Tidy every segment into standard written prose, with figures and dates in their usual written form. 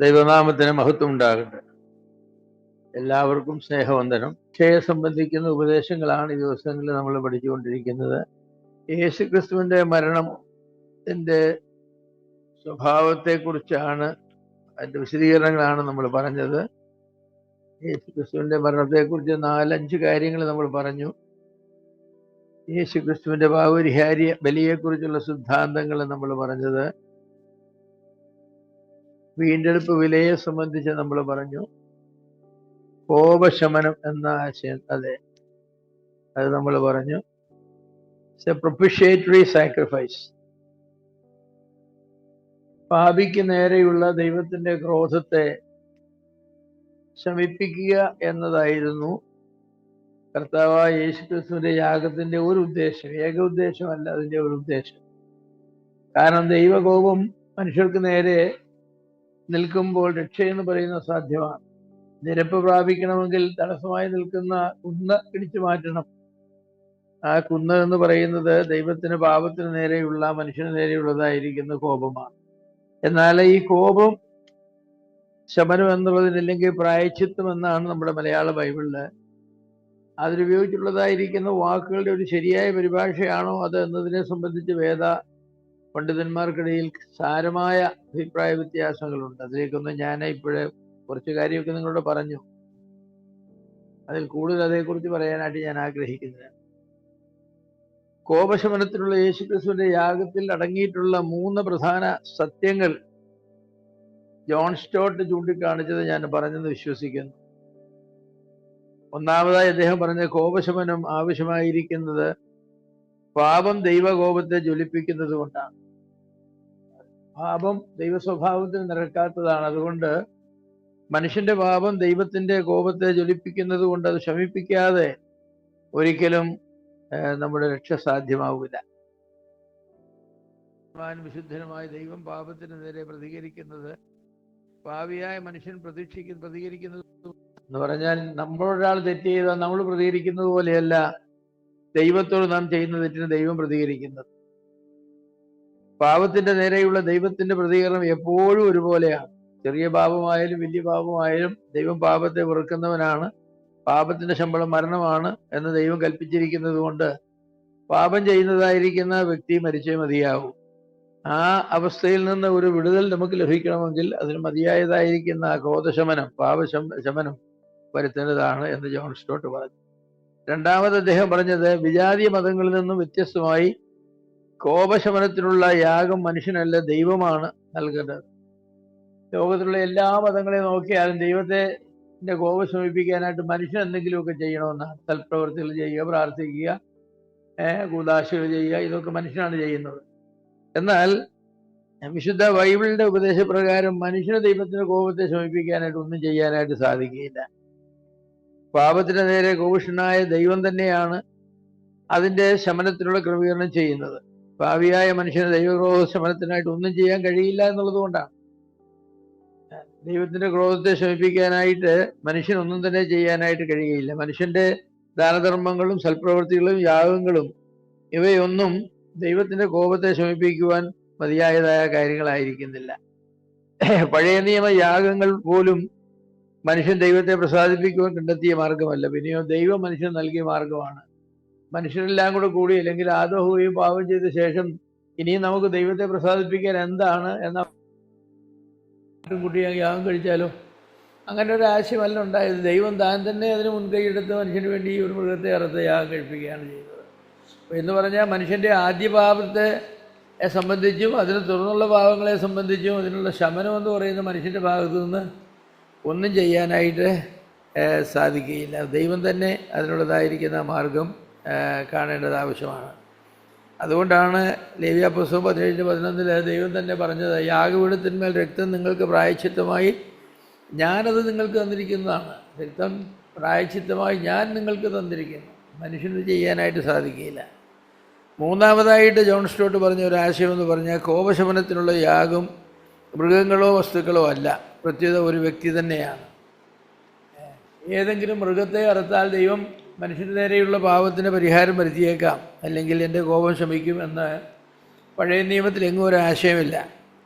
ദൈവനാമത്തിന് മഹത്വം ഉണ്ടാകട്ടെ. എല്ലാവർക്കും സ്നേഹവന്ദനം. രക്ഷയെ സംബന്ധിക്കുന്ന ഉപദേശങ്ങളാണ് ഈ ദിവസങ്ങളിൽ നമ്മൾ പഠിച്ചുകൊണ്ടിരിക്കുന്നത്. യേശുക്രിസ്തുവിന്റെ മരണത്തിന്റെ സ്വഭാവത്തെക്കുറിച്ചാണ്, അതിന്റെ വിശദീകരണങ്ങളാണ് നമ്മൾ പറഞ്ഞത്. യേശുക്രിസ്തുവിന്റെ മരണത്തെക്കുറിച്ച് 4-5 കാര്യങ്ങൾ നമ്മൾ പറഞ്ഞു. യേശുക്രിസ്തുവിന്റെ പാപപരിഹാര ബലിയെക്കുറിച്ചുള്ള സിദ്ധാന്തങ്ങൾ നമ്മൾ പറഞ്ഞത്. വീണ്ടെടുപ്പ് വിലയെ സംബന്ധിച്ച് നമ്മൾ പറഞ്ഞു. കോപശമനം എന്ന ആശയം, അത് നമ്മൾ പറഞ്ഞു. പ്രൊപ്പിഷ്യേറ്ററി സാക്രിഫൈസ്, പാപിക്ക് നേരെയുള്ള ദൈവത്തിന്റെ ക്രോധത്തെ ശമിപ്പിക്കുക എന്നതായിരുന്നു കർത്താവായ യേശുക്രിസ്തുവിന്റെ യാഗത്തിന്റെ ഒരു ഉദ്ദേശം. ഏക ഉദ്ദേശമല്ല, അതിന്റെ ഒരു ഉദ്ദേശം. കാരണം ദൈവകോപം മനുഷ്യർക്ക് നേരെ നിൽക്കുമ്പോൾ രക്ഷയെന്ന് പറയുന്നത് സാധ്യമാണ്. നിരപ്പ് പ്രാപിക്കണമെങ്കിൽ തടസ്സമായി നിൽക്കുന്ന കുന്ന് ഇടിച്ചു മാറ്റണം. ആ കുന്ന് എന്ന് പറയുന്നത് ദൈവത്തിന് പാപത്തിന് നേരെയുള്ള, മനുഷ്യന് നേരെയുള്ളതായിരിക്കുന്ന കോപമാണ്. എന്നാൽ ഈ കോപം ശമനം എന്നുള്ളതിനല്ലെങ്കിൽ പ്രായശ്ചിത്തം എന്നാണ് നമ്മുടെ മലയാള ബൈബിളില് അതിലുപയോഗിച്ചുള്ളതായിരിക്കുന്ന വാക്കുകളുടെ ഒരു ശരിയായ പരിഭാഷയാണോ അത് എന്നതിനെ സംബന്ധിച്ച് വേദ പണ്ഡിതന്മാർക്കിടയിൽ സാരമായ അഭിപ്രായ വ്യത്യാസങ്ങളുണ്ട്. അതിലേക്കൊന്നും ഞാൻ ഇപ്പോഴേ കുറച്ച് കാര്യമൊക്കെ നിങ്ങളോട് പറഞ്ഞു. അതിൽ കൂടുതൽ അതേക്കുറിച്ച് പറയാനായിട്ട് ഞാൻ ആഗ്രഹിക്കുന്നത്, കോപശമനത്തിനുള്ള യേശുക്രിസ്തുവിന്റെ യാഗത്തിൽ അടങ്ങിയിട്ടുള്ള 3 പ്രധാന സത്യങ്ങൾ ജോൺ സ്റ്റോട്ട് ചൂണ്ടിക്കാണിച്ചത് ഞാൻ പറഞ്ഞെന്ന് വിശ്വസിക്കുന്നു. ഒന്നാമതായി അദ്ദേഹം പറഞ്ഞ കോപശമനം ആവശ്യമായിരിക്കുന്നത് പാപം ദൈവകോപത്തെ ജ്വലിപ്പിക്കുന്നത് കൊണ്ടാണ്. പാപം ദൈവ സ്വഭാവത്തിന് നിരക്കാത്തതാണ്. അതുകൊണ്ട് മനുഷ്യന്റെ പാപം ദൈവത്തിന്റെ കോപത്തെ ജ്വലിപ്പിക്കുന്നത് കൊണ്ട് അത് ശമിപ്പിക്കാതെ ഒരിക്കലും നമ്മുടെ രക്ഷ സാധ്യമാവില്ല. വിശുദ്ധനുമായ ദൈവം പാപത്തിന് നേരെ പ്രതികരിക്കുന്നത് പാപിയായ മനുഷ്യൻ പ്രതികരിക്കുന്നത് എന്ന് പറഞ്ഞാൽ, നമ്മളൊരാൾ തെറ്റ് ചെയ്താൽ നമ്മൾ പ്രതികരിക്കുന്നത് പോലെയല്ല ദൈവത്തോട് നാം ചെയ്യുന്ന തെറ്റിന് ദൈവം പ്രതികരിക്കുന്നത്. പാപത്തിന്റെ നേരെയുള്ള ദൈവത്തിന്റെ പ്രതികരണം എപ്പോഴും ഒരുപോലെയാണ്. ചെറിയ പാപമായാലും വലിയ പാപമായാലും ദൈവം പാപത്തെ വെറുക്കുന്നവനാണ്. പാപത്തിന്റെ ശമ്പളം മരണമാണ് എന്ന് ദൈവം കൽപ്പിച്ചിരിക്കുന്നത് കൊണ്ട് പാപം ചെയ്യുന്നതായിരിക്കുന്ന വ്യക്തി മരിച്ചേ മതിയാവും. ആ അവസ്ഥയിൽ നിന്ന് ഒരു വിടുതൽ നമുക്ക് ലഭിക്കണമെങ്കിൽ അതിന് മതിയായതായിരിക്കുന്ന ക്രോധശമനം, പാപശമനം വരുത്തേണ്ടതാണ് എന്ന് ജോൺ സ്റ്റോട്ട് പറഞ്ഞു. രണ്ടാമത് അദ്ദേഹം പറഞ്ഞത്, വിജാതീയ മതങ്ങളിൽ നിന്നും വ്യത്യസ്തമായി കോപശമനത്തിനുള്ള യാഗം മനുഷ്യനല്ല ദൈവമാണ് നൽകേണ്ടത്. ലോകത്തിലുള്ള എല്ലാ മതങ്ങളെയും നോക്കിയാലും ദൈവത്തിന്റെ കോപം ശമിപ്പിക്കാനായിട്ട് മനുഷ്യൻ എന്തെങ്കിലുമൊക്കെ ചെയ്യണമെന്നാണ്. സൽപ്രവർത്തികൾ ചെയ്യുക, പ്രാർത്ഥിക്കുക, കൂദാശകൾ ചെയ്യുക, ഇതൊക്കെ മനുഷ്യനാണ് ചെയ്യുന്നത്. എന്നാൽ വിശുദ്ധ ബൈബിളിന്റെ ഉപദേശപ്രകാരം മനുഷ്യന് ദൈവത്തിന്റെ കോപത്തെ ശമിപ്പിക്കാനായിട്ട് ഒന്നും ചെയ്യാനായിട്ട് സാധിക്കുകയില്ല. പാപത്തിന് നേരെ കോപിഷ്ഠനായ ദൈവം തന്നെയാണ് അതിന്റെ ശമനത്തിനുള്ള ക്രമീകരണം ചെയ്യുന്നത്. പാപിയായ മനുഷ്യന് ദൈവക്രോധ ശമനത്തിനായിട്ട് ഒന്നും ചെയ്യാൻ കഴിയില്ല എന്നുള്ളത് കൊണ്ടാണ്. ദൈവത്തിന്റെ ക്രോധത്തെ ശമിപ്പിക്കാനായിട്ട് മനുഷ്യനൊന്നും തന്നെ ചെയ്യാനായിട്ട് കഴിയുകയില്ല. മനുഷ്യന്റെ ദാനധർമ്മങ്ങളും സൽപ്രവൃത്തികളും യാഗങ്ങളും ഇവയൊന്നും ദൈവത്തിന്റെ കോപത്തെ ശമിപ്പിക്കുവാൻ മതിയായതായ കാര്യങ്ങളായിരിക്കുന്നില്ല. പഴയ നിയമ യാഗങ്ങൾ പോലും മനുഷ്യൻ ദൈവത്തെ പ്രസാദിപ്പിക്കുവാൻ കണ്ടെത്തിയ മാർഗമല്ല, പിന്നെയോ ദൈവം മനുഷ്യൻ നൽകിയ മാർഗമാണ്. മനുഷ്യരെല്ലാം കൂടി അല്ലെങ്കിൽ ആദവും പാപം ചെയ്ത ശേഷം ഇനിയും നമുക്ക് ദൈവത്തെ പ്രസാദിപ്പിക്കാൻ എന്താണ് എന്ന കുട്ടിയെ യാഗം കഴിച്ചാലോ? അങ്ങനെ ഒരു ആശയമല്ല ഉണ്ടായത്. ദൈവം താൻ തന്നെ അതിന് മുൻകൈയെടുത്ത് മനുഷ്യന് വേണ്ടി ഒരു മൃഗത്തെ അറുത്ത് യാഗം കഴിപ്പിക്കുകയാണ് ചെയ്തത്. എന്ന് പറഞ്ഞാൽ മനുഷ്യൻ്റെ ആദ്യ പാപത്തെ സംബന്ധിച്ചും അതിന് തുടർന്നുള്ള പാപങ്ങളെ സംബന്ധിച്ചും അതിനുള്ള ശമനം എന്ന് പറയുന്ന മനുഷ്യൻ്റെ ഭാഗത്തു നിന്ന് ഒന്നും ചെയ്യാനായിട്ട് സാധിക്കുകയില്ല. ദൈവം തന്നെ അതിനുള്ളതായിരിക്കുന്ന മാർഗം കാണേണ്ടത് ആവശ്യമാണ്. അതുകൊണ്ടാണ് ലേവ്യ പുസ്തകം 17:11 ദൈവം തന്നെ പറഞ്ഞത്, യാഗപീഠത്തിന്മേൽ രക്തം നിങ്ങൾക്ക് പ്രായശ്ചിത്തമായി ഞാനത് നിങ്ങൾക്ക് തന്നിരിക്കുന്നതാണ്. രക്തം പ്രായശ്ചിത്തമായി ഞാൻ നിങ്ങൾക്ക് തന്നിരിക്കുന്നു. മനുഷ്യന് ചെയ്യാനായിട്ട് സാധിക്കില്ല. മൂന്നാമതായിട്ട് ജോൺ സ്റ്റോട്ട് പറഞ്ഞ ഒരു ആശയം എന്ന് പറഞ്ഞാൽ, കോപശമനത്തിനുള്ള യാഗം മൃഗങ്ങളോ വസ്തുക്കളോ അല്ല, പ്രത്യേക ഒരു വ്യക്തി തന്നെയാണ്. ഏതെങ്കിലും മൃഗത്തെ അറുത്താൽ ദൈവം മനുഷ്യന് നേരെയുള്ള പാപത്തിന് പരിഹാരം വരുത്തിയേക്കാം, അല്ലെങ്കിൽ എൻ്റെ കോപം ശമിക്കും എന്ന് പഴയ നിയമത്തിൽ എങ്ങും ഒരു ആശയമില്ല.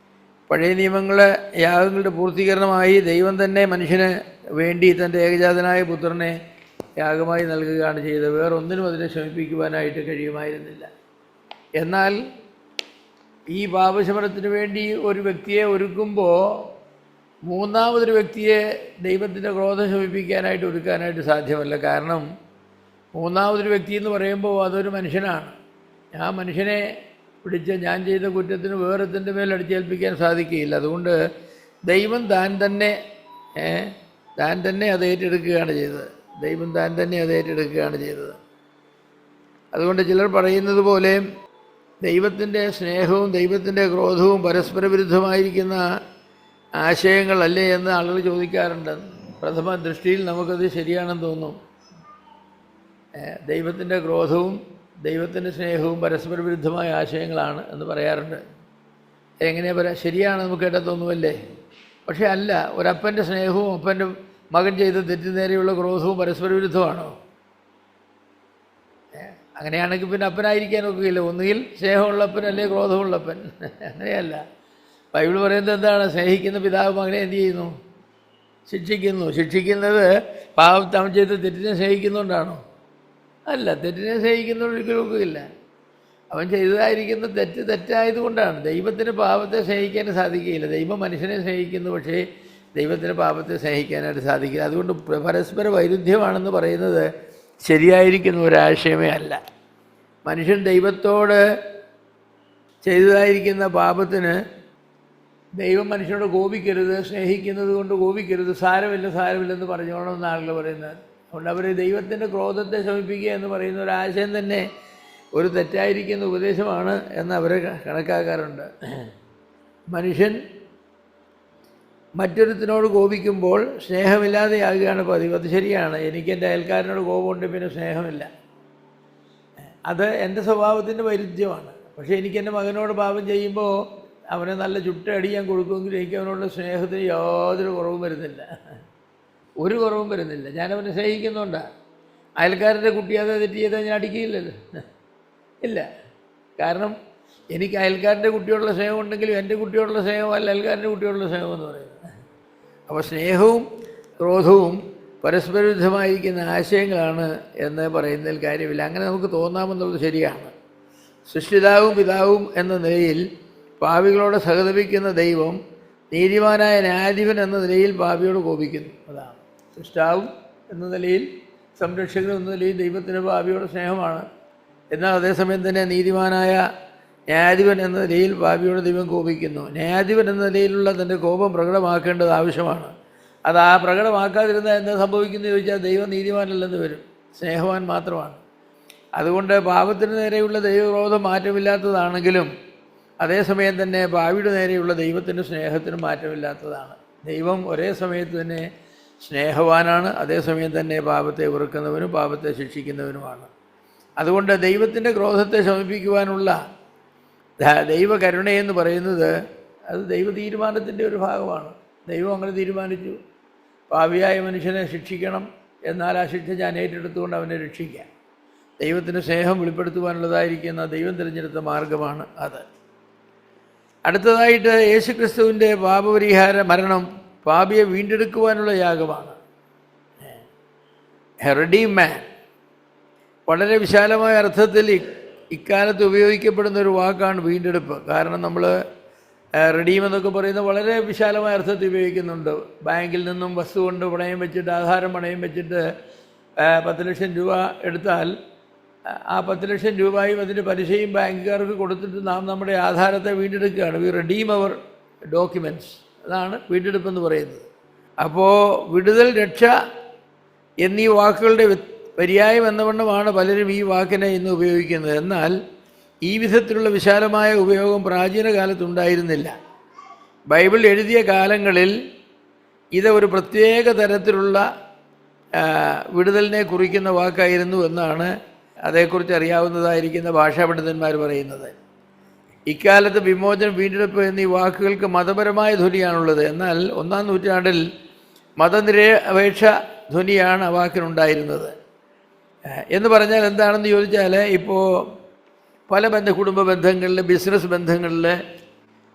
പഴയ നിയമങ്ങളെ യാഗങ്ങളുടെ പൂർത്തീകരണമായി ദൈവം തന്നെ മനുഷ്യന് വേണ്ടി തൻ്റെ ഏകജാതനായ പുത്രനെ യാഗമായി നൽകുകയാണ് ചെയ്തത്. വേറൊന്നിനും അതിനെ ശമിപ്പിക്കുവാനായിട്ട് കഴിയുമായിരുന്നില്ല. എന്നാൽ ഈ പാപശമനത്തിന് വേണ്ടി ഒരു വ്യക്തിയെ ഒരുക്കുമ്പോൾ മൂന്നാമതൊരു വ്യക്തിയെ ദൈവത്തിൻ്റെ ക്രോധം ശമിപ്പിക്കാനായിട്ട് ഒരുക്കാനായിട്ട് സാധ്യമല്ല. കാരണം മൂന്നാമതൊരു വ്യക്തി എന്ന് പറയുമ്പോൾ അതൊരു മനുഷ്യനാണ്. ആ മനുഷ്യനെ പിടിച്ച് ഞാൻ ചെയ്ത കുറ്റത്തിന് വേറൊരുത്തിൻ്റെ മേൽ അടിച്ചേൽപ്പിക്കാൻ സാധിക്കുകയില്ല. അതുകൊണ്ട് ദൈവം താൻ തന്നെ അത് ഏറ്റെടുക്കുകയാണ് ചെയ്തത്. ദൈവം താൻ തന്നെ അത് ഏറ്റെടുക്കുകയാണ് ചെയ്തത്. അതുകൊണ്ട് ചിലർ പറയുന്നത് പോലെ ദൈവത്തിൻ്റെ സ്നേഹവും ദൈവത്തിൻ്റെ ക്രോധവും പരസ്പര വിരുദ്ധമായിരിക്കുന്ന ആശയങ്ങളല്ലേ എന്ന് ആളുകൾ ചോദിക്കാറുണ്ട്. പ്രഥമ ദൃഷ്ടിയിൽ നമുക്കത് ശരിയാണെന്ന് തോന്നും. ദൈവത്തിൻ്റെ ക്രോധവും ദൈവത്തിൻ്റെ സ്നേഹവും പരസ്പര വിരുദ്ധമായ ആശയങ്ങളാണ് എന്ന് പറയാറുണ്ട്. എങ്ങനെയാ പറയാ? ശരിയാണ്, നമുക്ക് കേട്ടാൽ തോന്നുമല്ലേ? പക്ഷേ അല്ല. ഒരപ്പൻ്റെ സ്നേഹവും അപ്പൻ്റെ മകൻ ചെയ്ത തെറ്റിന് നേരെയുള്ള ക്രോധവും പരസ്പര വിരുദ്ധമാണോ? അങ്ങനെയാണെങ്കിൽ പിന്നെ അപ്പനായിരിക്കാനൊക്കെയില്ല. ഒന്നുകിൽ സ്നേഹമുള്ളപ്പൻ അല്ലെങ്കിൽ ക്രോധമുള്ളപ്പൻ. അങ്ങനെയല്ല. ബൈബിൾ പറയുന്നത് എന്താണ്? സ്നേഹിക്കുന്ന പിതാവ് മകനെ എന്ത് ചെയ്യുന്നു? ശിക്ഷിക്കുന്നു. ശിക്ഷിക്കുന്നത് പാപം ചെയ്ത് തെറ്റിനെ സ്നേഹിക്കുന്നുകൊണ്ടാണോ? അല്ല. തെറ്റിനെ സ്നേഹിക്കുന്നതുകൊണ്ട് ഒരിക്കലും ഒക്കുകയില്ല. അവൻ ചെയ്തതായിരിക്കുന്ന തെറ്റായതുകൊണ്ടാണ്. ദൈവത്തിന് പാപത്തെ സ്നേഹിക്കാൻ സാധിക്കുകയില്ല. ദൈവം മനുഷ്യനെ സ്നേഹിക്കുന്നു, പക്ഷേ ദൈവത്തിന് പാപത്തെ സ്നേഹിക്കാനായിട്ട് സാധിക്കില്ല. അതുകൊണ്ട് പരസ്പര വൈരുദ്ധ്യമാണെന്ന് പറയുന്നത് ശരിയായിരിക്കുന്ന ഒരാശയമേ അല്ല. മനുഷ്യൻ ദൈവത്തോട് ചെയ്തതായിരിക്കുന്ന പാപത്തിന് ദൈവം മനുഷ്യനോട് കോപിക്കരുത്, സ്നേഹിക്കുന്നത് കൊണ്ട് കോപിക്കരുത്, സാരമില്ലെന്ന് പറഞ്ഞോളണം എന്ന് ആളുകൾ പറയുന്നത്. അതുകൊണ്ട് അവർ ദൈവത്തിൻ്റെ ക്രോധത്തെ ശമിപ്പിക്കുക എന്ന് പറയുന്ന ഒരു ആശയം തന്നെ ഒരു തെറ്റായിരിക്കുന്ന ഉപദേശമാണ് എന്ന് അവർ കണക്കാക്കാറുണ്ട്. മനുഷ്യൻ മറ്റൊരുത്തിനോട് കോപിക്കുമ്പോൾ സ്നേഹമില്ലാതെയാകുകയാണ് പതിവ്. അത് ശരിയാണ്. എനിക്ക് എൻ്റെ അയൽക്കാരനോട് കോപമുണ്ട്, പിന്നെ സ്നേഹമില്ല. അത് എൻ്റെ സ്വഭാവത്തിൻ്റെ വൈരുദ്ധ്യമാണ്. പക്ഷേ എനിക്ക് എൻ്റെ മകനോട് പാപം ചെയ്യുമ്പോൾ അവനെ നല്ല ചുട്ടടി ഞാൻ കൊടുക്കുമെങ്കിൽ എനിക്ക് അവനോടുള്ള സ്നേഹത്തിന് യാതൊരു കുറവും വരുന്നില്ല. ഒരു കുറവും വരുന്നില്ല. ഞാനവനെ സ്നേഹിക്കുന്നുണ്ടാണ്. അയൽക്കാരൻ്റെ കുട്ടി അത് തെറ്റ് ചെയ്താൽ ഞാൻ അടിക്കുകയില്ലല്ലോ. ഇല്ല. കാരണം എനിക്ക് അയൽക്കാരൻ്റെ കുട്ടിയോടുള്ള സ്നേഹം ഉണ്ടെങ്കിലും എൻ്റെ കുട്ടിയോടുള്ള സ്നേഹമല്ല അയൽക്കാരൻ്റെ കുട്ടിയോടുള്ള സ്നേഹമെന്ന് പറയുന്നത്. അപ്പോൾ സ്നേഹവും ക്രോധവും പരസ്പര വിരുദ്ധമായിരിക്കുന്ന ആശയങ്ങളാണ് എന്ന് പറയുന്നതിൽ കാര്യമില്ല. അങ്ങനെ നമുക്ക് തോന്നാമെന്നുള്ളത് ശരിയാണ്. സൃഷ്ടിതാവും പിതാവും എന്ന നിലയിൽ പാപികളോട് സഹതപിക്കുന്ന ദൈവം നീതിമാനായ ന്യായാധിപൻ എന്ന നിലയിൽ പാപിയോട് കോപിക്കുന്നു. അതാണ് സൃഷ്ടാവും എന്ന നിലയിൽ, സംരക്ഷകൻ എന്ന നിലയിൽ ദൈവത്തിന് പാപിയോട് സ്നേഹമാണ്. എന്നാൽ അതേസമയം തന്നെ നീതിമാനായ ന്യായാധിപൻ എന്ന നിലയിൽ പാപിയോട് ദൈവം കോപിക്കുന്നു. ന്യായാധിപൻ എന്ന നിലയിലുള്ള തൻ്റെ കോപം പ്രകടമാക്കേണ്ടത് ആവശ്യമാണ്. അത് ആ പ്രകടമാക്കാതിരുന്നാൽ എന്താ സംഭവിക്കുന്നത് ചോദിച്ചാൽ ദൈവം നീതിമാനല്ലെന്ന് വരും, സ്നേഹവാൻ മാത്രമാണ്. അതുകൊണ്ട് പാപത്തിന് നേരെയുള്ള ദൈവക്രോധം മാറ്റമില്ലാത്തതാണെങ്കിലും അതേസമയം തന്നെ പാപിയുടെ നേരെയുള്ള ദൈവത്തിൻ്റെ സ്നേഹത്തിനും മാറ്റമില്ലാത്തതാണ്. ദൈവം ഒരേ സമയത്ത് തന്നെ സ്നേഹവാനാണ്, അതേസമയം തന്നെ പാപത്തെ വെറുക്കുന്നവനും പാപത്തെ ശിക്ഷിക്കുന്നവനുമാണ്. അതുകൊണ്ട് ദൈവത്തിൻ്റെ ക്രോധത്തെ ശമിപ്പിക്കുവാനുള്ള ദൈവകരുണയെന്ന് പറയുന്നത് അത് ദൈവ തീരുമാനത്തിൻ്റെ ഒരു ഭാഗമാണ്. ദൈവം അങ്ങനെ തീരുമാനിച്ചു, പാപിയായ മനുഷ്യനെ ശിക്ഷിക്കണം, എന്നാൽ ആ ശിക്ഷ ഞാൻ ഏറ്റെടുത്തുകൊണ്ട് അവനെ രക്ഷിക്കാം. ദൈവത്തിൻ്റെ സ്നേഹം വെളിപ്പെടുത്തുവാനുള്ളതായിരിക്കുന്ന ദൈവം തിരഞ്ഞെടുത്ത മാർഗമാണ് അത്. അടുത്തതായിട്ട് യേശുക്രിസ്തുവിൻ്റെ പാപപരിഹാര മരണം പാപിയെ വീണ്ടെടുക്കുവാനുള്ള യാഗമാണ്. റെഡീം മാൻ വളരെ വിശാലമായ അർത്ഥത്തിൽ ഇക്കാലത്ത് ഉപയോഗിക്കപ്പെടുന്ന ഒരു വാക്കാണ് വീണ്ടെടുപ്പ്. കാരണം നമ്മൾ റെഡീം എന്നൊക്കെ പറയുന്നത് വളരെ വിശാലമായ അർത്ഥത്തിൽ ഉപയോഗിക്കുന്നുണ്ട്. ബാങ്കിൽ നിന്നും വസ്തു കൊണ്ട് പണയം വെച്ചിട്ട്, ആധാരം പണയം വെച്ചിട്ട് 10 ലക്ഷം രൂപ എടുത്താൽ ആ 10 ലക്ഷം രൂപയും അതിൻ്റെ പലിശയും ബാങ്കുകാർക്ക് കൊടുത്തിട്ട് നാം നമ്മുടെ ആധാരത്തെ വീണ്ടെടുക്കുകയാണ്. വി റെഡീം അവർ ഡോക്യുമെൻറ്റ്സ്. അതാണ് വീണ്ടെടുപ്പെന്ന് പറയുന്നത്. അപ്പോൾ വിടുതൽ, രക്ഷ എന്നീ വാക്കുകളുടെ പര്യായം എന്നവണ്ണമാണ് പലരും ഈ വാക്കിനെ ഇന്ന് ഉപയോഗിക്കുന്നത്. എന്നാൽ ഈ വിധത്തിലുള്ള വിശാലമായ ഉപയോഗം പ്രാചീന കാലത്തുണ്ടായിരുന്നില്ല. ബൈബിൾ എഴുതിയ കാലങ്ങളിൽ ഇത് ഒരു പ്രത്യേക തരത്തിലുള്ള വിടുതലിനെ കുറിക്കുന്ന വാക്കായിരുന്നു എന്നാണ് അതേക്കുറിച്ച് അറിയാവുന്നതായിരിക്കുന്ന ഭാഷാ പണ്ഡിതന്മാർ പറയുന്നത്. ഇക്കാലത്ത് വിമോചനം, വീണ്ടെടുപ്പ് എന്നീ വാക്കുകൾക്ക് മതപരമായ ധ്വനിയാണുള്ളത്. എന്നാൽ 1-ാം നൂറ്റാണ്ടിൽ മതനിരപേക്ഷ ധ്വനിയാണ് ആ വാക്കിനുണ്ടായിരുന്നത്. എന്ന് പറഞ്ഞാൽ എന്താണെന്ന് ചോദിച്ചാൽ, ഇപ്പോൾ പല കുടുംബ ബന്ധങ്ങളിൽ, ബിസിനസ് ബന്ധങ്ങളിൽ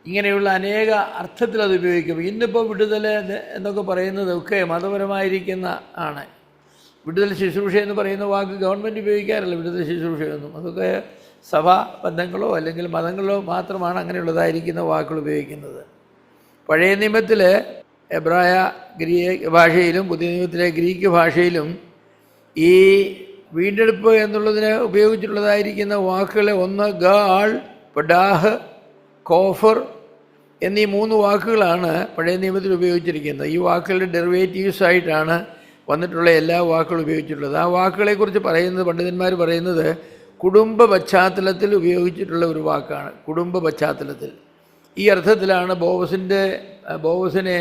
ഇങ്ങനെയുള്ള അനേക അർത്ഥത്തിൽ അത് ഉപയോഗിക്കും. ഇന്നിപ്പോൾ വിടുതൽ എന്നൊക്കെ പറയുന്നതൊക്കെ മതപരമായിരിക്കുന്ന ആണ്. വിടുതൽ ശുശ്രൂഷ എന്ന് പറയുന്ന വാക്ക് ഗവൺമെൻറ് ഉപയോഗിക്കാറില്ല. വിടുതൽ ശുശ്രൂഷയൊന്നും അതൊക്കെ സഭാ ബന്ധങ്ങളോ അല്ലെങ്കിൽ മതങ്ങളോ മാത്രമാണ് അങ്ങനെയുള്ളതായിരിക്കുന്ന വാക്കുകൾ ഉപയോഗിക്കുന്നത്. പഴയ നിയമത്തിൽ എബ്രായ ഗ്രീക്ക് ഭാഷയിലും പുതിയ നിയമത്തിലെ ഗ്രീക്ക് ഭാഷയിലും ഈ വീണ്ടെടുപ്പ് എന്നുള്ളതിന് ഉപയോഗിച്ചിട്ടുള്ളതായിരിക്കുന്ന വാക്കുകൾ ഒന്ന് ഗാൾ, പഡാഹ്, കോഫർ എന്നീ 3 വാക്കുകളാണ് പഴയ നിയമത്തിൽ ഉപയോഗിച്ചിരിക്കുന്നത്. ഈ വാക്കുകളുടെ ഡെറിവേറ്റീവ്സ് ആയിട്ടാണ് വന്നിട്ടുള്ള എല്ലാ വാക്കുകളും ഉപയോഗിച്ചിട്ടുള്ളത്. ആ വാക്കുകളെക്കുറിച്ച് പറയുന്നത് പണ്ഡിതന്മാർ പറയുന്നത് കുടുംബ പശ്ചാത്തലത്തിൽ ഉപയോഗിച്ചിട്ടുള്ള ഒരു വാക്കാണ്. കുടുംബ പശ്ചാത്തലത്തിൽ ഈ അർത്ഥത്തിലാണ് ബോവസിനെ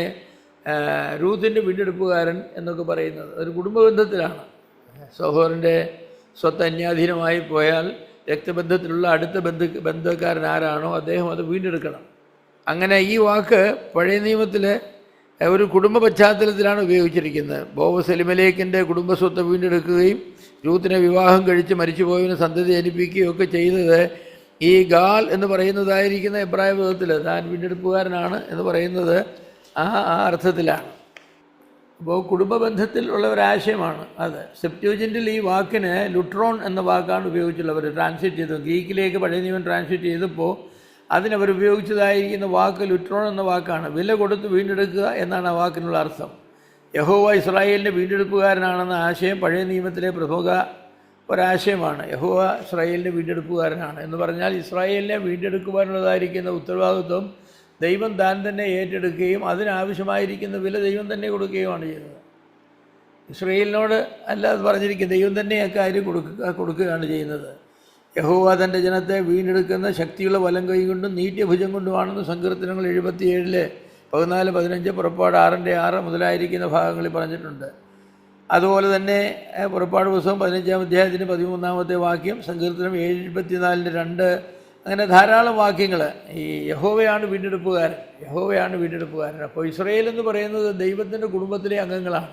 രൂത്തിൻ്റെ വീണ്ടെടുപ്പുകാരൻ എന്നൊക്കെ പറയുന്നത്. ഒരു കുടുംബ ബന്ധത്തിലാണ്. സഹോദരൻ്റെ സ്വത്ത് അന്യാധീനമായി പോയാൽ രക്തബന്ധത്തിലുള്ള അടുത്ത ബന്ധക്കാരൻ ആരാണോ അദ്ദേഹം അത് വീണ്ടെടുക്കണം. അങ്ങനെ ഈ വാക്ക് പഴയ നിയമത്തിൽ ഒരു കുടുംബ പശ്ചാത്തലത്തിലാണ് ഉപയോഗിച്ചിരിക്കുന്നത്. ബോവസ് എലിമലേക്കിൻ്റെ കുടുംബസ്വത്ത് വീണ്ടെടുക്കുകയും രൂത്തിനെ വിവാഹം കഴിച്ച് മരിച്ചുപോയതിന് സന്തതി ജനിപ്പിക്കുകയും ഒക്കെ ചെയ്തത് ഈ ഗാൽ എന്ന് പറയുന്നതായിരിക്കുന്ന എബ്രായ പദത്തിൽ താൻ വീണ്ടെടുപ്പുകാരനാണ് എന്ന് പറയുന്നത് ആ അർത്ഥത്തിലാണ്. അപ്പോൾ കുടുംബ ബന്ധത്തിൽ ഉള്ള ഒരാശയമാണ് അത്. സെപ്റ്റ്വജിൻ്റിൽ ഈ വാക്കിന് ലുട്രോൺ എന്ന വാക്കാണ് ഉപയോഗിച്ചുള്ളവർ ട്രാൻസ്ലേറ്റ് ചെയ്തത്. ഗ്രീക്കിലേക്ക് പഴയ നിയമം ട്രാൻസ്ലേറ്റ് ചെയ്തപ്പോൾ അതിനവർ ഉപയോഗിച്ചതായിരിക്കുന്ന വാക്ക് ലുട്രോൺ എന്ന വാക്കാണ്. വില കൊടുത്ത് വീണ്ടെടുക്കുക എന്നാണ് ആ വാക്കിനുള്ള അർത്ഥം. യഹോവ ഇസ്രായേലിൻ്റെ വീണ്ടെടുപ്പുകാരനാണെന്ന ആശയം പഴയ നിയമത്തിലെ പ്രമുഖ ഒരാശയമാണ്. യഹോവ ഇസ്രായേലിൻ്റെ വീണ്ടെടുപ്പുകാരനാണ് എന്ന് പറഞ്ഞാൽ ഇസ്രായേലിനെ വീണ്ടെടുക്കുവാനുള്ളതായിരിക്കുന്ന ഉത്തരവാദിത്വം ദൈവം താൻ തന്നെ ഏറ്റെടുക്കുകയും അതിനാവശ്യമായിരിക്കുന്ന വില ദൈവം തന്നെ കൊടുക്കുകയുമാണ് ചെയ്യുന്നത്. ഇസ്രായേലിനോട് അല്ലാതെ പറഞ്ഞിരിക്കും, ദൈവം തന്നെ അക്കാര്യം കൊടുക്കുകയാണ് ചെയ്യുന്നത്. യഹോവ തൻ്റെ ജനത്തെ വീണ്ടെടുക്കുന്ന ശക്തിയുള്ള വലം കൈ കൊണ്ടും നീട്ടിയ ഭുജം കൊണ്ടുമാണെന്ന് സങ്കീർത്തനങ്ങൾ 77 14 15 പുറപ്പാട് 6:6 മുതലായിരിക്കുന്ന ഭാഗങ്ങളിൽ പറഞ്ഞിട്ടുണ്ട്. അതുപോലെ തന്നെ പുറപ്പാട് പുസ്തകം 15-ാം അധ്യായത്തിന് 13-ാമത്തെ വാക്യം, സങ്കീർത്തനം 74:2 അങ്ങനെ ധാരാളം വാക്യങ്ങൾ. ഈ യഹോവയാണ് വീണ്ടെടുപ്പുകാരൻ. അപ്പോൾ ഇസ്രായേൽ എന്ന് പറയുന്നത് ദൈവത്തിൻ്റെ കുടുംബത്തിലെ അംഗങ്ങളാണ്.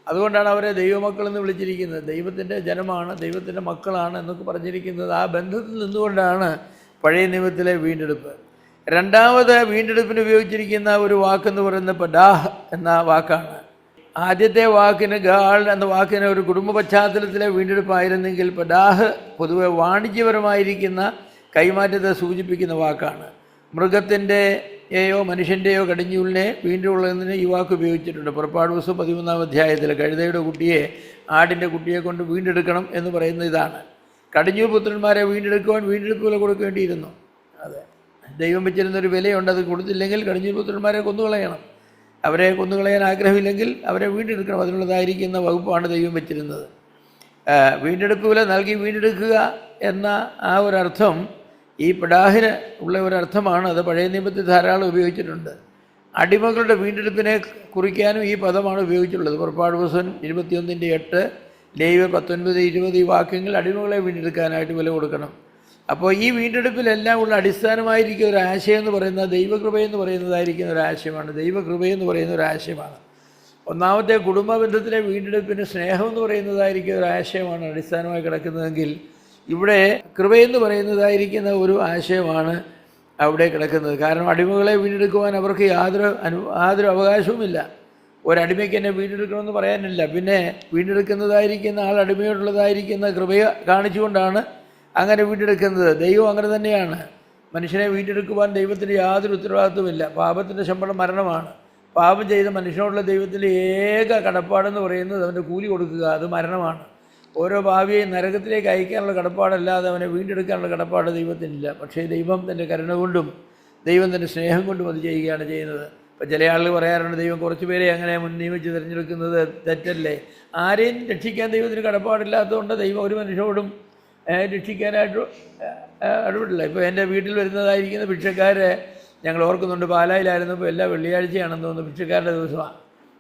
അതുകൊണ്ടാണ് അവരെ ദൈവമക്കളെന്ന് വിളിച്ചിരിക്കുന്നത്. ദൈവത്തിൻ്റെ ജനമാണ്, ദൈവത്തിൻ്റെ മക്കളാണ് എന്നൊക്കെ പറഞ്ഞിരിക്കുന്നത്. ആ ബന്ധത്തിൽ നിന്നുകൊണ്ടാണ് പഴയ നിയമത്തിലെ വീണ്ടെടുപ്പ്. രണ്ടാമത് വീണ്ടെടുപ്പിന് ഉപയോഗിച്ചിരിക്കുന്ന ഒരു വാക്കെന്ന് പറയുന്നത് പഡാഹ് എന്ന വാക്കാണ്. ആദ്യത്തെ വാക്കിന് ഗാൾ എന്ന വാക്കിന് ഒരു കുടുംബ പശ്ചാത്തലത്തിലെ വീണ്ടെടുപ്പായിരുന്നെങ്കിൽ പഡാഹ് പൊതുവെ വാണിജ്യപരമായിരിക്കുന്ന കൈമാറ്റത്തെ സൂചിപ്പിക്കുന്ന വാക്കാണ്. മൃഗത്തിൻ്റെയോ മനുഷ്യൻ്റെയോ കടിഞ്ഞൂലിനെ വീണ്ടുള്ളതിന് ഈ വാക്ക് ഉപയോഗിച്ചിട്ടുണ്ട്. പുറപ്പാട് പുസ്തകം 13-ാം അധ്യായത്തിൽ കഴുതയുടെ കുട്ടിയെ ആടിൻ്റെ കുട്ടിയെ കൊണ്ട് വീണ്ടെടുക്കണം എന്ന് പറയുന്ന ഇതാണ്. കടിഞ്ഞൂൽ പുത്രന്മാരെ വീണ്ടെടുക്കുവാൻ വീണ്ടെടുപ്പ് വില കൊടുക്കേണ്ടിയിരുന്നു. അതെ, ദൈവം വെച്ചിരുന്നൊരു വിലയുണ്ട്. അത് കൊടുത്തില്ലെങ്കിൽ കടിഞ്ഞൂൽ പുത്രന്മാരെ കൊന്നുകളയണം. അവരെ കൊന്നുകളയാൻ ആഗ്രഹമില്ലെങ്കിൽ അവരെ വീണ്ടെടുക്കണം. അതിനുള്ളതായിരിക്കുന്ന വകുപ്പാണ് ദൈവം വെച്ചിരുന്നത്. വീണ്ടെടുപ്പ് വില നൽകി വീണ്ടെടുക്കുക എന്ന ആ ഒരർത്ഥം ഈ പഡാഹിന് ഉള്ള ഒരർത്ഥമാണ്. അത് പഴയ നിയമത്തിൽ ധാരാളം ഉപയോഗിച്ചിട്ടുണ്ട്. അടിമകളുടെ വീണ്ടെടുപ്പിനെ കുറിക്കാനും ഈ പദമാണ് ഉപയോഗിച്ചിട്ടുള്ളത്. പുറപ്പാട് പുസ്തകം 21:8, ലേവ്യർ 19-20 ഈ വാക്യങ്ങൾ അടിമകളെ വീണ്ടെടുക്കാനായിട്ട് വില കൊടുക്കണം. അപ്പോൾ ഈ വീണ്ടെടുപ്പിലെല്ലാം ഉള്ള അടിസ്ഥാനമായിരിക്കുന്ന ഒരു ആശയം എന്ന് പറയുന്നത് ദൈവകൃപയെന്ന് പറയുന്നതായിരിക്കുന്ന ഒരാശയമാണ്. ദൈവകൃപയെന്ന് പറയുന്ന ഒരാശയമാണ്. ഒന്നാമത്തെ കുടുംബ ബന്ധത്തിലെ വീണ്ടെടുപ്പിന് സ്നേഹം എന്ന് പറയുന്നതായിരിക്കുന്ന ഒരാശയമാണ് അടിസ്ഥാനമായി കിടക്കുന്നതെങ്കിൽ ഇവിടെ കൃപയെന്ന് പറയുന്നതായിരിക്കുന്ന ഒരു ആശയമാണ് അവിടെ കിടക്കുന്നത്. കാരണം അടിമകളെ വീണ്ടെടുക്കുവാൻ അവർക്ക് യാതൊരു അവകാശവുമില്ല. ഒരടിമയ്ക്ക് എന്നെ വീണ്ടെടുക്കണമെന്ന് പറയാനില്ല. പിന്നെ വീണ്ടെടുക്കുന്നതായിരിക്കുന്ന ആൾ അടിമയോടുള്ളതായിരിക്കുന്ന കൃപയെ കാണിച്ചുകൊണ്ടാണ് അങ്ങനെ വീണ്ടെടുക്കുന്നത്. ദൈവം അങ്ങനെ തന്നെയാണ്. മനുഷ്യനെ വീണ്ടെടുക്കുവാൻ ദൈവത്തിന് യാതൊരു ഉത്തരവാദിത്വമില്ല. പാപത്തിൻ്റെ ശമ്പളം മരണമാണ്. പാപം ചെയ്ത മനുഷ്യനോടുള്ള ദൈവത്തിൻ്റെ ഏക കടപ്പാടെന്ന് പറയുന്നത് അവൻ്റെ കൂലി കൊടുക്കുക, അത് മരണമാണ്. ഓരോ ഭാവിയെയും നരകത്തിലേക്ക് അയക്കാനുള്ള കടപ്പാടല്ലാതെ അവനെ വീണ്ടെടുക്കാനുള്ള കടപ്പാട് ദൈവത്തിനില്ല. പക്ഷേ ദൈവം തൻ്റെ കരുണ കൊണ്ടും ദൈവം തൻ്റെ സ്നേഹം കൊണ്ടും അത് ചെയ്യുകയാണ് ചെയ്യുന്നത്. ഇപ്പം ചില ആളുകൾ പറയാറുണ്ട്, ദൈവം കുറച്ച് പേരെ അങ്ങനെ മുൻനിയമിച്ച് തിരഞ്ഞെടുക്കുന്നത് തെറ്റല്ലേ? ആരെയും രക്ഷിക്കാൻ ദൈവത്തിന് കടപ്പാടില്ലാത്തതുകൊണ്ട് ദൈവം ഒരു മനുഷ്യരോടും രക്ഷിക്കാനായിട്ട് ഇടപെടില്ല. ഇപ്പോൾ എൻ്റെ വീട്ടിൽ വരുന്നതായിരിക്കുന്ന ഭിക്ഷക്കാരെ ഞങ്ങൾ ഓർക്കുന്നുണ്ട്. പാലായിലായിരുന്നപ്പോൾ എല്ലാ വെള്ളിയാഴ്ചയാണെന്ന് തോന്നുന്നു ഭിക്ഷക്കാരുടെ ദിവസമാണ്.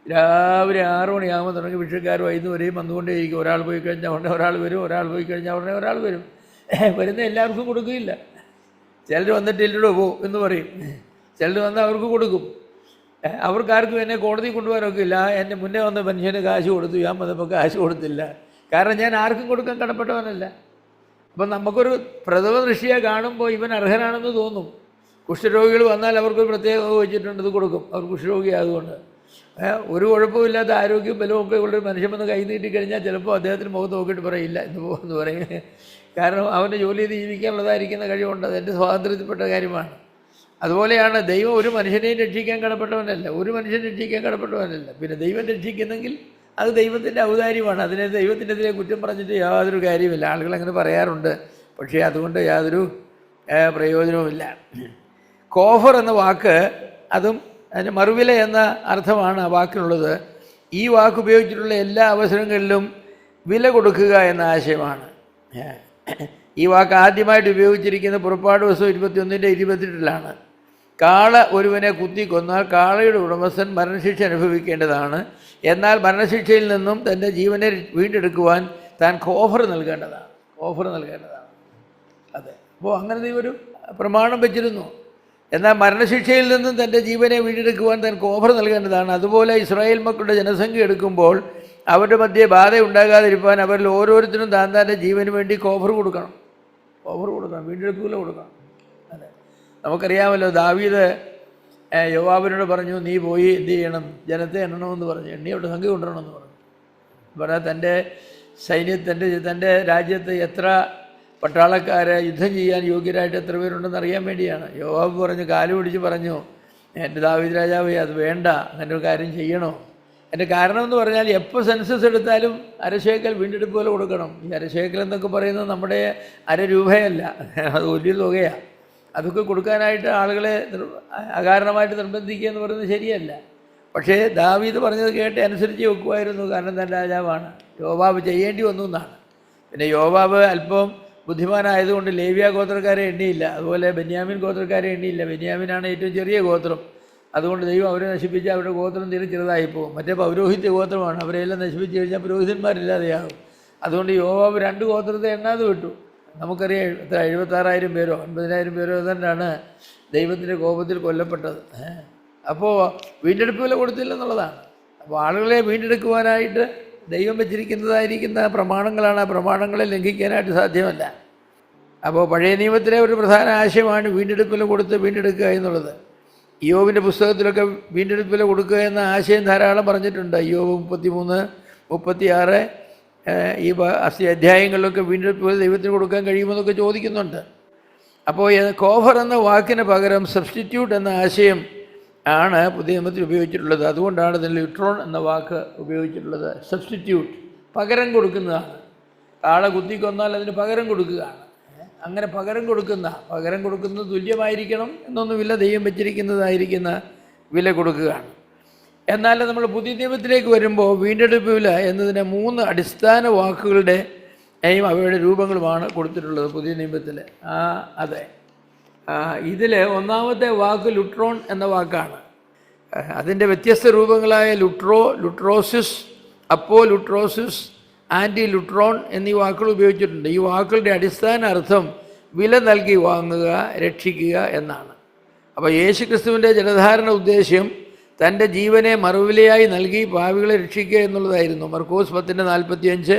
രാവിലെ 6 മണിയാകുമ്പോൾ തുടങ്ങി ഭിക്ഷക്കാർ വൈകുന്നേരം വന്നുകൊണ്ടേയിരിക്കും. ഒരാൾ പോയി കഴിഞ്ഞാൽ ഉടനെ ഒരാൾ വരും, ഒരാൾ പോയി കഴിഞ്ഞാൽ ഉടനെ ഒരാൾ വരും. വരുന്ന എല്ലാവർക്കും കൊടുക്കില്ല. ചിലർ വന്നിട്ട് ഇല്ലടോ പോ എന്ന് പറയും, ചിലർ വന്നാൽ അവർക്ക് കൊടുക്കും. അവർക്കാർക്കും എന്നെ കോടതി കൊണ്ടുപോകാനൊക്കെ ഇല്ല. എൻ്റെ മുന്നേ വന്ന മനുഷ്യന് കാശ് കൊടുത്തു, ഞാൻ വന്നപ്പോൾ കാശ് കൊടുത്തില്ല. കാരണം ഞാൻ ആർക്കും കൊടുക്കാൻ കടപ്പെട്ടവനല്ല. അപ്പം നമുക്കൊരു പ്രഥമ ദൃഷ്ടിയെ കാണുമ്പോൾ ഇവൻ അർഹനാണെന്ന് തോന്നും. കുഷ്ഠരോഗികൾ വന്നാൽ അവർക്ക് പ്രത്യേകം വെച്ചിട്ടുണ്ട്, ഇത് കൊടുക്കും. അവർ കുഷ്ഠരോഗിയായതുകൊണ്ട് ഒരു കുഴപ്പമില്ലാത്ത ആരോഗ്യവും ബലവും ഒക്കെ ഉള്ളൊരു മനുഷ്യൻ വന്ന് കൈ നീട്ടിക്കഴിഞ്ഞാൽ ചിലപ്പോൾ അദ്ദേഹത്തിന് മുഖത്ത് നോക്കിയിട്ട് പറയില്ല എന്ന് പോകുമെന്ന് പറയും. കാരണം അവൻ്റെ ജോലി ചെയ്ത് ജീവിക്കാനുള്ളതായിരിക്കുന്ന കഴിവുണ്ട്, അതെൻ്റെ സ്വാതന്ത്ര്യത്തിൽപ്പെട്ട കാര്യമാണ്. അതുപോലെയാണ് ദൈവം ഒരു മനുഷ്യനെയും രക്ഷിക്കാൻ കടപ്പെട്ടവനല്ല, ഒരു മനുഷ്യൻ രക്ഷിക്കാൻ കടപ്പെട്ടവനല്ല. പിന്നെ ദൈവം രക്ഷിക്കുന്നെങ്കിൽ അത് ദൈവത്തിൻ്റെ ഔദാര്യമാണ്. അതിനെ ദൈവത്തിനെതിരെ കുറ്റം പറഞ്ഞിട്ട് യാതൊരു കാര്യമില്ല. ആളുകൾ അങ്ങനെ പറയാറുണ്ട്, പക്ഷേ അതുകൊണ്ട് യാതൊരു പ്രയോജനവുമില്ല. കോഫർ എന്ന വാക്ക്, അതും അതിന് മറുവില എന്ന അർത്ഥമാണ് ആ വാക്കിനുള്ളത്. ഈ വാക്ക് ഉപയോഗിച്ചിട്ടുള്ള എല്ലാ അവസരങ്ങളിലും വില കൊടുക്കുക എന്ന ആശയമാണ്. ഈ വാക്ക് ആദ്യമായിട്ട് ഉപയോഗിച്ചിരിക്കുന്ന പുറപ്പാട് ദിവസം 21:22 കാള ഒരുവനെ കുത്തിക്കൊന്നാൽ കാളയുടെ ഉടമസ്ഥൻ മരണശിക്ഷ അനുഭവിക്കേണ്ടതാണ്. എന്നാൽ മരണശിക്ഷയിൽ നിന്നും തൻ്റെ ജീവനെ വീണ്ടെടുക്കുവാൻ താൻ കോഫർ നൽകേണ്ടതാണ്. അതെ, അപ്പോൾ അങ്ങനെ ഒരു പ്രമാണം വെച്ചിരുന്നു. എന്നാൽ മരണശിക്ഷയിൽ നിന്നും തൻ്റെ ജീവനെ വീണ്ടെടുക്കുവാൻ താൻ കോഫർ നൽകേണ്ടതാണ്. അതുപോലെ ഇസ്രായേൽ മക്കളുടെ ജനസംഖ്യ എടുക്കുമ്പോൾ അവരുടെ മധ്യേ ബാധ ഉണ്ടാകാതിരിക്കാൻ അവരിൽ ഓരോരുത്തരും താൻ്റെ ജീവന് വേണ്ടി കോഫർ കൊടുക്കണം, വീണ്ടെടുക്കുക കൊടുക്കണം. അതെ, നമുക്കറിയാമല്ലോ, ദാവീദ് യോവാബിനോട് പറഞ്ഞു, നീ പോയി എന്ത് ചെയ്യണം, ജനത്തെ എണ്ണണമെന്ന് പറഞ്ഞു, എണ്ണിയോട്ട് സംഖ്യ കൊണ്ടുവരണമെന്ന് പറഞ്ഞാൽ തൻ്റെ തൻ്റെ രാജ്യത്ത് എത്ര പട്ടാളക്കാരെ യുദ്ധം ചെയ്യാൻ യോഗ്യരായിട്ട് എത്ര പേരുണ്ടെന്ന് അറിയാൻ വേണ്ടിയാണ്. യോവാബ് പറഞ്ഞു, കാല് പിടിച്ച് പറഞ്ഞു, എൻ്റെ ദാവീദ് രാജാവേ, അത് വേണ്ട, അങ്ങനെ ഒരു കാര്യം ചെയ്യണോ? എൻ്റെ കാരണം എന്ന് പറഞ്ഞാൽ എപ്പോൾ സെൻസസ് എടുത്താലും അരശേക്കൽ വീണ്ടെടുപ്പ് പോലെ കൊടുക്കണം. ഈ അരശേക്കൽ എന്നൊക്കെ പറയുന്നത് നമ്മുടെ രൂപയല്ല, അത് വലിയ തുകയാണ്. അതൊക്കെ കൊടുക്കാനായിട്ട് ആളുകളെ അകാരണമായിട്ട് നിർബന്ധിക്കുക എന്ന് പറയുന്നത് ശരിയല്ല. പക്ഷേ ദാവീദ് പറഞ്ഞത് കേട്ട് അനുസരിച്ച് വെക്കുമായിരുന്നു, കാരണം താൻ രാജാവാണ്. യോവാബ് ചെയ്യേണ്ടി വന്നു എന്നാണ്. പിന്നെ യോവാബ് അല്പം ബുദ്ധിമാനായതുകൊണ്ട് ലേവ്യ ഗോത്രക്കാരെ എണ്ണിയില്ല, അതുപോലെ ബെന്യാമിൻ ഗോത്രക്കാരെ എണ്ണിയില്ല. ബെന്യാമിനാണ് ഏറ്റവും ചെറിയ ഗോത്രം. അതുകൊണ്ട് ദൈവം അവരെ നശിപ്പിച്ച് അവരുടെ ഗോത്രം തീരെ ചെറുതായി പോകും. മറ്റേ പൗരോഹിത്യ ഗോത്രമാണ്, അവരെല്ലാം നശിപ്പിച്ച് കഴിഞ്ഞാൽ പുരോഹിതന്മാരില്ലാതെയാകും. അതുകൊണ്ട് യോവാബ് 2 ഗോത്രത്തെ എണ്ണാതെ വിട്ടു. നമുക്കറിയാം എത്ര 76,000 പേരോ 50,000 പേരോ ഏതാണ്ടാണ് ദൈവത്തിൻ്റെ കോപത്തിൽ കൊല്ലപ്പെട്ടത്. അപ്പോൾ വീണ്ടെടുപ്പ് വില കൊടുത്തില്ലെന്നുള്ളതാണ്. അപ്പോൾ ആളുകളെ വീണ്ടെടുക്കുവാനായിട്ട് ദൈവം വെച്ചിരിക്കുന്നതായിരിക്കുന്ന പ്രമാണങ്ങളാണ്. ആ പ്രമാണങ്ങളെ ലംഘിക്കാനായിട്ട് സാധ്യമല്ല. അപ്പോൾ പഴയ നിയമത്തിലെ ഒരു പ്രധാന ആശയമാണ് വീണ്ടെടുപ്പ് വില കൊടുത്ത് വീണ്ടെടുക്കുക എന്നുള്ളത്. ഇയ്യോബിൻ്റെ പുസ്തകത്തിലൊക്കെ വീണ്ടെടുപ്പ് വില കൊടുക്കുക എന്ന ആശയം ധാരാളം പറഞ്ഞിട്ടുണ്ട്. ഇയ്യോബ് 33, 36 ഈ അധ്യായങ്ങളിലൊക്കെ വീണ്ടെടുപ്പ് വില ദൈവത്തിന് കൊടുക്കാൻ കഴിയുമെന്നൊക്കെ ചോദിക്കുന്നുണ്ട്. അപ്പോൾ കോഫർ എന്ന വാക്കിന് പകരം സബ്സ്റ്റിറ്റ്യൂട്ട് എന്ന ആശയം ആണ് പുതിയ നിയമത്തിൽ ഉപയോഗിച്ചിട്ടുള്ളത്. അതുകൊണ്ടാണ് ഇതിൽ ലിട്രോൺ എന്ന വാക്ക് ഉപയോഗിച്ചിട്ടുള്ളത്. സബ്സ്റ്റിറ്റ്യൂട്ട്, പകരം കൊടുക്കുന്നതാണ്. കാള കുത്തിക്കൊന്നാൽ അതിന് പകരം കൊടുക്കുകയാണ്. അങ്ങനെ പകരം കൊടുക്കുന്നത് തുല്യമായിരിക്കണം എന്നൊന്നുമില്ല, ദൈവം വെച്ചിരിക്കുന്നതായിരിക്കുന്ന വില കൊടുക്കുകയാണ്. എന്നാൽ നമ്മൾ പുതിയ നിയമത്തിലേക്ക് വരുമ്പോൾ വീണ്ടെടുപ്പ് വില എന്നതിന് 3 അടിസ്ഥാന വാക്കുകളുടെ അവയുടെ രൂപങ്ങളുമാണ് കൊടുത്തിട്ടുള്ളത് പുതിയ നിയമത്തിൽ. അതെ, ഇതിൽ ഒന്നാമത്തെ വാക്ക് ലുട്രോൺ എന്ന വാക്കാണ്. അതിൻ്റെ വ്യത്യസ്ത രൂപങ്ങളായ ലുട്രോസിസ്, അപ്പോ ലുട്രോസിസ്, ആൻറ്റി ലുട്രോൺ എന്നീ വാക്കുകൾ ഉപയോഗിച്ചിട്ടുണ്ട്. ഈ വാക്കുകളുടെ അടിസ്ഥാന അർത്ഥം വില നൽകി വാങ്ങുക, രക്ഷിക്കുക എന്നാണ്. അപ്പോൾ യേശുക്രിസ്തുവിൻ്റെ ജലധാരണ ഉദ്ദേശ്യം തൻ്റെ ജീവനെ മറുവിലയായി നൽകി പാപികളെ രക്ഷിക്കുക എന്നുള്ളതായിരുന്നു. മർക്കോസ് 10:45,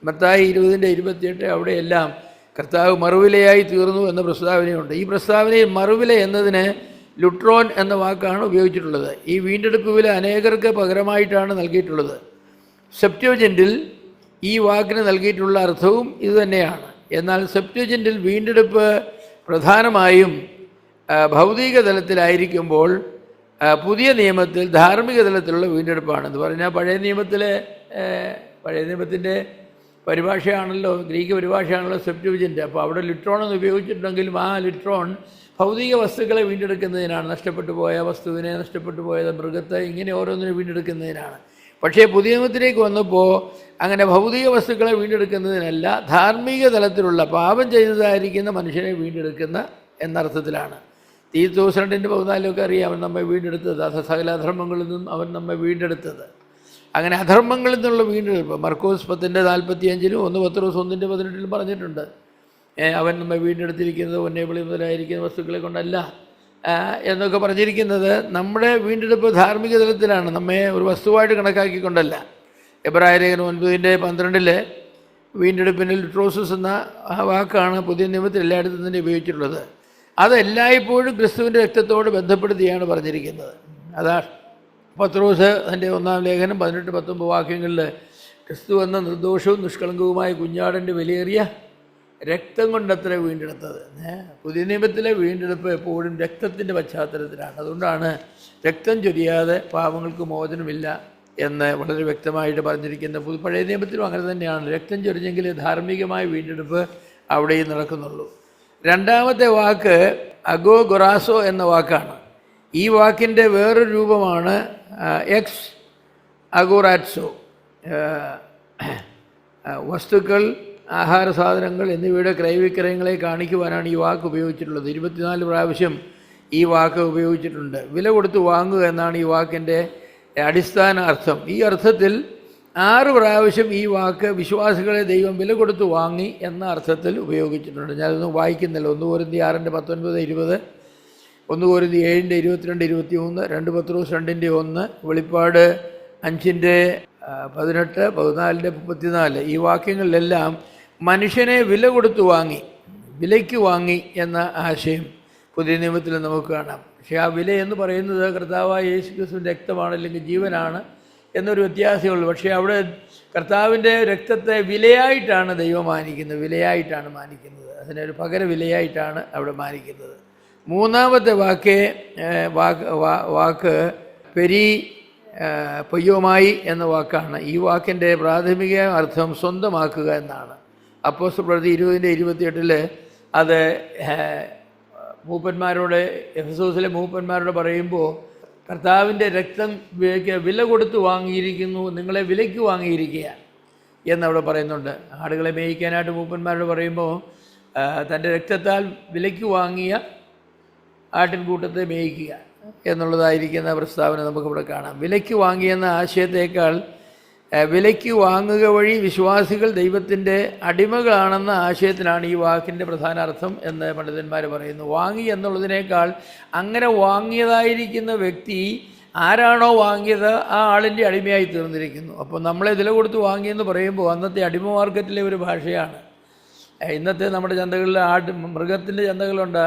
മത്തായി 20:28 അവിടെയെല്ലാം കർത്താവ് മറുവിലയായി തീർന്നു എന്ന പ്രസ്താവനയുണ്ട്. ഈ പ്രസ്താവനയിൽ മറുവില എന്നതിന് ലുട്രോൺ എന്ന വാക്കാണ് ഉപയോഗിച്ചിട്ടുള്ളത്. ഈ വീണ്ടെടുപ്പ് വില അനേകർക്ക് പകരമായിട്ടാണ് നൽകിയിട്ടുള്ളത്. സെപ്റ്റ്വജന്റിൽ ഈ വാക്കിന് നൽകിയിട്ടുള്ള അർത്ഥവും ഇതുതന്നെയാണ്. എന്നാൽ സെപ്റ്റ്വജന്റിൽ വീണ്ടെടുപ്പ് പ്രധാനമായും ഭൗതിക തലത്തിലായിരിക്കുമ്പോൾ പുതിയ നിയമത്തിൽ ധാർമ്മിക തലത്തിലുള്ള വീണ്ടെടുപ്പാണ്. എന്ന് പറഞ്ഞാൽ പഴയ നിയമത്തിൻ്റെ പരിഭാഷയാണല്ലോ, ഗ്രീക്ക് പരിഭാഷയാണല്ലോ സെപ്റ്റ്വജന്റ്. അപ്പോൾ അവിടെ ലിട്രോൺ എന്ന് ഉപയോഗിച്ചിട്ടുണ്ടെങ്കിലും ആ ലിട്രോൺ ഭൗതിക വസ്തുക്കളെ വീണ്ടെടുക്കുന്നതിനാണ്. നഷ്ടപ്പെട്ടു പോയ വസ്തുവിനെ, നഷ്ടപ്പെട്ടു പോയ മൃഗത്തെ, ഇങ്ങനെ ഓരോന്നിനെ വീണ്ടെടുക്കുന്നതിനാണ്. പക്ഷേ പുതിയ നിയമത്തിലേക്ക് വന്നപ്പോൾ അങ്ങനെ ഭൗതിക വസ്തുക്കളെ വീണ്ടെടുക്കുന്നതിനല്ല, ധാർമ്മിക തലത്തിലുള്ള പാപം ചെയ്തതായിരിക്കുന്ന മനുഷ്യനെ വീണ്ടെടുക്കുന്ന എന്നർത്ഥത്തിലാണ്. തീത്തോസ് 2:14 അറിയാം, അവൻ നമ്മെ വീണ്ടെടുത്തത്, സകല അധർമ്മങ്ങളിൽ നിന്നും അവൻ നമ്മെ വീണ്ടെടുത്തത്. അങ്ങനെ അധർമ്മങ്ങളിൽ നിന്നുള്ള വീണ്ടെടുപ്പ് മർക്കോസ് 10:45 1 പത്രോസ് 1:18 പറഞ്ഞിട്ടുണ്ട്. അവൻ നമ്മെ വീണ്ടെടുത്തിരിക്കുന്നത് ഒന്നേവിളി മുതലായിരിക്കുന്ന വസ്തുക്കളെ കൊണ്ടല്ല എന്നൊക്കെ പറഞ്ഞിരിക്കുന്നത് നമ്മുടെ വീണ്ടെടുപ്പ് ധാർമ്മിക തലത്തിലാണ്, നമ്മെ ഒരു വസ്തുവായിട്ട് കണക്കാക്കിക്കൊണ്ടല്ല. എബ്രായലേഖനം 9:12 വീണ്ടെടുപ്പിന് ലിട്രോസിസ് എന്ന ആ വാക്കാണ് പുതിയ നിയമത്തിൽ എല്ലായിടത്തും തന്നെ ഉപയോഗിച്ചിട്ടുള്ളത്. അതെല്ലായ്പ്പോഴും ക്രിസ്തുവിൻ്റെ രക്തത്തോട് ബന്ധപ്പെടുത്തിയാണ് പറഞ്ഞിരിക്കുന്നത്. അതാണ് പത്രോസ് തൻ്റെ 1-ാം ലേഖനം 18-19 വാക്യങ്ങളിൽ ക്രിസ്തു എന്ന നിർദോഷവും നിഷ്കളങ്കവുമായ കുഞ്ഞാടിൻ്റെ വിലയേറിയ രക്തം കൊണ്ടത്ര വീണ്ടെടുത്തത്. പുതിയ നിയമത്തിലെ വീണ്ടെടുപ്പ് എപ്പോഴും രക്തത്തിൻ്റെ പശ്ചാത്തലത്തിലാണ്. അതുകൊണ്ടാണ് രക്തം ചൊരിയാതെ പാപങ്ങൾക്ക് മോചനമില്ല എന്ന് വളരെ വ്യക്തമായിട്ട് പറഞ്ഞിരിക്കുന്നത്. പഴയ നിയമത്തിലും അങ്ങനെ തന്നെയാണ്. രക്തം ചൊരിഞ്ഞെങ്കിൽ ധാർമ്മികമായ വീണ്ടെടുപ്പ് അവിടെയും നടക്കുന്നുള്ളൂ. രണ്ടാമത്തെ വാക്ക് അഗോ ഗൊറാസോ എന്ന വാക്കാണ്. ഈ വാക്കിൻ്റെ വേറൊരു രൂപമാണ് എക്സ് അഗോറാറ്റ്സോ. വസ്തുക്കൾ, ആഹാര സാധനങ്ങൾ എന്നിവയുടെ ക്രയവിക്രയങ്ങളെ കാണിക്കുവാനാണ് ഈ വാക്ക് ഉപയോഗിച്ചിട്ടുള്ളത്. 24 പ്രാവശ്യം ഈ വാക്ക് ഉപയോഗിച്ചിട്ടുണ്ട്. വില കൊടുത്ത് വാങ്ങുക എന്നാണ് ഈ വാക്കിൻ്റെ അടിസ്ഥാന അർത്ഥം. ഈ അർത്ഥത്തിൽ 6 പ്രാവശ്യം ഈ വാക്ക് വിശ്വാസികളെ ദൈവം വില കൊടുത്ത് വാങ്ങി എന്ന അർത്ഥത്തിൽ ഉപയോഗിച്ചിട്ടുണ്ട്. ഞാനതൊന്നും വായിക്കുന്നില്ല. 1 കൊരിന്ത്യർ 6:19-20, 1 കൊരിന്ത്യർ 7:22-23, 2 പത്രോസ് 2:1, വെളിപ്പാട് 5:18, 14:34. ഈ വാക്യങ്ങളിലെല്ലാം മനുഷ്യനെ വില കൊടുത്ത് വാങ്ങി, വിലയ്ക്ക് വാങ്ങി എന്ന ആശയം പുതിയ നിയമത്തിൽ നമുക്ക് കാണാം. പക്ഷേ ആ വില എന്ന് പറയുന്നത് കർത്താവായ യേശു ക്രിസ്തുവിൻ്റെ രക്തമാണ്, അല്ലെങ്കിൽ ജീവനാണ് എന്നൊരു വ്യത്യാസമേ ഉള്ളൂ. പക്ഷേ അവിടെ കർത്താവിൻ്റെ രക്തത്തെ വിലയായിട്ടാണ് ദൈവം മാനിക്കുന്നത്, വിലയായിട്ടാണ് മാനിക്കുന്നത്. അതിനൊരു പകര വിലയായിട്ടാണ് അവിടെ മാനിക്കുന്നത്. മൂന്നാമത്തെ വാക്ക് പെരി പൊയ്യോമായി എന്ന വാക്കാണ്. ഈ വാക്കിൻ്റെ പ്രാഥമിക അർത്ഥം സ്വന്തമാക്കുക എന്നാണ്. അപ്പോസ്തലപ്രവൃത്തി 20:28 അത് മൂപ്പന്മാരോട്, എഫെസോസിലെ മൂപ്പന്മാരോട് പറയുമ്പോൾ കർത്താവിൻ്റെ രക്തം വില കൊടുത്ത് വാങ്ങിയിരിക്കുന്നു, നിങ്ങളെ വിലയ്ക്ക് വാങ്ങിയിരിക്കുക എന്നവിടെ പറയുന്നുണ്ട്. ആടുകളെ മേയിക്കാനായിട്ട് മൂപ്പന്മാരോട് പറയുമ്പോൾ തൻ്റെ രക്തത്താൽ വിലയ്ക്ക് വാങ്ങിയ ആട്ടിൻകൂട്ടത്തെ മേയിക്കുക എന്നുള്ളതായിരിക്കുന്ന പ്രസ്താവന നമുക്കിവിടെ കാണാം. വിലയ്ക്ക് വാങ്ങിയെന്ന ആശയത്തേക്കാൾ വിലയ്ക്ക് വാങ്ങുക വഴി വിശ്വാസികൾ ദൈവത്തിൻ്റെ അടിമകളാണെന്ന ആശയത്തിലാണ് ഈ വാക്കിൻ്റെ പ്രധാന അർത്ഥം എന്ന് പണ്ഡിതന്മാർ പറയുന്നു. വാങ്ങി എന്നുള്ളതിനേക്കാൾ അങ്ങനെ വാങ്ങിയതായിരിക്കുന്ന വ്യക്തി ആരാണോ വാങ്ങിയത് ആ ആളിൻ്റെ അടിമയായി തീർന്നിരിക്കുന്നു. അപ്പോൾ നമ്മളെ വില കൊടുത്ത് വാങ്ങിയെന്ന് പറയുമ്പോൾ അന്നത്തെ അടിമ മാർക്കറ്റിലെ ഒരു ഭാഷയാണ്. ഇന്നത്തെ നമ്മുടെ ചന്തകളിൽ മൃഗത്തിൻ്റെ ചന്തകളുണ്ട്.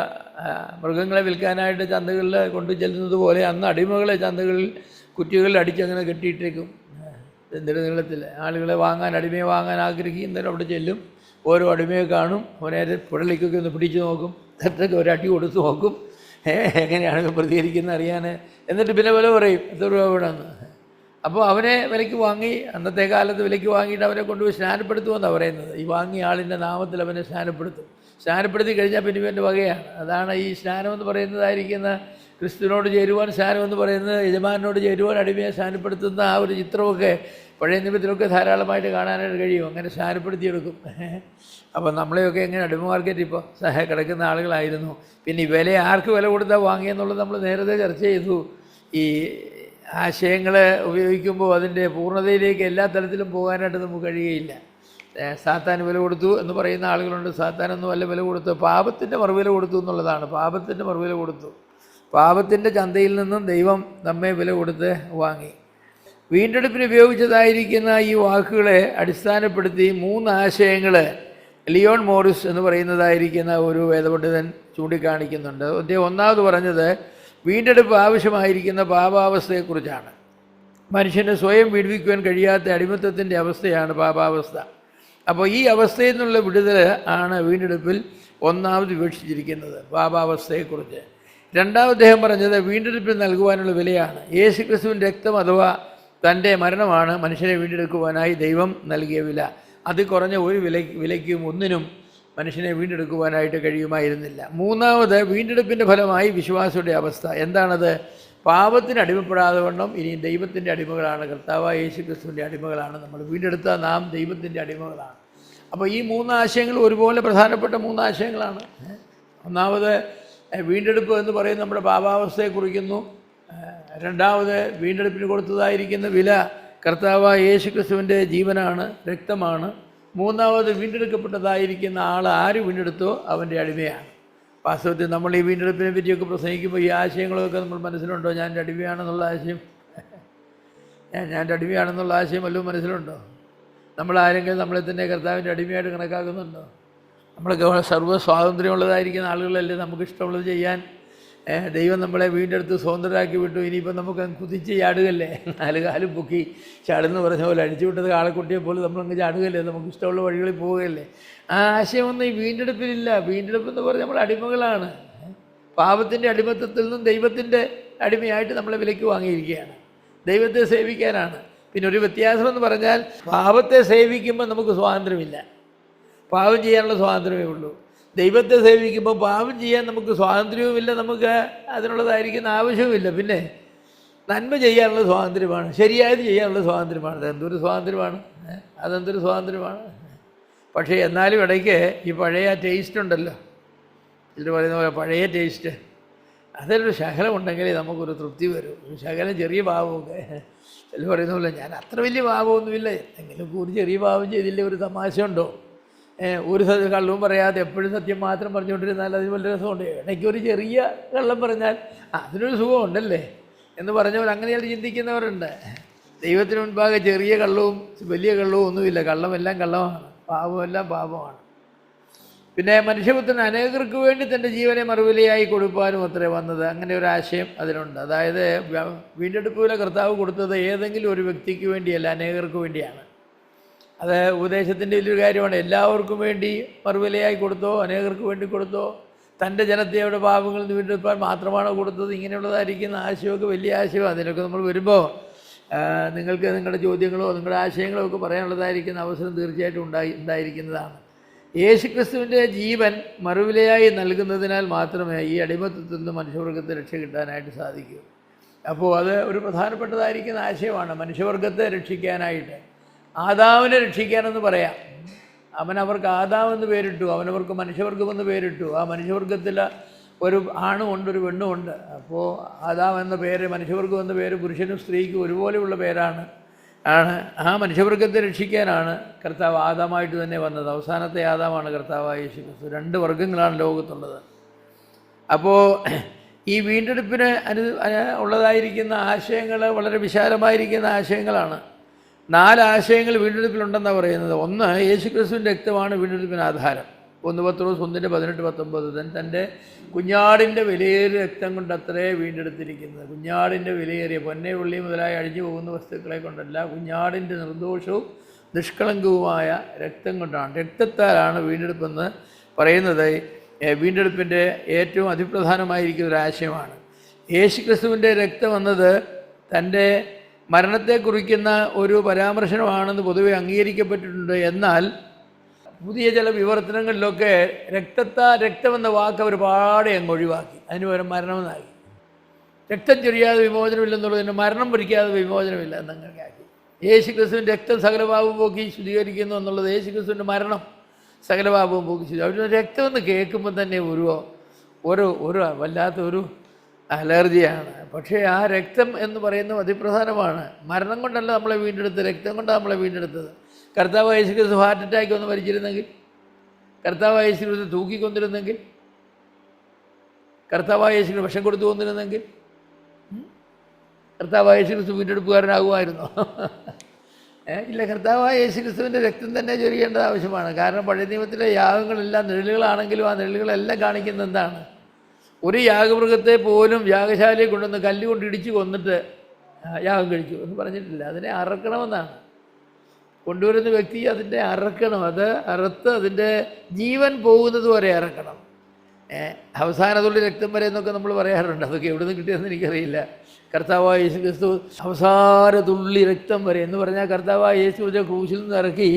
മൃഗങ്ങളെ വിൽക്കാനായിട്ട് ചന്തകളിൽ കൊണ്ടു ചെല്ലുന്നത് പോലെ അന്ന് അടിമകളെ ചന്തകളിൽ കുറ്റികളിൽ അടിച്ചങ്ങനെ കെട്ടിയിട്ടേക്കും. എന്തൊരു നീളത്തിൽ ആളുകളെ വാങ്ങാൻ, അടിമയെ വാങ്ങാൻ ആഗ്രഹിക്കുന്നവർ അവിടെ ചെല്ലും. ഓരോ അടിമയെ കാണും, അവനെ പുഴലിക്കൊക്കെ ഒന്ന് പിടിച്ചു നോക്കും, എന്നിട്ടൊക്കെ ഒരടി കൊടുത്ത് നോക്കും എങ്ങനെയാണ് പ്രതികരിക്കുന്നത് അറിയാൻ. എന്നിട്ട് പിന്നെ വില പറയും എത്ര രൂപ വേണമെന്ന്. അപ്പോൾ അവനെ വിലയ്ക്ക് വാങ്ങി, അന്നത്തെ കാലത്ത് വിലയ്ക്ക് വാങ്ങിയിട്ട് അവനെ കൊണ്ടുപോയി സ്നാനപ്പെടുത്തുമെന്നാണ് പറയുന്നത്. ഈ വാങ്ങിയ ആളിൻ്റെ നാമത്തിൽ അവനെ സ്നാനപ്പെടുത്തും. സ്നാനപ്പെടുത്തി കഴിഞ്ഞാൽ പിന്നെ ഇവൻ്റെ വകയാണ്. അതാണ് ഈ സ്നാനം എന്ന് പറയുന്നതായിരിക്കുന്ന ക്രിസ്തുവിനോട് ചേരുവാൻ, സ്നാനം എന്ന് പറയുന്നത് യജമാനോട് ചേരുവാൻ അടിമയെ സ്നാനപ്പെടുത്തുന്ന ആ ഒരു ചിത്രമൊക്കെ പഴയ നിയമത്തിലൊക്കെ ധാരാളമായിട്ട് കാണാനായിട്ട് കഴിയും. അങ്ങനെ സ്നാനപ്പെടുത്തിയെടുക്കും. അപ്പം നമ്മളെയൊക്കെ എങ്ങനെ അടിമ മാർക്കറ്റ് ഇപ്പോൾ കിടക്കുന്ന ആളുകളായിരുന്നു. പിന്നെ ഈ വില ആർക്ക് വില കൊടുത്താൽ വാങ്ങിയെന്നുള്ളത് നമ്മൾ നേരത്തെ ചർച്ച ചെയ്തു. ഈ ആശയങ്ങൾ ഉപയോഗിക്കുമ്പോൾ അതിൻ്റെ പൂർണ്ണതയിലേക്ക് എല്ലാ തലത്തിലും പോകാനായിട്ട് നമുക്ക് കഴിയുകയില്ല. സാത്താൻ വില കൊടുത്തു എന്ന് പറയുന്ന ആളുകളുണ്ട്. സാത്താനൊന്നും വല്ല വില കൊടുത്തു, പാപത്തിൻ്റെ മറുവില കൊടുത്തു എന്നുള്ളതാണ്. പാപത്തിൻ്റെ മറുവില കൊടുത്തു. പാപത്തിൻ്റെ ചന്തയിൽ നിന്നും ദൈവം നമ്മെ വില കൊടുത്ത് വാങ്ങി. വീണ്ടെടുപ്പിന് ഉപയോഗിച്ചതായിരിക്കുന്ന ഈ വാക്കുകളെ അടിസ്ഥാനപ്പെടുത്തി 3 ആശയങ്ങൾ ലിയോൺ മോറിസ് എന്ന് പറയുന്നതായിരിക്കുന്ന ഒരു വേദപണ്ഡിതൻ ചൂണ്ടിക്കാണിക്കുന്നുണ്ട്. ഒന്നാമത് പറഞ്ഞത് വീണ്ടെടുപ്പ് ആവശ്യമായിരിക്കുന്ന പാപാവസ്ഥയെക്കുറിച്ചാണ്. മനുഷ്യന് സ്വയം വിടുവിക്കുവാൻ കഴിയാത്ത അടിമത്തത്തിൻ്റെ അവസ്ഥയാണ് പാപാവസ്ഥ. അപ്പോൾ ഈ അവസ്ഥയിൽ നിന്നുള്ള വിടുതൽ ആണ് വീണ്ടെടുപ്പിൽ ഒന്നാമത് വിവക്ഷിച്ചിരിക്കുന്നത്, പാപാവസ്ഥയെക്കുറിച്ച്. രണ്ടാമത് അദ്ദേഹം പറഞ്ഞത് വീണ്ടെടുപ്പിൽ നൽകുവാനുള്ള വിലയാണ്. യേശു ക്രിസ്തുവിൻ്റെ രക്തം അഥവാ തൻ്റെ മരണമാണ് മനുഷ്യനെ വീണ്ടെടുക്കുവാനായി ദൈവം നൽകിയ വില. അത് കുറഞ്ഞ ഒരു വിലയ്ക്കും ഒന്നിനും മനുഷ്യനെ വീണ്ടെടുക്കുവാനായിട്ട് കഴിയുമായിരുന്നില്ല. മൂന്നാമത് വീണ്ടെടുപ്പിൻ്റെ ഫലമായി വിശ്വാസിയുടെ അവസ്ഥ എന്താണത്? പാപത്തിന് അടിമപ്പെടാതെ വണ്ണം ഇനി ദൈവത്തിൻ്റെ അടിമകളാണ്, കർത്താവായ യേശു ക്രിസ്തുവിൻ്റെ അടിമകളാണ്. നമ്മൾ വീണ്ടെടുത്ത നാം ദൈവത്തിൻ്റെ അടിമകളാണ്. അപ്പോൾ ഈ 3 ആശയങ്ങൾ ഒരുപോലെ പ്രധാനപ്പെട്ട 3 ആശയങ്ങളാണ്. ഒന്നാമത് വീണ്ടെടുപ്പ് എന്ന് പറയുന്നത് നമ്മുടെ പാപാവസ്ഥയെ കുറിക്കുന്നു. രണ്ടാമത് വീണ്ടെടുപ്പിന് കൊടുത്തതായിരിക്കുന്ന വില കർത്താവായ യേശു ക്രിസ്തുവിൻ്റെ ജീവനാണ്, രക്തമാണ്. മൂന്നാമത് വീണ്ടെടുക്കപ്പെട്ടതായിരിക്കുന്ന ആൾ ആര് വീണ്ടെടുത്തോ അവൻ്റെ അടിമയാണ്. വാസ്തവത്തിൽ നമ്മൾ ഈ വീണ്ടെടുപ്പിനെ പറ്റിയൊക്കെ പ്രസംഗിക്കുമ്പോൾ ഈ ആശയങ്ങളൊക്കെ നമ്മൾ മനസ്സിലുണ്ടോ? ഞാൻ എൻ്റെ അടിമയാണെന്നുള്ള ആശയം, ഞാൻ എൻ്റെ അടിമയാണെന്നുള്ള ആശയം വല്ലതും മനസ്സിലുണ്ടോ? നമ്മൾ ആരെങ്കിലും നമ്മളെ തന്നെ കർത്താവിൻ്റെ അടിമയായിട്ട് കണക്കാക്കുന്നുണ്ടോ? നമ്മളൊക്കെ സർവ്വ സ്വാതന്ത്ര്യമുള്ളതായിരിക്കുന്ന ആളുകളല്ലേ നമുക്കിഷ്ടമുള്ളത് ചെയ്യാൻ. ദൈവം നമ്മളെ വീണ്ടെടുത്ത് സ്വതന്ത്രരാക്കി വിട്ടു. ഇനിയിപ്പോൾ നമുക്ക് കുതിച്ച് ചാടുകല്ലേ, 4 കാലും പൊക്കി ചാടുന്ന പറഞ്ഞ പോലെ അടിച്ചു വിട്ടത് കാളക്കുട്ടിയെ പോലെ നമ്മളങ്ങ് ചാടുകയല്ലേ, നമുക്ക് ഇഷ്ടമുള്ള വഴികളിൽ പോവുകയല്ലേ. ആ ആശയമൊന്നും ഈ വീണ്ടെടുപ്പിലില്ല. വീണ്ടെടുപ്പെന്ന് പറഞ്ഞാൽ നമ്മൾ അടിമകളാണ്. പാപത്തിൻ്റെ അടിമത്തത്തിൽ നിന്നും ദൈവത്തിൻ്റെ അടിമയായിട്ട് നമ്മളെ വിലയ്ക്ക് വാങ്ങിയിരിക്കുകയാണ്. ദൈവത്തെ സേവിക്കാനാണ്. പിന്നെ ഒരു വ്യത്യാസമെന്ന് പറഞ്ഞാൽ പാപത്തെ സേവിക്കുമ്പോൾ നമുക്ക് സ്വാതന്ത്ര്യമില്ല, പാപം ചെയ്യാനുള്ള സ്വാതന്ത്ര്യമേ ഉള്ളൂ. ദൈവത്തെ സേവിക്കുമ്പോൾ പാപം ചെയ്യാൻ നമുക്ക് സ്വാതന്ത്ര്യവുമില്ല, നമുക്ക് അതിനുള്ളതായിരിക്കുന്ന ആവശ്യവുമില്ല. പിന്നെ നന്മ ചെയ്യാനുള്ള സ്വാതന്ത്ര്യമാണ്, ശരിയായത് ചെയ്യാനുള്ള സ്വാതന്ത്ര്യമാണ്. അതെന്തൊരു സ്വാതന്ത്ര്യമാണ്. പക്ഷേ എന്നാലും ഇടയ്ക്ക് ഈ പഴയ ടേസ്റ്റ് ഉണ്ടല്ലോ, ഇതിൽ പറയുന്ന പോലെ പഴയ ടേസ്റ്റ്, അതിലൊരു ശകലം ഉണ്ടെങ്കിൽ നമുക്കൊരു തൃപ്തി വരും. ഒരു ശകലം ചെറിയ പാവമൊക്കെ ചില പറയുന്ന പോലെ ഞാൻ അത്ര വലിയ പാവമൊന്നുമില്ല, എന്തെങ്കിലും ഒരു ചെറിയ പാവം ചെയ്തില്ലേ ഒരു തമാശ ഉണ്ടോ? ഒരു കള്ളവും പറയാതെ എപ്പോഴും സത്യം മാത്രം പറഞ്ഞുകൊണ്ടിരുന്നാൽ അതിന് വലിയ രസമുണ്ട്. ഇടയ്ക്ക് ഒരു ചെറിയ കള്ളം പറഞ്ഞാൽ അതിനൊരു സുഖമുണ്ടല്ലേ എന്ന് പറഞ്ഞവർ അങ്ങനെയാണ് ചിന്തിക്കുന്നവരുണ്ട്. ദൈവത്തിന് മുൻപാകെ ചെറിയ കള്ളവും വലിയ കള്ളവും ഒന്നുമില്ല. കള്ളമെല്ലാം കള്ളമാണ്, പാപമെല്ലാം പാപമാണ്. പിന്നെ മനുഷ്യപുത്രൻ അനേകർക്ക് വേണ്ടി തൻ്റെ ജീവനെ മറുവിലയായി കൊടുക്കാനും അത്രേ വന്നത്. അങ്ങനെ ഒരു ആശയം അതിനുണ്ട്. അതായത് വീണ്ടെടുപ്പിലെ കർത്താവ് കൊടുത്തത് ഏതെങ്കിലും ഒരു വ്യക്തിക്ക് വേണ്ടിയല്ല, അനേകർക്ക് വേണ്ടിയാണ്. അത് ഉപദേശത്തിൻ്റെ വലിയൊരു കാര്യമാണ്. എല്ലാവർക്കും വേണ്ടി മറുവിലയായി കൊടുത്തോ, അനേകർക്ക് വേണ്ടി കൊടുത്തോ, തൻ്റെ ജനത്തെ അവിടെ പാപങ്ങളിൽ നിന്ന് വീണ്ടെടുപ്പാൻ മാത്രമാണോ കൊടുത്തത്? ഇങ്ങനെയുള്ളതായിരിക്കുന്ന ആശയമൊക്കെ വലിയ ആശയമാണ്. അതിനൊക്കെ നമ്മൾ വരുമ്പോൾ നിങ്ങൾക്ക് നിങ്ങളുടെ ചോദ്യങ്ങളോ നിങ്ങളുടെ ആശയങ്ങളോ ഒക്കെ പറയാനുള്ളതായിരിക്കുന്ന അവസരം തീർച്ചയായിട്ടും ഉണ്ടായിരിക്കുന്നതാണ്. യേശുക്രിസ്തുവിൻ്റെ ജീവൻ മറുവിലയായി നൽകുന്നതിനാൽ മാത്രമേ ഈ അടിമത്തത്തിൽ നിന്ന് മനുഷ്യവർഗത്തെ രക്ഷ കിട്ടാനായിട്ട് സാധിക്കൂ. അപ്പോൾ അത് ഒരു പ്രധാനപ്പെട്ടതായിരിക്കുന്ന ആശയമാണ്. മനുഷ്യവർഗത്തെ രക്ഷിക്കാനായിട്ട് ആദാമിനെ രക്ഷിക്കാനെന്ന് പറയാം. അവർക്ക് ആദാമെന്ന് പേരിട്ടു, അവനവർക്ക് മനുഷ്യവർഗമെന്ന് പേരിട്ടു. ആ മനുഷ്യവർഗത്തിൽ ഒരു ആണുമുണ്ട്, ഒരു പെണ്ണുമുണ്ട്. അപ്പോൾ ആദാം എന്ന പേര്, മനുഷ്യവർഗം എന്ന പേര് പുരുഷനും സ്ത്രീക്കും ഒരുപോലെയുള്ള പേരാണ്. ആ മനുഷ്യവർഗത്തെ രക്ഷിക്കാനാണ് കർത്താവ് ആദാമായിട്ട് തന്നെ വന്നത്. അവസാനത്തെ ആദാമാണ് കർത്താവായ യേശു ക്രിസ്തു. 2 വർഗ്ഗങ്ങളാണ് ലോകത്തുള്ളത്. അപ്പോൾ ഈ വീണ്ടെടുപ്പിന് ഉള്ളതായിരിക്കുന്ന ആശയങ്ങൾ വളരെ വിശാലമായിരിക്കുന്ന ആശയങ്ങളാണ്. 4 ആശയങ്ങൾ വീണ്ടെടുപ്പിലുണ്ടെന്നാണ് പറയുന്നത്. ഒന്ന്, യേശുക്രിസ്തുവിൻ്റെ രക്തമാണ് വീണ്ടെടുപ്പിന് ആധാരം. 1 പത്രോസ് 1:18-19 തൻ്റെ കുഞ്ഞാടിൻ്റെ വിലയേറിയ രക്തം കൊണ്ട് അത്രേ വീണ്ടെടുത്തിരിക്കുന്നത്. കുഞ്ഞാടിൻ്റെ വിലയേറിയ പൊന്നെ വെള്ളി മുതലായി അഴിഞ്ഞു പോകുന്ന വസ്തുക്കളെ കൊണ്ടല്ല, കുഞ്ഞാടിൻ്റെ നിർദോഷവും നിഷ്കളങ്കവുമായ രക്തം കൊണ്ടാണ്. രക്തത്താലാണ് വീണ്ടെടുപ്പെന്ന് പറയുന്നത്. വീണ്ടെടുപ്പിൻ്റെ ഏറ്റവും അതിപ്രധാനമായിരിക്കുന്ന ഒരു ആശയമാണ്. യേശുക്രിസ്തുവിൻ്റെ രക്തം എന്നത് തൻ്റെ മരണത്തെ കുറിക്കുന്ന ഒരു പരാമർശനമാണെന്ന് പൊതുവെ അംഗീകരിക്കപ്പെട്ടിട്ടുണ്ട്. എന്നാൽ പുതിയ ചില വിവർത്തനങ്ങളിലൊക്കെ രക്തമെന്ന വാക്ക് ഒരുപാട് അങ്ങ് ഒഴിവാക്കി. അതിന് പകരം മരണമെന്നാക്കി. രക്തം ചൊരിയാതെ വിമോചനമില്ലെന്നുള്ളതിന് മരണം പൊരിക്കാതെ വിമോചനമില്ല എന്നങ്ങനെ ആക്കി. യേശുക്രിസ്തുവിൻ്റെ രക്തം സകലപാപവും പോക്കി ശുദ്ധീകരിക്കുന്നു എന്നുള്ളത് യേശുക്രിസ്തുവിൻ്റെ മരണം സകലപാപവും പോക്കി ശുദ്ധി. അവർ രക്തമെന്ന് കേൾക്കുമ്പോൾ തന്നെ ഒരു വല്ലാത്തൊരു അലർജിയാണ്. പക്ഷേ ആ രക്തം എന്ന് പറയുന്നത് അതിപ്രധാനമാണ്. മരണം കൊണ്ടല്ല നമ്മളെ വീണ്ടെടുത്തത്, രക്തം കൊണ്ടാണ് നമ്മളെ വീണ്ടെടുത്തത്. കർത്താവ് യേശു ക്രിസ്തു ഹാർട്ട് അറ്റാക്ക് ഒന്ന് മരിച്ചിരുന്നെങ്കിൽ, കർത്താവ് യേശു ക്രിസ്തു തൂക്കിക്കൊണ്ടിരുന്നെങ്കിൽ, കർത്താവ് യേശു ക്രിസ്തു വിഷം കൊടുത്തു കൊണ്ടിരുന്നെങ്കിൽ കർത്താവ് യേശു ക്രിസ്തു വീണ്ടെടുപ്പുകാരനാകുമായിരുന്നോ? ഇല്ല. കർത്താവ് യേശു ക്രിസ്തുവിൻ്റെ രക്തം തന്നെ ചൊരിയേണ്ടത് ആവശ്യമാണ്. കാരണം പഴയ നിയമത്തിലെ യാഗങ്ങളെല്ലാം നിഴലുകളാണെങ്കിലും ആ നിഴലുകളെല്ലാം കാണിക്കുന്നത് എന്താണ്? ഒരു യാഗമൃഗത്തെ പോലും യാഗശാലയിൽ കൊണ്ടുവന്ന് കല്ലുകൊണ്ട് ഇടിച്ച് കൊന്നിട്ട് യാഗം കഴിച്ചു എന്ന് പറഞ്ഞിട്ടില്ല. അതിനെ അറക്കണമെന്നാണ്. കൊണ്ടുവരുന്ന വ്യക്തി അതിൻ്റെ അറക്കണം. അത് അറുത്ത് അതിൻ്റെ ജീവൻ പോകുന്നത് വരെ അറക്കണം. അവസാന തുള്ളി രക്തം വരെ എന്നൊക്കെ നമ്മൾ പറയാറുണ്ട്. അതൊക്കെ എവിടെ നിന്ന് കിട്ടിയതെന്ന് എനിക്കറിയില്ല. കർത്താവായ യേശു ക്രിസ്തു അവസാന തുള്ളി രക്തം വരെ എന്ന് പറഞ്ഞാൽ കർത്താവായ യേശു ക്രൂശിൽ നിന്ന് ഇറക്കി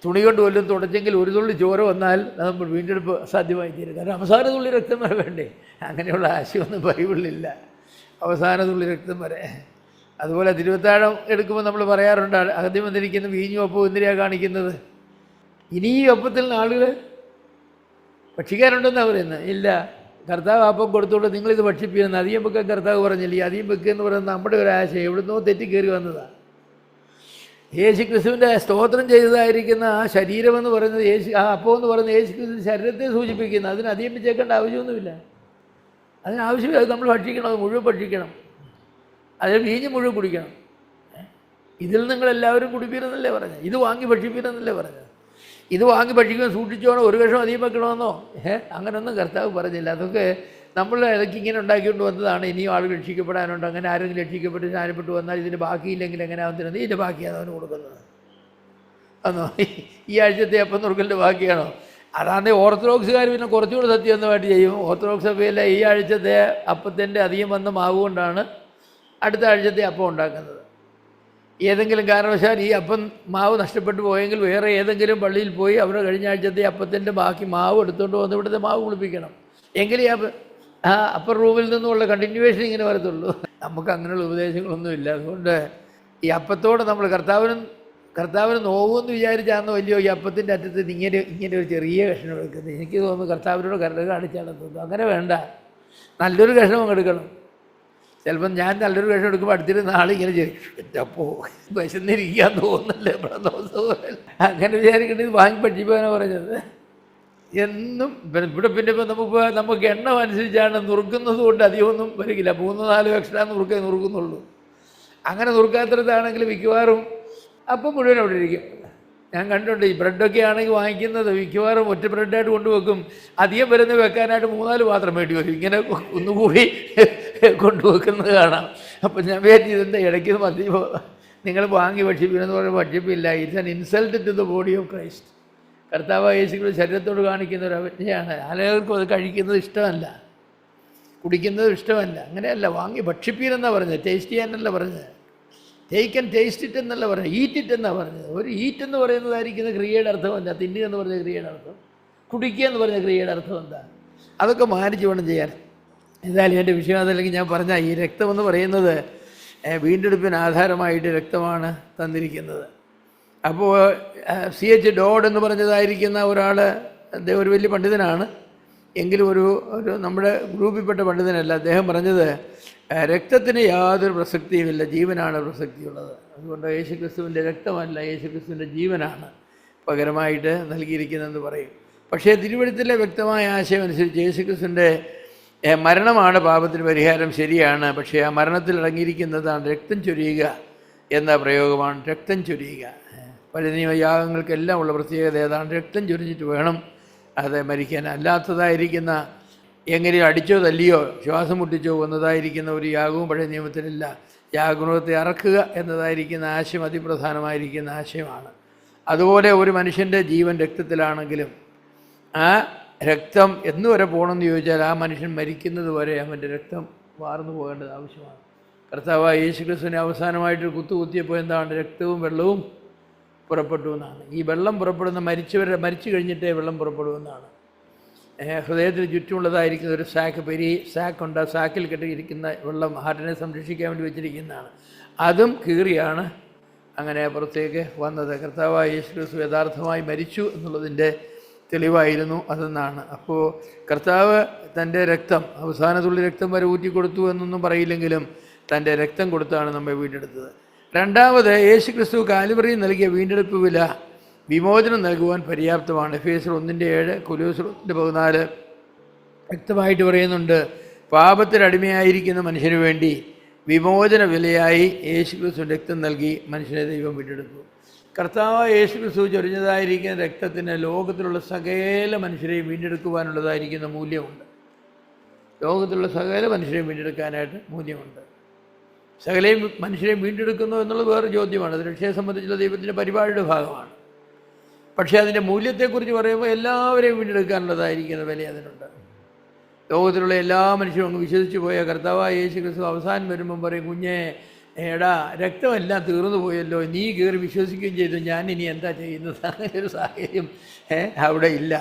തുണി കൊണ്ട് വല്ലതും തുടച്ചെങ്കിൽ ഒരു തുള്ളി ചോര വന്നാൽ നമ്മൾ വീണ്ടെടുപ്പ് സാധ്യമായി തീരും. കാരണം അവസാന തുള്ളി രക്തം വരെ വേണ്ടേ? അങ്ങനെയുള്ള ആശയമൊന്നും ബൈബിളിലില്ല. അവസാന തുള്ളി രക്തം വരെ. അതുപോലെ തിരുവത്താഴം എടുക്കുമ്പോൾ നമ്മൾ പറയാറുണ്ട്, ആദ്യം വന്നിരിക്കുന്ന വീഞ്ഞും ഒപ്പവും എന്തിനാണ് കാണിക്കുന്നത്? ഇനി ഈ ഒപ്പത്തിൽ നിന്ന് ആളുകൾ ഭക്ഷിക്കാനുണ്ടെന്നാണ് പറയുന്നത്. ഇല്ല, കർത്താവ് അപ്പം കൊടുത്തോണ്ട് നിങ്ങളിത് ഭക്ഷിപ്പിക്കുന്നത്. അധികം വെക്കാൻ കർത്താവ് പറഞ്ഞില്ല. ഈ അധികം വെക്കുക എന്ന് പറയുന്നത് നമ്മുടെ ഒരു ആശയം എവിടുന്നോ തെറ്റിക്കയറി വന്നതാണ്. യേശു ക്രിസ്തുവിൻ്റെ സ്തോത്രം ചെയ്തതായിരിക്കുന്ന ആ ശരീരമെന്ന് പറയുന്നത് ആ അപ്പം എന്ന് പറയുന്നത് യേശു ക്രിസ്തു ശരീരത്തെ സൂചിപ്പിക്കുന്നത്. അതിന് അധികം വെച്ചേക്കേണ്ട ആവശ്യമൊന്നുമില്ല. അതിനാവശ്യമില്ല. അത് നമ്മൾ ഭക്ഷിക്കണം, അത് മുഴുവൻ ഭക്ഷിക്കണം. അതിൽ വീഞ്ഞ് മുഴുവൻ കുടിക്കണം. ഇതിൽ നിങ്ങളെല്ലാവരും കുടിപ്പീരെന്നല്ലേ പറഞ്ഞത്? ഇത് വാങ്ങി ഭക്ഷിപ്പീരെന്നല്ലേ പറഞ്ഞത്? ഇത് വാങ്ങി ഭക്ഷിക്കുമ്പോൾ സൂക്ഷിച്ചോണോ, ഒരു കഷ്ണം അധികം വെക്കണമെന്നോ അങ്ങനെയൊന്നും കർത്താവ് പറഞ്ഞില്ല. അതൊക്കെ നമ്മൾ ഇടയ്ക്ക് ഇങ്ങനെ ഉണ്ടാക്കിക്കൊണ്ട് വന്നതാണ്. ഇനിയും ആളുകൾ രക്ഷിക്കപ്പെടാനുണ്ട്. അങ്ങനെ ആരെങ്കിലും രക്ഷിക്കപ്പെട്ട് സ്നാനപ്പെട്ട് വന്നാൽ ഇതിന് ബാക്കിയില്ലെങ്കിൽ എങ്ങനെ ആവുന്നത്? ഇതിൻ്റെ ബാക്കിയാണ് അവന് കൊടുക്കുന്നത് എന്നോ? ഈ ആഴ്ചത്തെ അപ്പം നുറുക്കലിൻ്റെ ബാക്കിയാണോ? അതാണേ ഓർത്തഡോക്സുകാർ പിന്നെ കുറച്ചുകൂടി സത്യസന്ധമായിട്ട് ചെയ്യും. ഓർത്തഡോക്സ് സഭയിലെ ഈ ആഴ്ചത്തെ അപ്പത്തിൻ്റെ അധികം വന്ന മാവ് കൊണ്ടാണ് അടുത്ത ആഴ്ചത്തെ അപ്പം ഉണ്ടാക്കുന്നത്. ഏതെങ്കിലും കാരണവശാൽ ഈ അപ്പം മാവ് നഷ്ടപ്പെട്ടു പോയെങ്കിൽ വേറെ ഏതെങ്കിലും പള്ളിയിൽ പോയി അവരുടെ കഴിഞ്ഞ ആഴ്ചത്തെ അപ്പത്തിൻ്റെ ബാക്കി മാവ് എടുത്തുകൊണ്ട് വന്ന് ഇവിടുത്തെ മാവ് കുളിപ്പിക്കണം. എങ്കിലേ അപ്പർ റൂമിൽ നിന്നുമുള്ള കണ്ടിന്യൂവേഷൻ ഇങ്ങനെ വരത്തുള്ളൂ. നമുക്ക് അങ്ങനെയുള്ള ഉപദേശങ്ങളൊന്നുമില്ല. അതുകൊണ്ട് ഈ അപ്പത്തോട് നമ്മൾ കർത്താവിന് നോവുമെന്ന് വിചാരിച്ചാന്ന് വലിയോ ഈ അപ്പത്തിൻ്റെ അറ്റത്ത് ഇങ്ങനെ ഒരു ചെറിയ കഷ്ണം എടുക്കുന്നത്. എനിക്ക് തോന്നുന്നു കർത്താവിനോട് കരുണ കാണിച്ചാണെന്ന് തോന്നുന്നു. അങ്ങനെ വേണ്ട, നല്ലൊരു കഷ്ണം എടുക്കണം. ചിലപ്പം ഞാൻ നല്ലൊരു കഷ്ണം എടുക്കുമ്പോൾ അടുത്തിരുന്ന ആളിങ്ങനെ അപ്പോൾ വിശന്നിരിക്കാൻ തോന്നുന്നല്ലേ ദിവസം അങ്ങനെ വിചാരിക്കേണ്ടത് വാങ്ങി പഠിപ്പിക്കാനാണ് പറഞ്ഞത്. എന്നും പിന്നെ നമുക്ക് എണ്ണം അനുസരിച്ചാണ് നുറുക്കുന്നത് കൊണ്ട് അധികമൊന്നും വരികില്ല. 3-4 എക്സ്ട്രാ നുറുക്കുന്നുള്ളൂ. അങ്ങനെ നുറുക്കാത്തടത്താണെങ്കിൽ മിക്കവാറും അപ്പം മുഴുവൻ അവിടെ ഇരിക്കും. ഞാൻ കണ്ടിട്ടുണ്ട്. ഈ ബ്രെഡൊക്കെ ആണെങ്കിൽ വാങ്ങിക്കുന്നത് മിക്കവാറും ഒറ്റ ബ്രെഡായിട്ട് കൊണ്ടുവെക്കും. അധികം വരുന്ന വെക്കാനായിട്ട് 3-4 പാത്രം വേണ്ടി വരും. ഇങ്ങനെ ഒന്നുകൂടി കൊണ്ടുവെക്കുന്നത് കാണാം. അപ്പം ഞാൻ വിചാരിച്ചു ഇതിൻ്റെ ഇടയ്ക്ക് മതി നിങ്ങൾ വാങ്ങി ഭക്ഷിപ്പിക്കുമെന്ന് പറയുമ്പോൾ ഭക്ഷിപ്പില്ല. It's an insult to the body of Christ. കർത്താവായ യേശുക്രിസ്തു ശരീരത്തോട് കാണിക്കുന്ന ഒരു അവജ്ഞയാണ്. ആളുകൾക്കും അത് കഴിക്കുന്നത് ഇഷ്ടമല്ല, കുടിക്കുന്നത് ഇഷ്ടമല്ല. അങ്ങനെയല്ല, വാങ്ങി ഭക്ഷിപ്പീരെന്നാണ് പറഞ്ഞത്, ടേസ്റ്റ് ചെയ്യാനല്ല പറഞ്ഞത്. ടേക്ക് ആൻഡ് ടേസ്റ്റ് ഇറ്റ് എന്നല്ല പറഞ്ഞത്, ഈറ്റ് ഇറ്റ് എന്നാണ് പറഞ്ഞത്. ഒരു ഈറ്റ് എന്ന് പറയുന്നതായിരിക്കുന്ന ക്രിയയുടെ അർത്ഥം എന്താ? തിന്നുക എന്ന് പറഞ്ഞ ക്രിയയുടെ അർത്ഥം, കുടിക്കുക എന്ന് പറഞ്ഞ ക്രിയയുടെ അർത്ഥം എന്താ? അതൊക്കെ മാനിച്ച് വേണം ചെയ്യാൻ. എന്തായാലും എൻ്റെ വിഷയം അതല്ലെങ്കിൽ ഞാൻ പറഞ്ഞ ഈ രക്തമെന്ന് പറയുന്നത് വീണ്ടെടുപ്പിന് ആധാരമായിട്ട് രക്തമാണ് തന്നിരിക്കുന്നത്. അപ്പോൾ C.H. ഡോഡ് എന്ന് പറഞ്ഞതായിരിക്കുന്ന ഒരാൾ, അദ്ദേഹം ഒരു വലിയ പണ്ഡിതനാണ്, എങ്കിലും ഒരു നമ്മുടെ ഗ്രൂപ്പിൽപ്പെട്ട പണ്ഡിതനല്ല. അദ്ദേഹം പറഞ്ഞത് രക്തത്തിന് യാതൊരു പ്രസക്തിയുമില്ല, ജീവനാണ് പ്രസക്തിയുള്ളത്. അതുകൊണ്ട് യേശുക്രിസ്തുവിൻ്റെ രക്തമല്ല, യേശുക്രിസ്തുവിൻ്റെ ജീവനാണ് പകരമായിട്ട് നൽകിയിരിക്കുന്നതെന്ന് പറയും. പക്ഷേ തിരുവെഴുത്തിലെ വ്യക്തമായ ആശയം അനുസരിച്ച് യേശുക്രിസ്തുവിൻ്റെ മരണമാണ് പാപത്തിന് പരിഹാരം, ശരിയാണ്. പക്ഷേ ആ മരണത്തിൽ അടങ്ങിയിരിക്കുന്നതാണ് രക്തം ചൊരിയുക എന്ന പ്രയോഗമാണ്. രക്തം ചൊരിയുക പഴയ നിയമയാഗങ്ങൾക്കെല്ലാം ഉള്ള പ്രത്യേകത ഏതാണ്? രക്തം ചൊരിഞ്ഞിട്ട് വേണം അത് മരിക്കാൻ. അല്ലാത്തതായിരിക്കുന്ന എങ്ങനെയോ അടിച്ചോ തല്ലിയോ ശ്വാസം മുട്ടിച്ചോ വന്നതായിരിക്കുന്ന ഒരു യാഗവും പഴയ നിയമത്തിലില്ല. യാഗമൃഗത്തെ അറക്കുക എന്നതായിരിക്കുന്ന ആശയം അതിപ്രധാനമായിരിക്കുന്ന ആശയമാണ്. അതുപോലെ ഒരു മനുഷ്യൻ്റെ ജീവൻ രക്തത്തിലാണെങ്കിലും ആ രക്തം എന്നുവരെ പോകണമെന്ന് ചോദിച്ചാൽ ആ മനുഷ്യൻ മരിക്കുന്നത് വരെ അവൻ്റെ രക്തം വാർന്നു പോകേണ്ടത് ആവശ്യമാണ്. കർത്താവായ യേശുക്രിസ്തുവിനെ അവസാനമായിട്ട് കുത്തിയപ്പോൾ എന്താണ്? രക്തവും വെള്ളവും പുറപ്പെട്ടു എന്നാണ്. ഈ വെള്ളം പുറപ്പെടുന്ന മരിച്ചു കഴിഞ്ഞിട്ടേ വെള്ളം പുറപ്പെടുമെന്നാണ്. ഹൃദയത്തിന് ചുറ്റുമുള്ളതായിരിക്കുന്ന ഒരു സാക്കുണ്ട്. ആ സാക്കിൽ കെട്ടിയിരിക്കുന്ന വെള്ളം ഹാർട്ടിനെ സംരക്ഷിക്കാൻ വേണ്ടി വെച്ചിരിക്കുന്നതാണ്. അതും കീറിയാണ് അങ്ങനെ പുറത്തേക്ക് വന്നത്. കർത്താവായ യേശുക്രിസ്തു യഥാർത്ഥമായി മരിച്ചു എന്നുള്ളതിൻ്റെ തെളിവായിരുന്നു അതെന്നാണ്. അപ്പോൾ കർത്താവ് തൻ്റെ രക്തം, അവസാന തുള്ളി രക്തം വരെ ഊറ്റിക്കൊടുത്തു എന്നൊന്നും പറയില്ലെങ്കിലും തൻ്റെ രക്തം കൊടുത്താണ് നമ്മെ വീണ്ടെടുത്തത്. രണ്ടാമത്, യേശുക്രിസ്തു കാൽവറിയിൽ നൽകിയ വീണ്ടെടുപ്പ് വില വിമോചനം നൽകുവാൻ പര്യാപ്തമാണ്. എഫേസ്യർ 1:7, കൊലോസ്യർ 1:14 വ്യക്തമായിട്ട് പറയുന്നുണ്ട്. പാപത്തിനടിമയായിരിക്കുന്ന മനുഷ്യന് വേണ്ടി വിമോചന വിലയായി യേശുക്രിസ്തു രക്തം നൽകി മനുഷ്യനെ ദൈവം വീണ്ടെടുത്തു. കർത്താവായ യേശുക്രിസ്തു ചൊരിഞ്ഞതായിരിക്കുന്ന രക്തത്തിന് ലോകത്തിലുള്ള സകല മനുഷ്യരെയും വീണ്ടെടുക്കുവാനുള്ളതായിരിക്കുന്ന മൂല്യമുണ്ട്. ലോകത്തിലുള്ള സകല മനുഷ്യരെയും വീണ്ടെടുക്കാനായിട്ട് മൂല്യമുണ്ട്. സകലയും മനുഷ്യരെയും വീണ്ടെടുക്കുന്നു എന്നുള്ളത് വേറെ ചോദ്യമാണ്. അത് രക്ഷയെ സംബന്ധിച്ചുള്ള ദൈവത്തിൻ്റെ പരിപാടിയുടെ ഭാഗമാണ്. പക്ഷേ അതിൻ്റെ മൂല്യത്തെക്കുറിച്ച് പറയുമ്പോൾ എല്ലാവരെയും വീണ്ടെടുക്കാനുള്ളതായിരിക്കുന്ന വില അതിനുണ്ട്. ലോകത്തിലുള്ള എല്ലാ മനുഷ്യരും അങ്ങ് വിശ്വസിച്ച് പോയ കർത്താവായ യേശുക്രിസ്തു അവസാനം വരുമ്പം പറയും, കുഞ്ഞേ എടാ രക്തമെല്ലാം തീർന്നു പോയല്ലോ, നീ കയറി വിശ്വസിക്കുകയും ചെയ്തു, ഞാൻ ഇനി എന്താ ചെയ്യുന്നത്? അങ്ങനെ ഒരു സാഹചര്യം അവിടെ ഇല്ല.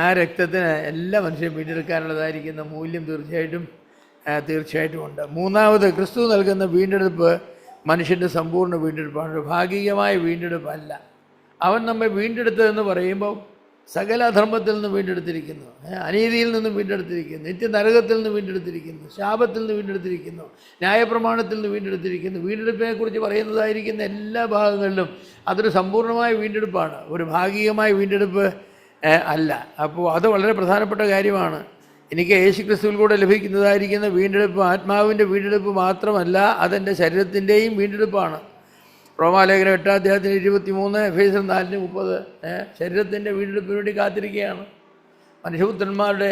ആ രക്തത്തിന് എല്ലാ മനുഷ്യരും വീണ്ടെടുക്കാനുള്ളതായിരിക്കുന്ന മൂല്യം തീർച്ചയായിട്ടും ഉണ്ട്. മൂന്നാമത്, ക്രിസ്തു നൽകുന്ന വീണ്ടെടുപ്പ് മനുഷ്യൻ്റെ സമ്പൂർണ്ണ വീണ്ടെടുപ്പാണ്, ഭാഗികമായ വീണ്ടെടുപ്പല്ല. അവൻ നമ്മെ വീണ്ടെടുത്തതെന്ന് പറയുമ്പോൾ സകല അധർമ്മത്തിൽ നിന്ന് വീണ്ടെടുത്തിരിക്കുന്നു, അനീതിയിൽ നിന്ന് വീണ്ടെടുത്തിരിക്കുന്നു, നിത്യനരകത്തിൽ നിന്ന് വീണ്ടെടുത്തിരിക്കുന്നു, ശാപത്തിൽ നിന്ന് വീണ്ടെടുത്തിരിക്കുന്നു, ന്യായപ്രമാണത്തിൽ നിന്ന് വീണ്ടെടുത്തിരിക്കുന്നു. വീണ്ടെടുപ്പിനെക്കുറിച്ച് പറയുന്നതായിരിക്കുന്ന എല്ലാ ഭാഗങ്ങളിലും അതൊരു സമ്പൂർണ്ണമായ വീണ്ടെടുപ്പാണ്, ഒരു ഭാഗികമായ വീണ്ടെടുപ്പ് അല്ല. അപ്പോൾ അത് വളരെ പ്രധാനപ്പെട്ട കാര്യമാണ്. എനിക്ക് യേശുക്രിസ്തുവിലൂടെ ലഭിക്കുന്നതായിരിക്കുന്ന വീണ്ടെടുപ്പ് ആത്മാവിൻ്റെ വീണ്ടെടുപ്പ് മാത്രമല്ല, അതെൻ്റെ ശരീരത്തിൻ്റെയും വീണ്ടെടുപ്പാണ്. റോമാലേഖനം 8-23, എഫേസ്യർ 4:30 ശരീരത്തിൻ്റെ വീണ്ടെടുപ്പിന് വേണ്ടി കാത്തിരിക്കുകയാണ്. മനുഷ്യപുത്രന്മാരുടെ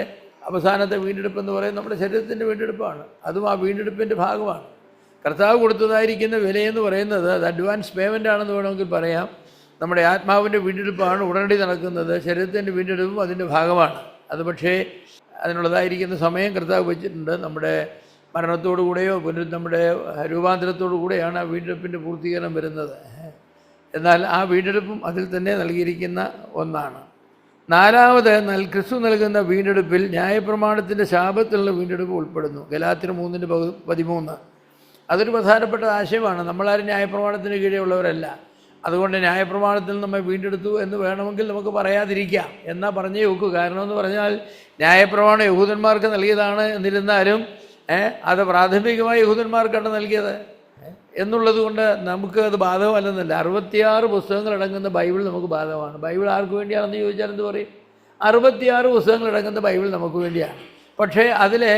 അവസാനത്തെ വീണ്ടെടുപ്പെന്ന് പറയുന്നത് നമ്മുടെ ശരീരത്തിൻ്റെ വീണ്ടെടുപ്പാണ്. അതും ആ വീണ്ടെടുപ്പിൻ്റെ ഭാഗമാണ്. കർത്താവ് കൊടുത്തതായിരിക്കുന്ന വിലയെന്ന് പറയുന്നത് അത് അഡ്വാൻസ് പേയ്മെൻ്റ് ആണെന്ന് വേണമെങ്കിൽ പറയാം. നമ്മുടെ ആത്മാവിൻ്റെ വീണ്ടെടുപ്പാണ് ഉടനടി നടക്കുന്നത്. ശരീരത്തിൻ്റെ വീണ്ടെടുപ്പും അതിൻ്റെ ഭാഗമാണ്. അത് പക്ഷേ അതിനുള്ളതായിരിക്കുന്ന സമയം കർത്താവ് വെച്ചിട്ടുണ്ട്. നമ്മുടെ മരണത്തോടു കൂടെയോ നമ്മുടെ രൂപാന്തരത്തോടു കൂടെയാണ് ആ വീണ്ടെടുപ്പിൻ്റെ പൂർത്തീകരണം വരുന്നത്. എന്നാൽ ആ വീണ്ടെടുപ്പും അതിൽ തന്നെ നൽകിയിരിക്കുന്ന ഒന്നാണ്. നാലാമത് ക്രിസ്തു നൽകുന്ന വീണ്ടെടുപ്പിൽ ന്യായപ്രമാണത്തിൻ്റെ ശാപത്തിലുള്ള വീണ്ടെടുപ്പ് ഉൾപ്പെടുന്നു. ഗലാത്യർ 3:13. അതൊരു പ്രധാനപ്പെട്ട ആശയമാണ്. നമ്മളാരും ന്യായപ്രമാണത്തിന് കീഴെയുള്ളവരല്ല. അതുകൊണ്ട് ന്യായപ്രമാണത്തിൽ നമ്മെ വീണ്ടെടുത്തു എന്ന് വേണമെങ്കിൽ നമുക്ക് പറയാതിരിക്കാം. എന്നാൽ പറഞ്ഞേ ഒക്കൂ. കാരണമെന്ന് പറഞ്ഞാൽ ന്യായപ്രമാണം യഹൂദന്മാർക്ക് നൽകിയതാണ് എന്നിരുന്നാലും അത് പ്രാഥമികമായി യഹൂദന്മാർക്കാണ് നൽകിയത് എന്നുള്ളത് കൊണ്ട് നമുക്ക് അത് ബാധകമല്ലെന്നല്ല. 66 പുസ്തകങ്ങളടങ്ങുന്ന ബൈബിൾ നമുക്ക് ബാധകമാണ്. ബൈബിൾ ആർക്ക് വേണ്ടിയാണെന്ന് ചോദിച്ചാൽ എന്ത് പറയും? 66 പുസ്തകങ്ങളടങ്ങുന്ന ബൈബിൾ നമുക്ക് വേണ്ടിയാണ്. പക്ഷേ അതിലെ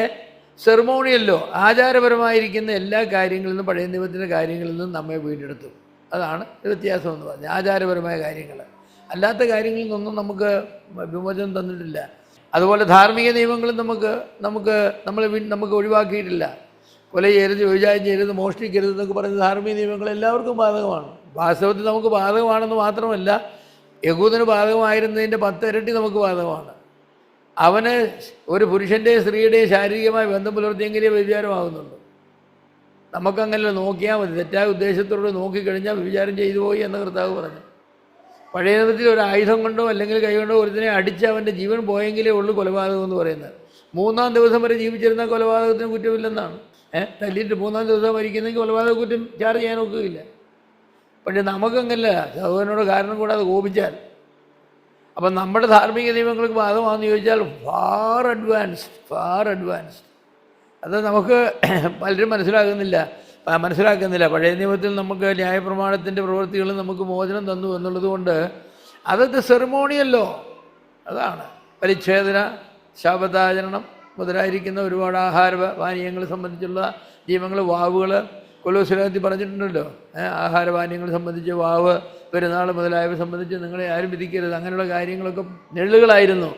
സെർമോണിയല്ലോ ആചാരപരമായിരിക്കുന്ന എല്ലാ കാര്യങ്ങളിൽ നിന്നും പഴയ നിയമത്തിൻ്റെ കാര്യങ്ങളിൽ നിന്നും നമ്മെ വീണ്ടെടുത്തു. അതാണ് വ്യത്യാസം എന്ന് പറഞ്ഞാൽ. ആചാരപരമായ കാര്യങ്ങൾ അല്ലാത്ത കാര്യങ്ങളിൽ നിന്നൊന്നും നമുക്ക് വിമോചനം തന്നിട്ടില്ല. അതുപോലെ ധാർമ്മിക നിയമങ്ങളും നമുക്ക് ഒഴിവാക്കിയിട്ടില്ല. കൊല ചെയ്യരുത്, വ്യഭിചാരം ചെയ്യരുത്, മോഷ്ടിക്കരുത് എന്നൊക്കെ പറയുന്ന ധാർമ്മിക നിയമങ്ങൾ എല്ലാവർക്കും ബാധകമാണ്. വാസ്തവത്തിൽ നമുക്ക് ബാധകമാണെന്ന് മാത്രമല്ല, യഹൂദന് ബാധകമായിരുന്നതിൻ്റെ 10 ഇരട്ടി നമുക്ക് ബാധകമാണ്. അവന് ഒരു പുരുഷൻ്റെയും സ്ത്രീയുടെയും ശാരീരികമായ ബന്ധം പുലർത്തിയെങ്കിലേ വ്യഭിചാരമാകുന്നുണ്ട്. നമുക്കങ്ങനെ നോക്കിയാൽ മതി. തെറ്റായ ഉദ്ദേശത്തോട് നോക്കിക്കഴിഞ്ഞാൽ വ്യഭിചാരം ചെയ്തു പോയി എന്ന് കർത്താവ് പറഞ്ഞു. പഴയ നിയമത്തിൽ ഒരു ആയുധം കൊണ്ടോ അല്ലെങ്കിൽ കൈ കൊണ്ടോ ഒരുത്തിനെ അടിച്ച് അവൻ്റെ ജീവൻ പോയെങ്കിലേ ഉള്ളൂ കൊലപാതകം എന്ന് പറയുന്നത്. 3-ാം ദിവസം വരെ ജീവിച്ചിരുന്ന കൊലപാതകത്തിന് കുറ്റമില്ലെന്നാണ്. തല്ലിയിട്ട് 3-ാം ദിവസം മരിക്കുന്നെങ്കിൽ കൊലപാതക കുറ്റം ചാർജ് ചെയ്യാൻ ഒക്കുകയില്ല. പക്ഷേ നമുക്കങ്ങല്ല. സഹോദരനോട് കാരണം കൂടാതെ കോപിച്ചാൽ. അപ്പം നമ്മുടെ ധാർമ്മിക നിയമങ്ങൾക്ക് ബാധകമാണെന്ന് ചോദിച്ചാൽ ഫാർ അഡ്വാൻസ്ഡ്. അത് നമുക്ക് പലരും മനസ്സിലാക്കുന്നില്ല. പഴയ നിയമത്തിൽ നമുക്ക് ന്യായപ്രമാണത്തിൻ്റെ പ്രവൃത്തികൾ നമുക്ക് മോചനം തന്നു എന്നുള്ളത് കൊണ്ട് അതൊക്കെ സെറിമോണിയല്ലോ. അതാണ് പരിച്ഛേദന, ശാപത്താചരണം മുതലായിരിക്കുന്ന ഒരുപാട് ആഹാരപാനീയങ്ങളെ സംബന്ധിച്ചുള്ള നിയമങ്ങൾ, വാവുകൾ കൊലോസ്യത്തിൽ പറഞ്ഞിട്ടുണ്ടല്ലോ. ആഹാരപാനീയങ്ങളെ സംബന്ധിച്ച് വാവ്, പെരുന്നാൾ മുതലായവ സംബന്ധിച്ച് നിങ്ങളെ ആരും വിധിക്കരുത്. അങ്ങനെയുള്ള കാര്യങ്ങളൊക്കെ നെള്ളുകളായിരുന്നു.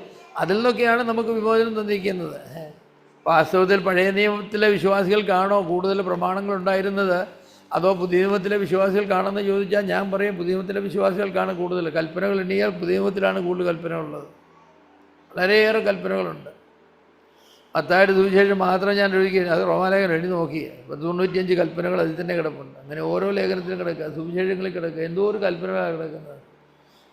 അതിൽ നിന്നൊക്കെയാണ് നമുക്ക് വിമോചനം തന്നിരിക്കുന്നത്. വാസ്തവത്തിൽ പഴയ നിയമത്തിലെ വിശ്വാസികൾക്കാണോ കൂടുതൽ പ്രമാണങ്ങളുണ്ടായിരുന്നത് അതോ പുതിയ നിയമത്തിലെ വിശ്വാസികൾക്കാണെന്ന് ചോദിച്ചാൽ ഞാൻ പറയും പുതിയ നിയമത്തിലെ വിശ്വാസികൾക്കാണ് കൂടുതൽ. കൽപ്പനകൾ എണ്ണിയാൽ പുതിയ നിയമത്തിലാണ് കൂടുതൽ കൽപ്പനകളുള്ളത്. വളരെയേറെ കൽപ്പനകളുണ്ട്. മത്തായിയുടെ സുവിശേഷം മാത്രം ഞാൻ ഒഴുകിയത്, അത് റോമാലേഖനം എഴുതി നോക്കി 95 കൽപ്പനകൾ അതിൽ തന്നെ കിടപ്പുണ്ട്. അങ്ങനെ ഓരോ ലേഖനത്തിലും കിടക്കുക, സുവിശേഷങ്ങളിൽ കിടക്കുക, എന്തോ ഒരു കൽപ്പനകളാണ് കിടക്കുന്നത്.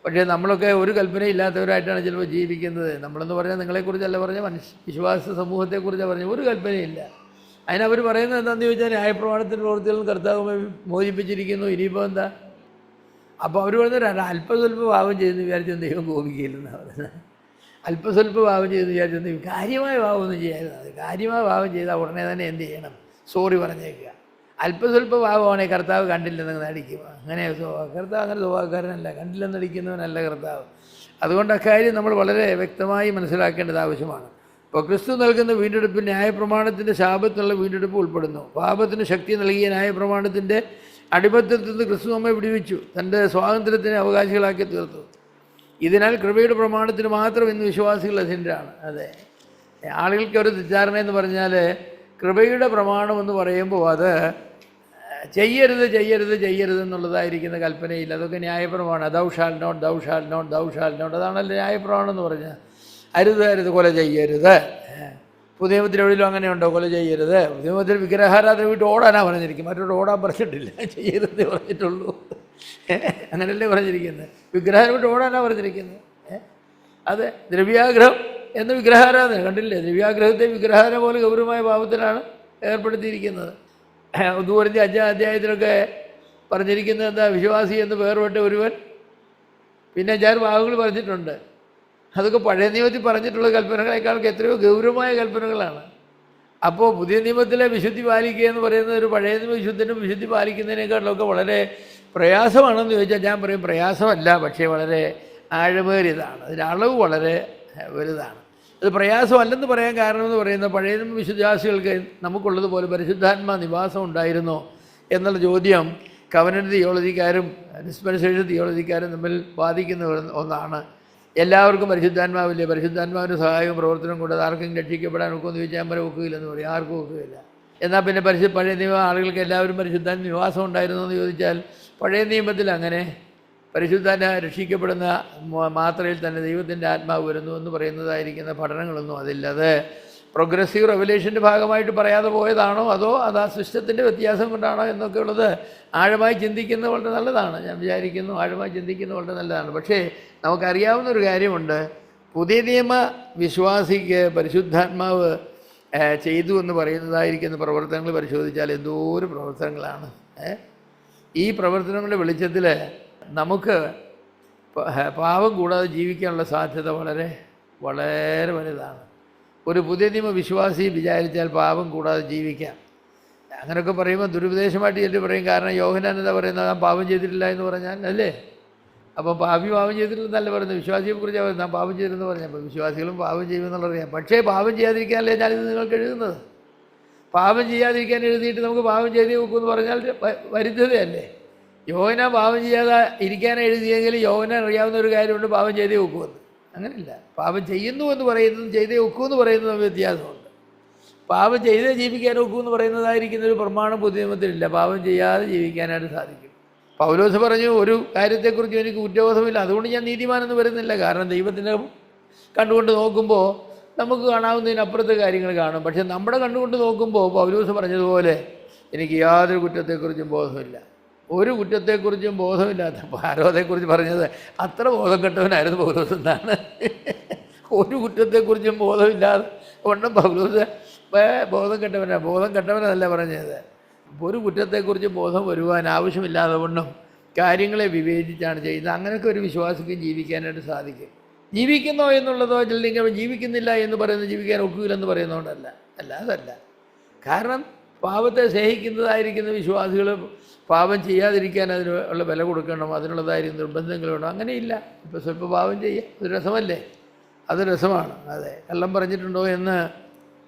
പക്ഷേ നമ്മളൊക്കെ ഒരു കൽപ്പനയില്ലാത്തവരായിട്ടാണ് ചിലപ്പോൾ ജീവിക്കുന്നത്. നമ്മളെന്ന് പറഞ്ഞാൽ നിങ്ങളെക്കുറിച്ചല്ല പറഞ്ഞാൽ വിശ്വാസ സമൂഹത്തെക്കുറിച്ചാണ് പറഞ്ഞത്. ഒരു കൽപ്പനയില്ല. അതിനവർ പറയുന്നത് എന്താണെന്ന് ചോദിച്ചാൽ ന്യായപ്രമാണത്തിൻ്റെ പ്രവൃത്തികളും കർത്താവ് മോചിപ്പിച്ചിരിക്കുന്നു, ഇനിയിപ്പോൾ എന്താ? അപ്പോൾ അവർ പറയുന്നത് അല്പസ്വല്പം പാപം ചെയ്തെന്ന് വിചാരിച്ചൊന്നും ദൈവം കോപിക്കില്ലെന്നാണ് പറയുന്നത്. അല്പസ്വല്പം പാപം ചെയ്തെന്ന് വിചാരിച്ചൊന്നും ദൈവം കാര്യമായ പാപമൊന്നും ചെയ്യാറുണ്ട്. കാര്യമായ പാപം ചെയ്താൽ ഉടനെ തന്നെ എന്ത് ചെയ്യണം? സോറി പറഞ്ഞേക്കുക. അല്പസ്വല്പ ഭാവമാണെങ്കിൽ കർത്താവ് കണ്ടില്ലെന്ന് നടിക്കുക. അങ്ങനെ കർത്താവ് അങ്ങനെ സ്വഭാവക്കാരനല്ല, കണ്ടില്ലെന്ന് നടിക്കുന്നവനല്ല കർത്താവ്. അതുകൊണ്ട് അക്കാര്യം നമ്മൾ വളരെ വ്യക്തമായി മനസ്സിലാക്കേണ്ടത് ആവശ്യമാണ്. ഇപ്പോൾ ക്രിസ്തു നൽകുന്ന വീണ്ടെടുപ്പിൽ ന്യായപ്രമാണത്തിൻ്റെ ശാപത്തിനുള്ള വീണ്ടെടുപ്പ് ഉൾപ്പെടുന്നു. പാപത്തിന് ശക്തി നൽകിയ ന്യായപ്രമാണത്തിൻ്റെ അടിമത്തത്തിൽ നിന്ന് ക്രിസ്തു നമ്മെ വിടുവിച്ചു, തൻ്റെ സ്വാതന്ത്ര്യത്തിന് അവകാശികളാക്കി തീർത്തു. ഇതിനാൽ കൃപയുടെ പ്രമാണത്തിന് മാത്രം ഇന്ന് വിശ്വാസികൾ അധീനരാണ്. അതെ, ആളുകൾക്ക് ഒരു തെറ്റിദ്ധാരണ എന്ന് പറഞ്ഞാൽ കൃപയുടെ പ്രമാണം എന്ന് പറയുമ്പോൾ അത് ചെയ്യരുത് എന്നുള്ളതായിരിക്കുന്ന കൽപ്പനയില്ല. അതൊക്കെ ന്യായപ്രമാണം. ദൗ ഷാൽ നോട്ട് അതാണല്ലോ ന്യായപ്രമാണം എന്ന് പറഞ്ഞാൽ. അരുത്, കൊല ചെയ്യരുത്. പുതിയ നിയമത്തിൽ എവിടെയും അങ്ങനെയുണ്ടോ? കൊല ചെയ്യരുത്. പുതിയ നിയമത്തിൽ വിഗ്രഹാരാധന വീട്ടിൽ ഓടാനാണ് പറഞ്ഞിരിക്കും, മറ്റൊരു ഓടാൻ പറഞ്ഞിട്ടില്ല. ചെയ്യരുതേ പറഞ്ഞിട്ടുള്ളൂ. അങ്ങനെയല്ലേ പറഞ്ഞിരിക്കുന്നത്? വിഗ്രഹം വീട്ടിൽ ഓടാനാണ് പറഞ്ഞിരിക്കുന്നത്. അതെ, ദ്രവ്യാഗ്രഹം എന്ന് വിഗ്രഹാരാധന കണ്ടില്ലേ? ദ്രവ്യാഗ്രഹത്തെ വിഗ്രഹാരാധന പോലെ ഗൗരവമായ പാപത്തിലാണ് ഏർപ്പെടുത്തിയിരിക്കുന്നത്. ഉദൂരൻ്റെ 5-ാം അധ്യായത്തിലൊക്കെ പറഞ്ഞിരിക്കുന്നത് എന്താ? വിശ്വാസി എന്ന് വേർപെട്ട ഒരുവൻ. പിന്നെ 5-6 ഭാഗങ്ങൾ പറഞ്ഞിട്ടുണ്ട്. അതൊക്കെ പഴയ നിയമത്തിൽ പറഞ്ഞിട്ടുള്ള കൽപ്പനകളെക്കാൾക്ക് എത്രയോ ഗൗരവമായ കൽപ്പനകളാണ്. അപ്പോൾ പുതിയ നിയമത്തിലെ വിശുദ്ധി പാലിക്കുക എന്ന് പറയുന്നത് ഒരു പഴയ നിയമ വിശുദ്ധനും വിശുദ്ധി പാലിക്കുന്നതിനേക്കാളൊക്കെ വളരെ പ്രയാസമാണെന്ന് ചോദിച്ചാൽ ഞാൻ പറയും പ്രയാസമല്ല, പക്ഷേ വളരെ ആഴമേറിയതാണ്. അതിൻ്റെ അളവ് വളരെ വലുതാണ്. അത് പ്രയാസമല്ലെന്ന് പറയാൻ കാരണമെന്ന് പറയുന്നത് പഴയ വിശ്വാസികൾക്ക് നമുക്കുള്ളതുപോലെ പരിശുദ്ധാത്മാ നിവാസം ഉണ്ടായിരുന്നോ എന്നുള്ള ചോദ്യം കവനൻ്റ് തിയോളജിക്കാരും ഡിസ്പെൻസേഷൻ തിയോളജിക്കാരും തമ്മിൽ ബാധിക്കുന്ന ഒന്നാണ്. എല്ലാവർക്കും പരിശുദ്ധാത്മാവില്ലേ, പരിശുദ്ധാത്മാവിൻ്റെ സഹായവും പ്രവർത്തനം കൊണ്ട് ആർക്കും രക്ഷിക്കപ്പെടാൻ ഒക്കുമെന്ന് ചോദിച്ചാൽ വരെ ഒക്കുകയില്ലെന്ന് പറയും. ആർക്കും ഒക്കുകയില്ല. എന്നാൽ പിന്നെ പഴയ നിയമ ആളുകൾക്ക് എല്ലാവരും പരിശുദ്ധാത്മ നിവാസം ഉണ്ടായിരുന്നു എന്ന് ചോദിച്ചാൽ പഴയ നിയമത്തിൽ അങ്ങനെ പരിശുദ്ധാത്മ രക്ഷിക്കപ്പെടുന്ന മാത്രയിൽ തന്നെ ദൈവത്തിൻ്റെ ആത്മാവ് വരുന്നു എന്ന് പറയുന്നതായിരിക്കുന്ന പഠനങ്ങളൊന്നും അതില്ല. അത് പ്രോഗ്രസീവ് റെവലേഷൻ്റെ ഭാഗമായിട്ട് പറയാതെ പോയതാണോ അതോ അത് ആ സിസ്റ്റത്തിൻ്റെ വ്യത്യാസം കൊണ്ടാണോ എന്നൊക്കെ ഉള്ളത് ആഴമായി ചിന്തിക്കുന്നത് വളരെ നല്ലതാണ്. ഞാൻ വിചാരിക്കുന്നു ആഴമായി ചിന്തിക്കുന്നത് വളരെ നല്ലതാണ്. പക്ഷേ നമുക്കറിയാവുന്ന ഒരു കാര്യമുണ്ട്, പുതിയ നിയമ വിശ്വാസിക്ക് പരിശുദ്ധാത്മാവ് ചെയ്തു എന്ന് പറയുന്നതായിരിക്കുന്ന പ്രവർത്തനങ്ങൾ പരിശോധിച്ചാൽ എന്തോരം പ്രവർത്തനങ്ങളാണ്. ഈ പ്രവർത്തനങ്ങളുടെ വെളിച്ചത്തിൽ നമുക്ക് പാപം കൂടാതെ ജീവിക്കാനുള്ള സാധ്യത വളരെ വളരെ വലുതാണ്. ഒരു പുതിയ നിയമ വിശ്വാസി വിചാരിച്ചാൽ പാപം കൂടാതെ ജീവിക്കാം. അങ്ങനെയൊക്കെ പറയുമ്പോൾ ദുരുപദേശമായിട്ട് ചെല്ലി പറയും. കാരണം യോഹന്നാൻ എന്താ പറയുന്നത്, നാം പാപം ചെയ്തിട്ടില്ല എന്ന് പറഞ്ഞാൽ അല്ലേ? അപ്പോൾ പാപം ചെയ്തിട്ടില്ലെന്നല്ല പറയുന്നത്, വിശ്വാസിയെ കുറിച്ച് നാം പാപം ചെയ്തില്ലെന്ന് പറഞ്ഞാൽ അപ്പോൾ വിശ്വാസികളും പാപം ചെയ്യുമെന്നുള്ളതറിയാം. പക്ഷേ പാപം ചെയ്യാതിരിക്കാനല്ലേ ഞാനിത് നിങ്ങൾക്ക് എഴുതുന്നത്. പാപം ചെയ്യാതിരിക്കാൻ എഴുതിയിട്ട് നമുക്ക് പാപം ചെയ്തേ വെക്കുമെന്ന് പറഞ്ഞാൽ വരുത്തതയല്ലേ. യോഹന്നാൻ പാപം ചെയ്യാതെ ഇരിക്കാൻ എഴുതിയെങ്കിൽ യോഹന്നാൻ അറിയാവുന്ന ഒരു കാര്യമുണ്ട്, പാപം ചെയ്തേ വെക്കുമെന്ന്. അങ്ങനെയില്ല. പാപം ചെയ്യുന്നു എന്ന് പറയുന്നതും ചെയ്തേ ഒക്കുമെന്ന് പറയുന്നതും വ്യത്യാസമുണ്ട്. പാപം ചെയ്തേ ജീവിക്കാൻ ഒക്കുമെന്ന് പറയുന്നതായിരിക്കുന്ന ഒരു പ്രമാണം പുതിയ നിയമത്തിലില്ല. പാപം ചെയ്യാതെ ജീവിക്കാനായിട്ട് സാധിക്കും. പൗലോസ് പറഞ്ഞു, ഒരു കാര്യത്തെക്കുറിച്ച് എനിക്ക് കുറ്റബോധമില്ല, അതുകൊണ്ട് ഞാൻ നീതിമാനെന്ന് വരുന്നില്ല. കാരണം ദൈവത്തിൻ്റെ കണ്ടുകൊണ്ട് നോക്കുമ്പോൾ നമുക്ക് കാണാവുന്നതിനപ്പുറത്തെ കാര്യങ്ങൾ കാണും. പക്ഷെ നമ്മുടെ കണ്ടുകൊണ്ട് നോക്കുമ്പോൾ പൗലോസ് പറഞ്ഞതുപോലെ എനിക്ക് യാതൊരു കുറ്റത്തെക്കുറിച്ചും ബോധമില്ല. ഒരു കുറ്റത്തെക്കുറിച്ചും ബോധമില്ലാത്ത ആരോധത്തെക്കുറിച്ച് പറഞ്ഞത് അത്ര ബോധം കെട്ടവനായിരുന്നു പൗലോസ് എന്നാണ്. ഒരു കുറ്റത്തെക്കുറിച്ചും ബോധമില്ലാതെ കൊണ്ട് പൗലോസ് ബോധം കെട്ടവനല്ല പറഞ്ഞത്. ഒരു കുറ്റത്തെക്കുറിച്ച് ബോധം വരുവാൻ ആവശ്യമില്ലാതെ കൊണ്ടും കാര്യങ്ങളെ വിവേചിച്ചാണ് ചെയ്യുന്നത്. അങ്ങനെയൊക്കെ ഒരു വിശ്വാസിക്കും ജീവിക്കാനായിട്ട് സാധിക്കും. ജീവിക്കുന്നോ എന്നുള്ളതോ അല്ലെങ്കിൽ ജീവിക്കുന്നില്ല എന്ന് പറയുന്നത് ജീവിക്കാൻ ഒക്കുകയില്ലെന്ന് പറയുന്നതുകൊണ്ടല്ല, അതല്ല. കാരണം പാപത്തെ സ്നേഹിക്കുന്നതായിരിക്കുന്ന വിശ്വാസികൾ പാപം ചെയ്യാതിരിക്കാൻ അതിനുള്ള വില കൊടുക്കണം, അതിനുള്ളതായിരിക്കും നിർബന്ധങ്ങളുണ്ടോ? അങ്ങനെയില്ല. ഇപ്പോൾ സ്വല്പം പാപം ചെയ്യുക അത് രസമല്ലേ, അത് രസമാണ്. അതെ, കള്ളം പറഞ്ഞിട്ടുണ്ടോ എന്ന്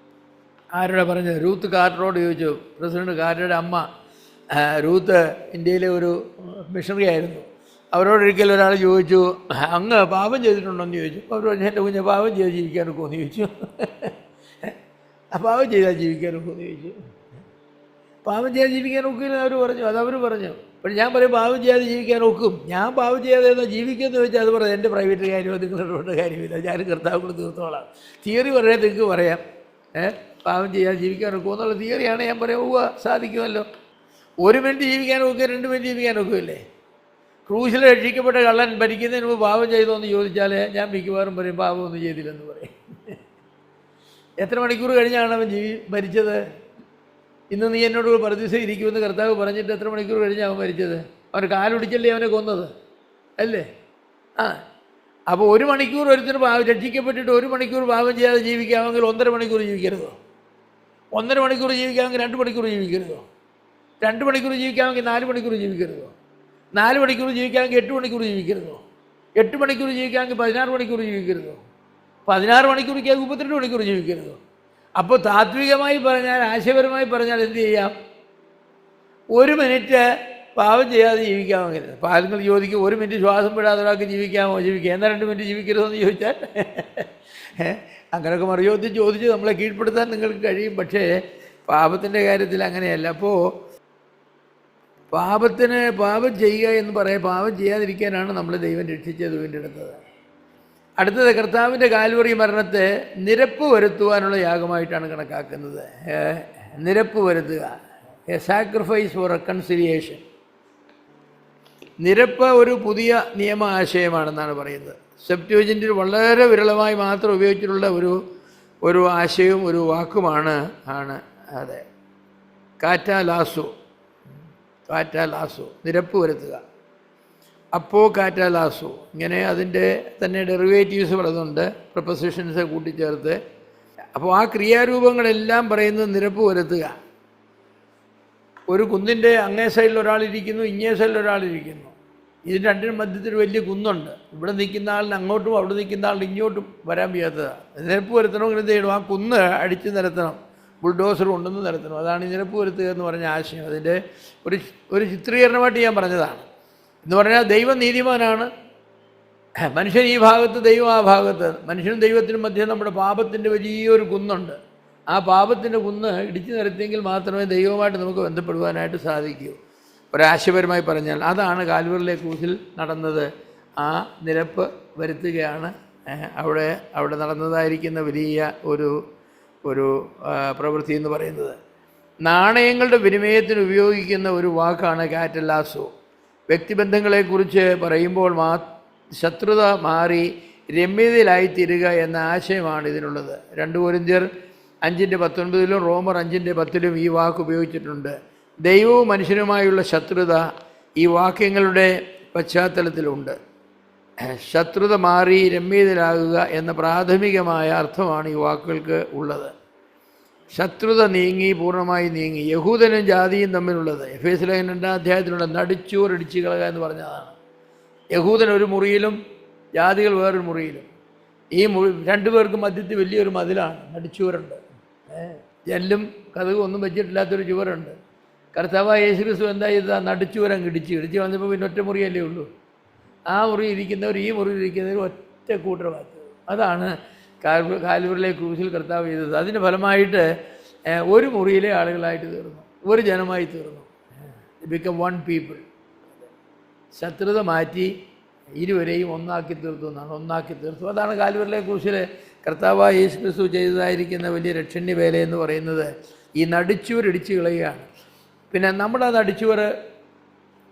ആരോടാ പറഞ്ഞത്? റൂത്ത് കാർട്ടറോട് ചോദിച്ചു. പ്രസിഡന്റ് കാർട്ടറുടെ അമ്മ റൂത്ത് ഇന്ത്യയിലെ ഒരു മിഷണറി ആയിരുന്നു. അവരോടൊരിക്കലും ഒരാൾ ചോദിച്ചു, അങ്ങ് പാപം ചെയ്തിട്ടുണ്ടോ എന്ന് ചോദിച്ചു. അവർ പറഞ്ഞു, എൻ്റെ കുഞ്ഞ് പാപം ചെയ്ത് ജീവിക്കാൻ ഒക്കുമെന്ന് ചോദിച്ചു. പാപം ചെയ്താൽ ജീവിക്കാൻ ഒക്കുമെന്ന് ചോദിച്ചു. പാപം ചെയ്യാതെ ജീവിക്കാൻ ഒക്കില്ലെന്ന് അവർ പറഞ്ഞു. അതവർ പറഞ്ഞു. പക്ഷേ ഞാൻ പറയും പാപം ചെയ്യാതെ ജീവിക്കാൻ ഒക്കും. ഞാൻ പാപം ചെയ്യാതെ എന്നാൽ ജീവിക്കുമെന്ന് ചോദിച്ചാൽ അത് പറയാം എൻ്റെ പ്രൈവറ്റ് കാര്യമോ നിങ്ങളുടെ കാര്യമില്ല, ഞാൻ കർത്താവ് കൂടെ തീർത്തോളാം. തിയറി പറയാൻ നിങ്ങൾക്ക് പറയാം, പാപം ചെയ്യാതെ ജീവിക്കാൻ ഒക്കും എന്നുള്ള തിയറിയാണ്. ഞാൻ പറയാം സാധിക്കുമല്ലോ. 1 മിനിറ്റ് ജീവിക്കാൻ ഒക്കുക, 2 മിനിറ്റ് ജീവിക്കാൻ ഒക്കുമല്ലേ? ക്രൂശിൽ രക്ഷിക്കപ്പെട്ട കള്ളൻ ഭരിക്കുന്നതിന് മുമ്പ് പാപം ചെയ്തോ എന്ന് ചോദിച്ചാൽ ഞാൻ മിക്കവാറും പറയും പാപമൊന്നും ചെയ്തില്ലെന്ന് പറയും. എത്ര മണിക്കൂർ കഴിഞ്ഞാണ് അവൻ മരിച്ചത്? ഇന്ന് നീ എന്നോട് പരദീസ ഇരിക്കുമെന്ന് കർത്താവ് പറഞ്ഞിട്ട് എത്ര മണിക്കൂർ കഴിഞ്ഞാണ് അവൻ മരിച്ചത്? അവന് കാലൊടിച്ചല്ലേ അവനെ കൊന്നത് അല്ലേ? അപ്പോൾ 1 മണിക്കൂർ ഒരുത്തിന് രക്ഷിക്കപ്പെട്ടിട്ട് 1 മണിക്കൂർ പാപം ചെയ്യാതെ ജീവിക്കാമെങ്കിൽ 1.5 മണിക്കൂർ ജീവിക്കരുതോ? 1.5 മണിക്കൂർ ജീവിക്കാമെങ്കിൽ 2 മണിക്കൂർ ജീവിക്കരുതോ? 2 മണിക്കൂർ ജീവിക്കാമെങ്കിൽ 4 മണിക്കൂർ ജീവിക്കരുതോ? 4 മണിക്കൂർ ജീവിക്കാമെങ്കിൽ 8 മണിക്കൂർ ജീവിക്കരുതോ? 8 മണിക്കൂർ ജീവിക്കാമെങ്കിൽ 16 മണിക്കൂർ ജീവിക്കരുതോ? 16 മണിക്കൂറിക്ക് 32 മണിക്കൂർ ജീവിക്കരുതോ? അപ്പോൾ താത്വികമായി പറഞ്ഞാൽ, ആശയപരമായി പറഞ്ഞാൽ എന്ത് ചെയ്യാം? 1 മിനിറ്റ് പാപം ചെയ്യാതെ ജീവിക്കാമെങ്കിൽ. അപ്പോൾ ആളുകൾ ചോദിക്കും, 1 മിനിറ്റ് ശ്വാസം വിടാതെ ഒരാൾക്ക് ജീവിക്കാമോ? ജീവിക്കാം. എന്നാൽ 2 മിനിറ്റ് ജീവിക്കരുതോ എന്ന് ചോദിച്ചാൽ അങ്ങനെയൊക്കെ ചോദിച്ച് നമ്മളെ കീഴ്പ്പെടുത്താൻ നിങ്ങൾക്ക് കഴിയും. പക്ഷേ പാപത്തിൻ്റെ കാര്യത്തിൽ അങ്ങനെയല്ല. അപ്പോൾ പാപം ചെയ്യുക എന്ന് പറയാം, പാപം ചെയ്യാതിരിക്കാനാണ് നമ്മൾ ദൈവം രക്ഷിച്ചത് വീണ്ടെടുത്തത്. അടുത്തത് കർത്താവിൻ്റെ കാൽവറി മരണത്തെ നിരപ്പ് വരുത്തുവാനുള്ള യാഗമായിട്ടാണ് കണക്കാക്കുന്നത്. നിരപ്പ് വരുത്തുക, എ സാക്രിഫൈസ് ഫോർ റെക്കൺസിലിയേഷൻ. നിരപ്പ് ഒരു പുതിയ നിയമ ആശയമാണെന്നാണ് പറയുന്നത്. സെപ്റ്റുവജിൻ്റിൽ വളരെ വിരളമായി മാത്രം ഉപയോഗിച്ചിട്ടുള്ള ഒരു ആശയവും ഒരു വാക്കുമാണ് അതെ, കാറ്റാലാസോ, നിരപ്പ് വരുത്തുക. അപ്പോൾ കാറ്റാലാസോ, ഇങ്ങനെ അതിൻ്റെ തന്നെ ഡെറിവേറ്റീവ്സ് പലതുണ്ട്, പ്രൊപ്പസിഷൻസ് കൂട്ടിച്ചേർത്ത്. അപ്പോൾ ആ ക്രിയാരൂപങ്ങളെല്ലാം പറയുന്നത് നിരപ്പ് വരുത്തുക. ഒരു കുന്നിൻ്റെ അങ്ങേ സൈഡിൽ ഒരാളിരിക്കുന്നു, ഇങ്ങേ സൈഡിൽ ഒരാളിരിക്കുന്നു. ഇതിന് രണ്ടിനും മധ്യത്തിൽ വലിയ കുന്നുണ്ട്. ഇവിടെ നിൽക്കുന്ന ആളിന് അങ്ങോട്ടും അവിടെ നിൽക്കുന്ന ആളിന് ഇങ്ങോട്ടും വരാൻ വയ്യാത്തതാണ്. നിരപ്പ് വരുത്തണമെങ്കിൽ എന്ത് ചെയ്യണം? ആ കുന്ന് അടിച്ച് നിരത്തണം. ബുൾഡോസർ കൊണ്ടുവന്ന് നിരത്തണം. അതാണ് ഈ നിരപ്പ് വരുത്തുക എന്ന് പറഞ്ഞ ആശയം. അതിൻ്റെ ഒരു ചിത്രീകരണമായിട്ട് ഞാൻ പറഞ്ഞതാണ്. എന്ന് പറഞ്ഞാൽ ദൈവം നീതിമാനാണ്, മനുഷ്യൻ ഈ ഭാഗത്ത്, ദൈവം ആ ഭാഗത്ത്. മനുഷ്യനും ദൈവത്തിനും മധ്യം നമ്മുടെ പാപത്തിൻ്റെ വലിയൊരു കുന്നുണ്ട്. ആ പാപത്തിൻ്റെ കുന്ന് ഇടിച്ചു നിരത്തിയെങ്കിൽ മാത്രമേ ദൈവവുമായിട്ട് നമുക്ക് ബന്ധപ്പെടുവാനായിട്ട് സാധിക്കൂ. ഒരാശയപരമായി പറഞ്ഞാൽ അതാണ് കാൽവറിലെ ക്രൂശിൽ നടന്നത്. ആ നിരപ്പ് വരുത്തുകയാണ് അവിടെ നടന്നതായിരിക്കുന്ന വലിയ ഒരു പ്രവൃത്തി എന്ന് പറയുന്നത്. നാണയങ്ങളുടെ വിനിമയത്തിന് ഉപയോഗിക്കുന്ന ഒരു വാക്കാണ് കാറ്റല്ലാസോ. വ്യക്തിബന്ധങ്ങളെക്കുറിച്ച് പറയുമ്പോൾ ശത്രുത മാറി രമ്യതയിലായിത്തീരുക എന്ന ആശയമാണ് ഇതിനുള്ളത്. 2 കൊരിന്ത്യർ 5:19 റോമർ 5:10 ഈ വാക്ക് ഉപയോഗിച്ചിട്ടുണ്ട്. ദൈവവും മനുഷ്യനുമായുള്ള ശത്രുത ഈ വാക്യങ്ങളുടെ പശ്ചാത്തലത്തിലുണ്ട്. ശത്രുത മാറി രമ്യതയിലാകുക എന്ന പ്രാഥമികമായ അർത്ഥമാണ് ഈ വാക്കുകൾക്ക് ഉള്ളത്. ശത്രുത നീങ്ങി, പൂർണ്ണമായി നീങ്ങി. യഹൂദനും ജാതിയും തമ്മിലുള്ളത് എഫേസ്യ ലേഖനം 2-ാം അധ്യായത്തിലുള്ള നടിച്ചൂർ ഇടിച്ചു കളയുക എന്ന് പറഞ്ഞതാണ്. യഹൂദൻ ഒരു മുറിയിലും ജാതികൾ വേറൊരു മുറിയിലും. ഈ രണ്ടുപേർക്കും മധ്യത്തിൽ വലിയൊരു മതിലാണ്, നടിച്ചുവരുണ്ട്. ജനലും കതകും ഒന്നും വെച്ചിട്ടില്ലാത്തൊരു ചുവരുണ്ട്. കർത്താവായ യേശു ക്രിസ്തു എന്താ ചെയ്തത്? നടിച്ചുവരങ്ങ് ഇടിച്ച് വന്നപ്പോൾ പിന്നെ ഒറ്റ മുറിയല്ലേ ഉള്ളൂ. ആ മുറി ഇരിക്കുന്നവർ ഈ മുറിയിൽ ഇരിക്കുന്നവർ ഒറ്റ കൂട്ടമാക്കുക. അതാണ് കാൽവറിലെ ക്രൂശിൽ കർത്താവ് ചെയ്തത്. അതിൻ്റെ ഫലമായിട്ട് ഒരു മുറിയിലെ ആളുകളായിട്ട് തീർന്നു, ഒരു ജനമായി തീർന്നു. Become one people. ശത്രുത മാറ്റി ഇരുവരെയും ഒന്നാക്കി തീർത്തു എന്നാണ്. ഒന്നാക്കി തീർത്തു. അതാണ് കാൽവറിലെ ക്രൂശിൽ കർത്താവായ യേശു ക്രിസ്തു ചെയ്തതായിരിക്കുന്ന വലിയ രക്ഷണ്യ വേല എന്ന് പറയുന്നത്. ഈ നടിച്ചുവർ ഇടിച്ചു കളയുകയാണ്. പിന്നെ നമ്മുടെ നടിച്ചുവർ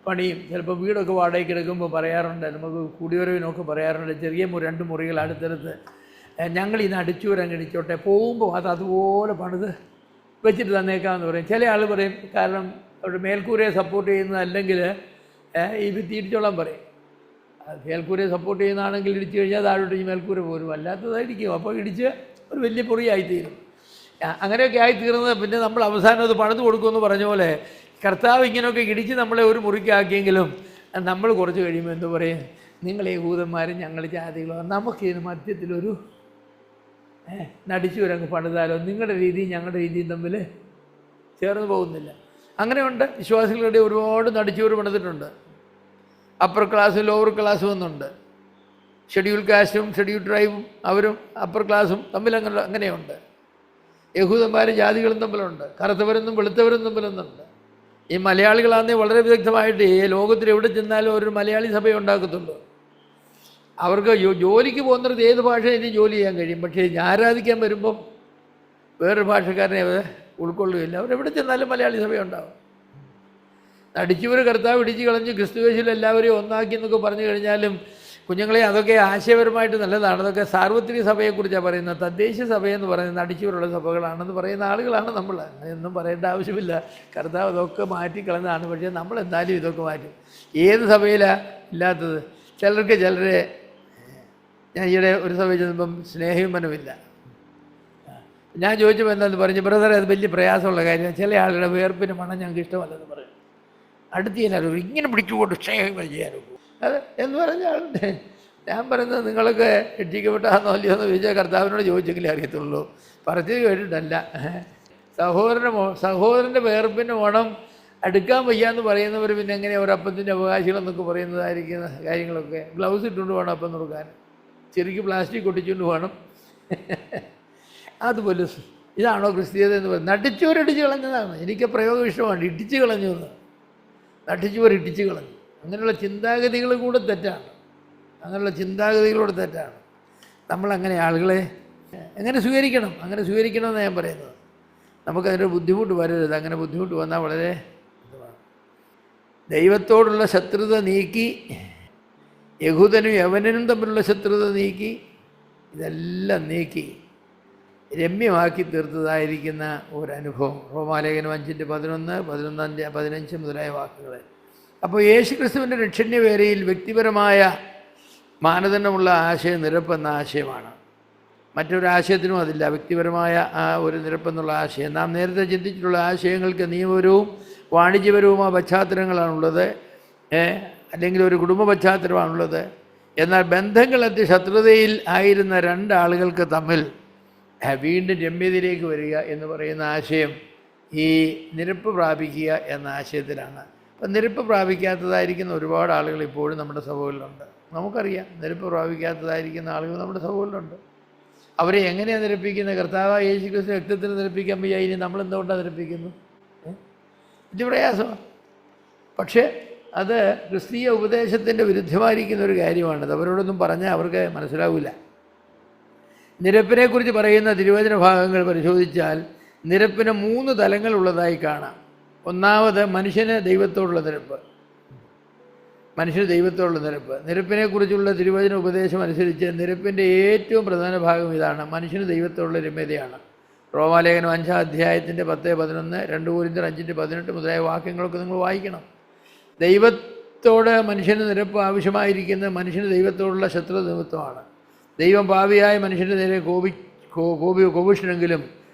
പണിയും. ചിലപ്പോൾ വീടൊക്കെ വാടകയ്ക്ക് എടുക്കുമ്പോൾ പറയാറുണ്ട്, നമുക്ക് കുടിവരവിനൊക്കെ പറയാറുണ്ട്, ചെറിയ 2 മുറികൾ അടുത്തടുത്ത് ഞങ്ങൾ ഈ നടിച്ചുവരങ്ങ് ഇടിച്ചോട്ടെ, പോകുമ്പോൾ അതുപോലെ പണിത് വെച്ചിട്ട് തന്നേക്കാമെന്ന് പറയും. ചില ആൾ പറയും, കാരണം അവരുടെ മേൽക്കൂരയെ സപ്പോർട്ട് ചെയ്യുന്നതല്ലെങ്കിൽ ഈ ഭിത്തി ഇടിച്ചോളാൻ പറയും. മേൽക്കൂരയെ സപ്പോർട്ട് ചെയ്യുന്നതാണെങ്കിൽ ഇടിച്ചു കഴിഞ്ഞാൽ താഴോട്ട് ഈ മേൽക്കൂര പോരും, അല്ലാത്തതായിരിക്കും. അപ്പോൾ ഇടിച്ച് ഒരു വലിയ പൊറിയായിത്തീരും. അങ്ങനെയൊക്കെ ആയിത്തീർന്നത് പിന്നെ നമ്മൾ അവസാനം അത് പണിത് കൊടുക്കുമെന്ന് പറഞ്ഞ പോലെ കർത്താവ് ഇങ്ങനെയൊക്കെ ഇടിച്ച് നമ്മളെ ഒരു മുറിക്കാക്കിയെങ്കിലും നമ്മൾ കുറച്ച് കഴിയുമ്പോൾ എന്തു പറയും? നിങ്ങൾ യഹൂദന്മാരും ഞങ്ങൾ ജാതികളോ, നമുക്കിതിന് മധ്യത്തിലൊരു നടിച്ചുവരങ്ങ് പണിതാലോ, നിങ്ങളുടെ രീതിയും ഞങ്ങളുടെ രീതിയും തമ്മിൽ ചേർന്ന് പോകുന്നില്ല. അങ്ങനെയുണ്ട്. വിശ്വാസികളുടെ ഒരുപാട് നടിച്ചുവർ പണിതിട്ടുണ്ട്. അപ്പർ ക്ലാസ്സും ലോവർ ക്ലാസ്സും എന്നുണ്ട്. ഷെഡ്യൂൾ കാസ്റ്റും ഷെഡ്യൂൾ ട്രൈബും അവരും അപ്പർ ക്ലാസ്സും തമ്മിൽ അങ്ങനെയുണ്ട്. യഹൂദന്മാരും ജാതികളും തമ്മിലുണ്ട്. കറുത്തവരെന്നും വെളുത്തവരും തമ്മിലൊന്നുണ്ട്. ഈ മലയാളികളാണെങ്കിൽ വളരെ വിദഗ്ധമായിട്ട് ഈ ലോകത്തിൽ എവിടെ ചെന്നാലും ഒരു മലയാളി സഭയെ ഉണ്ടാക്കത്തുള്ളൂ. അവർക്ക് ജോലിക്ക് പോകുന്നിടത്ത് ഏത് ഭാഷയിലും ജോലി ചെയ്യാൻ കഴിയും. പക്ഷേ ആരാധിക്കാൻ വരുമ്പം വേറൊരു ഭാഷക്കാരനെ അവർ ഉൾക്കൊള്ളുകയില്ല. അവരെവിടെ ചെന്നാലും മലയാളി സഭയുണ്ടാവും. നടിച്ചവർ കർത്താവ് ഇടിച്ചു കളഞ്ഞ് ക്രിസ്തുവേശുവിൽ എല്ലാവരെയും ഒന്നാക്കി എന്നൊക്കെ പറഞ്ഞു കഴിഞ്ഞാലും കുഞ്ഞുങ്ങളെ അതൊക്കെ ആശയപരമായിട്ട് നല്ലതാണ്. അതൊക്കെ സാർവത്രിക സഭയെക്കുറിച്ചാണ് പറയുന്നത്. തദ്ദേശ സഭയെന്ന് പറയുന്നത് നടിച്ചവരുള്ള സഭകളാണെന്ന് പറയുന്ന ആളുകളാണ് നമ്മൾ. അങ്ങനെയൊന്നും പറയേണ്ട ആവശ്യമില്ല. കർത്താവ് ഇതൊക്കെ മാറ്റിക്കളഞ്ഞതാണ്. പക്ഷേ നമ്മൾ എന്തായാലും ഇതൊക്കെ മാറ്റും. ഏത് സഭയിലാണ് ഇല്ലാത്തത്? ചിലരെ ഞാൻ ഈയിടെ ഒരു സഭയിൽ ചെന്നപ്പം സ്നേഹവിമനമില്ല. ഞാൻ ചോദിച്ചപ്പോൾ എന്താണെന്ന് പറഞ്ഞു, ബ്രദറെ അത് വലിയ പ്രയാസമുള്ള കാര്യമാണ്, ചില ആളുകളുടെ വേർപ്പിന് മണം ഞങ്ങൾക്ക് ഇഷ്ടമല്ലെന്ന് പറയും. അടുത്ത് ചെയ്യാനോ ഇങ്ങനെ പിടിച്ചുകൊണ്ട് സ്നേഹം ചെയ്യാനോ അത് എന്ന് പറഞ്ഞാൽ ഞാൻ പറയുന്നത് നിങ്ങളൊക്കെ രക്ഷിക്കപ്പെട്ടാന്നോ അല്ലയോ എന്ന് ചോദിച്ചാൽ കർത്താവിനോട് ചോദിച്ചെങ്കിലേ അറിയത്തുള്ളൂ. പറച്ചിൽ കേട്ടിട്ടല്ല. സഹോദരൻ്റെ വേർപ്പിൻ്റെ മണം അടുക്കാൻ വയ്യാന്ന് പറയുന്നവർ പിന്നെ എങ്ങനെയാണ് ഒരപ്പത്തിൻ്റെ അവകാശികളെന്നൊക്കെ പറയുന്നതായിരിക്കുന്ന കാര്യങ്ങളൊക്കെ. ഗ്ലൗസ് ഇട്ടുകൊണ്ട് വേണം അപ്പം നുറുക്കാൻ, ശരിക്കും പ്ലാസ്റ്റിക് ഒട്ടിച്ചുകൊണ്ട് വേണം. അതുപോലെ ഇതാണോ ക്രിസ്തീയത എന്ന് പറയുന്നത്? നടിച്ചവരിടിച്ച് കളഞ്ഞതാണ്. എനിക്ക് പ്രയോഗം ഇഷ്ടമാണ്, ഇടിച്ച് കളഞ്ഞു എന്ന്. നടിച്ചവർ ഇടിച്ച് കളഞ്ഞു. അങ്ങനെയുള്ള ചിന്താഗതികൾ കൂടെ തെറ്റാണ്. നമ്മളങ്ങനെ ആളുകളെ എങ്ങനെ സ്വീകരിക്കണം? അങ്ങനെ സ്വീകരിക്കണമെന്ന് ഞാൻ പറയുന്നത്. നമുക്കതിൻ്റെ ബുദ്ധിമുട്ട് വരരുത്. അങ്ങനെ ബുദ്ധിമുട്ട് വന്നാൽ വളരെ ദൈവത്തോടുള്ള ശത്രുത നീക്കി, യഹൂദനും യവനനും തമ്മിലുള്ള ശത്രുത നീക്കി, ഇതെല്ലാം നീക്കി രമ്യമാക്കി തീർത്തതായിരിക്കുന്ന ഒരനുഭവം. റോമാലേഖനം 5:11, 11-15 മുതലായ വാക്കുകൾ. അപ്പോൾ യേശുക്രിസ്തുവിൻ്റെ രക്ഷണ്യവേലയിൽ വ്യക്തിപരമായ മാനദണ്ഡമുള്ള ആശയം നിരപ്പെന്ന ആശയമാണ്. മറ്റൊരാശയത്തിനും അതില്ല. വ്യക്തിപരമായ ആ ഒരു നിരപ്പെന്നുള്ള ആശയം. നാം നേരത്തെ ചിന്തിച്ചിട്ടുള്ള ആശയങ്ങൾക്ക് നിയമപരവും വാണിജ്യപരവുമായ പശ്ചാത്തലങ്ങളാണുള്ളത്, അല്ലെങ്കിൽ ഒരു കുടുംബ പശ്ചാത്തലമാണുള്ളത്. എന്നാൽ ബന്ധങ്ങളെത്തി ശത്രുതയിൽ ആയിരുന്ന 2 ആളുകൾക്ക് തമ്മിൽ വീണ്ടും രമ്യതയിലേക്ക് വരിക എന്ന് പറയുന്ന ആശയം ഈ നിരപ്പ് പ്രാപിക്കുക എന്ന ആശയത്തിലാണ്. അപ്പം നിരപ്പ് പ്രാപിക്കാത്തതായിരിക്കുന്ന ഒരുപാട് ആളുകൾ ഇപ്പോഴും നമ്മുടെ സമൂഹത്തിലുണ്ട്. നമുക്കറിയാം, നിരപ്പ് പ്രാപിക്കാത്തതായിരിക്കുന്ന ആളുകൾ നമ്മുടെ സമൂഹത്തിലുണ്ട്. അവരെ എങ്ങനെയാണ് നിരപ്പിക്കുന്നത്? കർത്താവ് യേശു ക്രിസ്തു രക്തത്തിൽ നിരപ്പിക്കാൻ വയ്യ, ഇനി നമ്മളെന്തുകൊണ്ടാണ് നിരപ്പിക്കുന്നു? ഇത് പ്രയാസമാണ്. പക്ഷേ അത് ക്രിസ്തീയ ഉപദേശത്തിൻ്റെ വിരുദ്ധമായിരിക്കുന്ന ഒരു കാര്യമാണത്. അവരോടൊന്നും പറഞ്ഞാൽ അവർക്ക് മനസ്സിലാവില്ല. നിരപ്പിനെക്കുറിച്ച് പറയുന്ന തിരുവചന ഭാഗങ്ങൾ പരിശോധിച്ചാൽ നിരപ്പിന് 3 തലങ്ങളുള്ളതായി കാണാം. ഒന്നാമത് മനുഷ്യന് ദൈവത്തോടുള്ള നിരപ്പ്. മനുഷ്യന് ദൈവത്തോടുള്ള നിരപ്പ്. നിരപ്പിനെക്കുറിച്ചുള്ള തിരുവചന ഉപദേശം അനുസരിച്ച് നിരപ്പിൻ്റെ ഏറ്റവും പ്രധാന ഭാഗം ഇതാണ്: മനുഷ്യന് ദൈവത്തോടുള്ള രമ്യതയാണ്. റോമാലേഖനം 5-ാം അധ്യായത്തിൻ്റെ 10-11, 2 കൊരിന്ത്യർ 5-18 മുതലായ വാക്യങ്ങളൊക്കെ നിങ്ങൾ വായിക്കണം. ദൈവത്തോട് മനുഷ്യന് നിരപ്പ് ആവശ്യമായിരിക്കുന്നത് മനുഷ്യന് ദൈവത്തോടുള്ള ശത്രു നിമിത്തമാണ്. ദൈവം പാപിയായ മനുഷ്യൻ്റെ നേരെ കോപിഷ്ഠനെങ്കിലും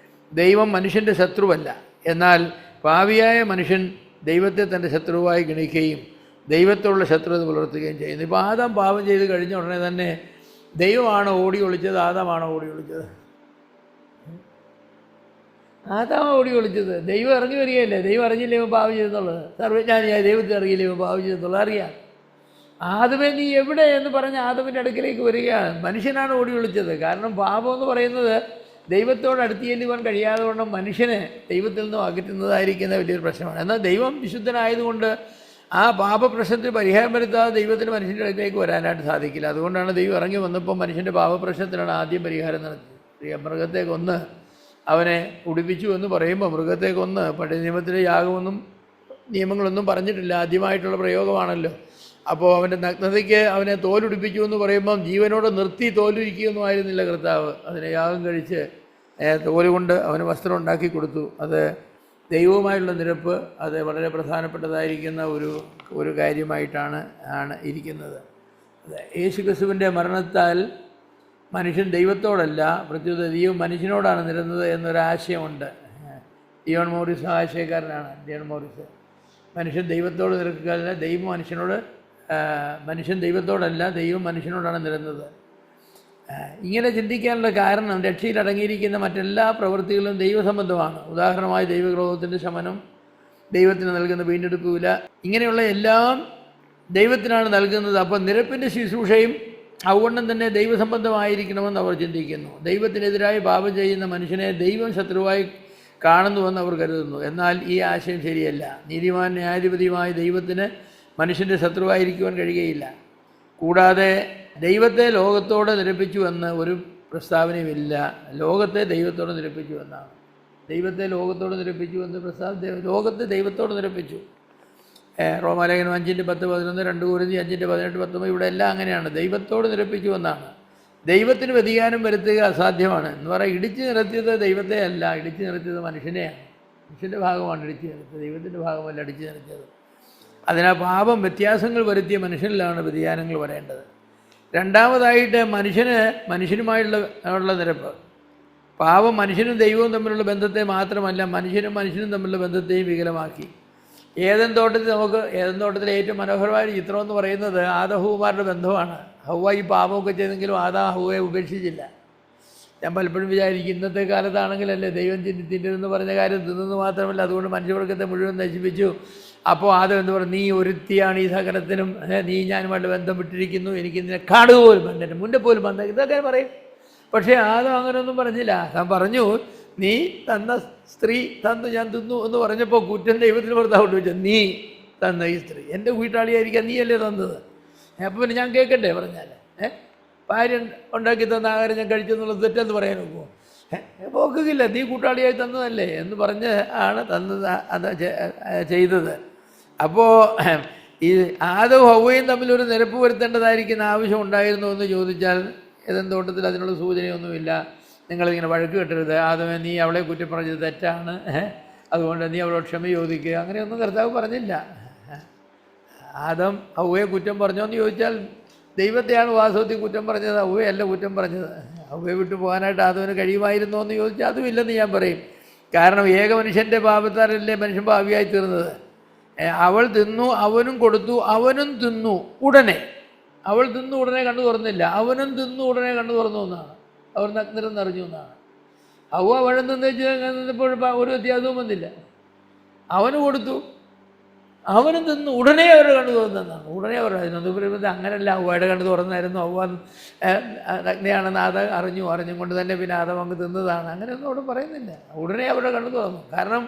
ദൈവം മനുഷ്യൻ്റെ ശത്രുവല്ല. എന്നാൽ പാപിയായ മനുഷ്യൻ ദൈവത്തെ തൻ്റെ ശത്രുവായി ഗണിക്കുകയും ദൈവത്തോടുള്ള ശത്രുത പുലർത്തുകയും ചെയ്യുന്നു. ഇപ്പോൾ ആദാം പാപം ചെയ്ത് കഴിഞ്ഞ ഉടനെ തന്നെ ദൈവമാണോ ഓടി ഒളിച്ചത്, ആദാമാണോ ഓടി ഒളിച്ചത്? ആദാമാണ് ഓടി ഒളിച്ചത്. ദൈവം ഇറങ്ങി വരികയല്ലേ. ദൈവം അറിഞ്ഞില്ലേ ഇവൻ പാപം ചെയ്തെന്നുള്ളത്? സർവജ്ഞാനിയായ ദൈവത്തെ അറിയില്ലേ ഇവൻ പാപം ചെയ്തെന്നുള്ളത്? അറിയാം. ആദമേ നീ എവിടെ എന്ന് പറഞ്ഞ് ആദമിൻ്റെ അടുക്കിലേക്ക് വരികയാണ്. മനുഷ്യനാണ് ഓടി ഒളിച്ചത്. കാരണം പാപം എന്ന് പറയുന്നത് ദൈവത്തോട് അടുത്ത് ചെല്ലുവാൻ കഴിയാതെ കൊണ്ട് മനുഷ്യനെ ദൈവത്തിൽ നിന്നും അകറ്റുന്നതായിരിക്കുന്ന വലിയൊരു പ്രശ്നമാണ്. എന്നാൽ ദൈവം വിശുദ്ധനായതുകൊണ്ട് ആ പാപപ്രശ്നത്തിന് പരിഹാരം വരുത്താതെ ദൈവത്തിന് മനുഷ്യൻ്റെ അടുത്തേക്ക് വരാനായിട്ട് സാധിക്കില്ല. അതുകൊണ്ടാണ് ദൈവം ഇറങ്ങി വന്നപ്പോൾ മനുഷ്യൻ്റെ പാപപ്രശ്നത്തിനാണ് ആദ്യം പരിഹാരം നടത്തിയത്. മൃഗത്തെ കൊന്ന് അവനെ ഉടിപ്പിച്ചു എന്ന് പറയുമ്പോൾ മൃഗത്തെ കൊന്ന്, പഴയ നിയമത്തിലെ യാഗമൊന്നും നിയമങ്ങളൊന്നും പറഞ്ഞിട്ടില്ല, ആദ്യമായിട്ടുള്ള പ്രയോഗമാണല്ലോ. അപ്പോൾ അവൻ്റെ നഗ്നതയ്ക്ക് അവനെ തോലുടിപ്പിച്ചു എന്ന് പറയുമ്പം ജീവനോട് നിർത്തി തോലുരിക്കുകയൊന്നും ആയിരുന്നില്ല കർത്താവ്. അതിനെ യാഗം കഴിച്ച് തോലുകൊണ്ട് അവന് വസ്ത്രം ഉണ്ടാക്കി കൊടുത്തു. അത് ദൈവവുമായുള്ള നിരപ്പ് അത് വളരെ പ്രധാനപ്പെട്ടതായിരിക്കുന്ന ഒരു കാര്യമായിട്ടാണ് ഇരിക്കുന്നത്. യേശു ക്രിസ്തുവിൻ്റെ മരണത്താൽ മനുഷ്യൻ ദൈവത്തോടല്ല, പ്രത്യുത ദൈവം മനുഷ്യനോടാണ് നിരന്നത് എന്നൊരാശയമുണ്ട്. ഡിയോൺ മോറിസ് ആശയക്കാരനാണ് ഡിയോൺ മോറിസ്. മനുഷ്യൻ ദൈവത്തോട് നിരക്കുകയല്ല, മനുഷ്യൻ ദൈവത്തോടല്ല, ദൈവം മനുഷ്യനോടാണ് നിരന്നത്. ഇങ്ങനെ ചിന്തിക്കാനുള്ള കാരണം രക്ഷയിൽ അടങ്ങിയിരിക്കുന്ന മറ്റെല്ലാ പ്രവൃത്തികളും ദൈവസംബന്ധമാണ്. ഉദാഹരണമായി ദൈവക്രോധത്തിൻ്റെ ശമനം, ദൈവത്തിന് നൽകുന്ന വീണ്ടെടുപ്പില്ല, ഇങ്ങനെയുള്ള എല്ലാം ദൈവത്തിനാണ് നൽകുന്നത്. അപ്പോൾ നിരപ്പിൻ്റെ ശുശ്രൂഷയും അതുകൊണ്ടും തന്നെ ദൈവസംബന്ധമായിരിക്കണമെന്ന് അവർ ചിന്തിക്കുന്നു. ദൈവത്തിനെതിരായി പാപം ചെയ്യുന്ന മനുഷ്യനെ ദൈവം ശത്രുവായി കാണുന്നുവെന്ന് അവർ കരുതുന്നു. എന്നാൽ ഈ ആശയം ശരിയല്ല. നീതിമാൻ ന്യായാധിപതിയുമായ ദൈവത്തിന് മനുഷ്യൻ്റെ ശത്രുവായിരിക്കുവാൻ കഴിയുകയില്ല. കൂടാതെ ദൈവത്തെ ലോകത്തോട് നിരപ്പിച്ചുവെന്ന് ഒരു പ്രസ്താവനയുമില്ല. ലോകത്തെ ദൈവത്തോട് നിരപ്പിച്ചു എന്നാണ്. ദൈവത്തെ ലോകത്തോട് നിരപ്പിച്ചു എന്ന് ലോകത്തെ ദൈവത്തോട് നിരപ്പിച്ചു. റോമാലേഖനം 5:10-11, 2 കൊരിന്ത്യർ 5:18-19 ഇവിടെ എല്ലാം അങ്ങനെയാണ്. ദൈവത്തോട് നിരപ്പിച്ചു എന്നാണ്. ദൈവത്തിന് വ്യതിയാനം വരുത്തുക അസാധ്യമാണ്. എന്ന് പറയാൻ ഇടിച്ചു നിരത്തിയത് ദൈവത്തെ അല്ല, ഇടിച്ചു നിരത്തിയത് മനുഷ്യനെയാണ്. മനുഷ്യൻ്റെ ഭാഗമാണ് ഇടിച്ചു നിരത്തിയത്, ദൈവത്തിൻ്റെ ഭാഗമല്ല ഇടിച്ചു നിരത്തിയത്. അതിനാൽ പാപം വ്യത്യാസങ്ങൾ വരുത്തിയ മനുഷ്യനിലാണ് വ്യതിയാനങ്ങൾ വരേണ്ടത്. രണ്ടാമതായിട്ട് മനുഷ്യനുമായുള്ള നിരപ്പ്. പാപം മനുഷ്യനും ദൈവവും തമ്മിലുള്ള ബന്ധത്തെ മാത്രമല്ല, മനുഷ്യനും തമ്മിലുള്ള ബന്ധത്തെയും വികലമാക്കി. ഏദൻ തോട്ടത്തിലെ ഏറ്റവും മനോഹരമായ ചിത്രം എന്ന് പറയുന്നത് ആദാഹുമാരുടെ ബന്ധമാണ്. ഹൗവ ഈ പാപമൊക്കെ ചെയ്തെങ്കിലും ഹൗവയെ ഉപേക്ഷിച്ചില്ല. ഞാൻ പലപ്പോഴും വിചാരിക്കും, ഇന്നത്തെ കാലത്താണെങ്കിലല്ലേ ദൈവം തിന്നരുതെന്ന് പറഞ്ഞ കാര്യം തിന്നെന്ന് മാത്രമല്ല, അതുകൊണ്ട് മനുഷ്യവർഗത്തെ മുഴുവൻ നശിപ്പിച്ചു. അപ്പോൾ ആദം എന്ന് പറഞ്ഞു, നീ ഒരുത്തിയാണ് ഈ സകലത്തിനും, നീ ഞാനുമായിട്ട് ബന്ധം വിട്ടിരിക്കുന്നു, എനിക്ക് ഇതിനെ കാണുക പോലും ബന്ധം മുന്നേ പോലും ബന്ധം, ഇതൊക്കെ പറയും. പക്ഷേ ആദം അങ്ങനെയൊന്നും പറഞ്ഞില്ല. താൻ പറഞ്ഞു, നീ തന്ന സ്ത്രീ തന്നു ഞാൻ തിന്നു എന്ന് പറഞ്ഞപ്പോൾ കുറ്റം ദൈവത്തിന് ഭർത്താവ് വെച്ചാൽ, നീ തന്ന ഈ സ്ത്രീ എൻ്റെ വീട്ടാളിയായിരിക്കാം, നീയല്ലേ തന്നത്. അപ്പോൾ പിന്നെ ഞാൻ കേൾക്കട്ടെ പറഞ്ഞാൽ, ഭാര്യ ഉണ്ടാക്കി തന്ന ആഹാരം ഞാൻ കഴിച്ചെന്നുള്ളത് തെറ്റെന്ന് പറയാൻ നോക്കുമോ? പോക്കില്ല, നീ കൂട്ടാളിയായി തന്നതല്ലേ എന്ന് പറഞ്ഞ് ആണ് തന്നത്, അത് ചെയ്തത്. അപ്പോൾ ഈ ആദവും ഹൗവയും തമ്മിലൊരു നിരപ്പ് വരുത്തേണ്ടതായിരിക്കുന്ന ആവശ്യം ഉണ്ടായിരുന്നു എന്ന് ചോദിച്ചാൽ ഏതെങ്കിലും തോട്ടത്തിൽ അതിനുള്ള സൂചനയൊന്നുമില്ല. നിങ്ങളിങ്ങനെ വഴക്ക് കെട്ടരുത്, ആദമേ നീ അവളെ കുറ്റം പറഞ്ഞത് തെറ്റാണ്, അതുകൊണ്ട് നീ അവളോട് ക്ഷമ ചോദിക്കുക, അങ്ങനെയൊന്നും കർത്താവ് പറഞ്ഞില്ല. ആദം ഹൗവയെ കുറ്റം പറഞ്ഞോ എന്ന് ചോദിച്ചാൽ ദൈവത്തെയാണ് വാസ്തവത്തിൽ കുറ്റം പറഞ്ഞത്, ഹൗവയല്ല കുറ്റം പറഞ്ഞത്. ഹൗവയെ വിട്ടു പോകാനായിട്ട് ആദമിന് കഴിയുമായിരുന്നോ എന്ന് ചോദിച്ചാൽ അതുമില്ലെന്ന് ഞാൻ പറയും. കാരണം ഏക മനുഷ്യൻ്റെ പാപത്താലല്ലേ മനുഷ്യൻ പാപിയായി തീർന്നത്. അവൾ തിന്നു, അവനും കൊടുത്തു, അവനും തിന്നു ഉടനെ. അവൾ തിന്നു ഉടനെ കണ്ണു തുറന്നില്ല, അവനും തിന്നു ഉടനെ കണ്ണു തുറന്നു എന്നാണ്. അവർ നഗ്നരെന്നറിഞ്ഞു എന്നാണ്. ഹവ്വ പഴം തിന്ന് നിന്നപ്പോൾ ഒരു വ്യത്യാസവും വന്നില്ല. അവന് കൊടുത്തു, അവനും തിന്നു, ഉടനെ അവരുടെ കണ്ണ് തുറന്നതാണ്. ഉടനെ അവർ അതിനൊന്നും പറയുന്നത് അങ്ങനെയല്ല. ഹവ്വയുടെ കണ്ണ് തുറന്നായിരുന്നു. ഹവ്വ നഗ്നയാണെന്ന് അറിഞ്ഞും കൊണ്ട് തന്നെ പിന്നെ ആദം അങ്ങ് തിന്നതാണ്, അങ്ങനെയൊന്നും അവിടെ പറയുന്നില്ല. ഉടനെ അവരുടെ കണ്ണ് തുറന്നു. കാരണം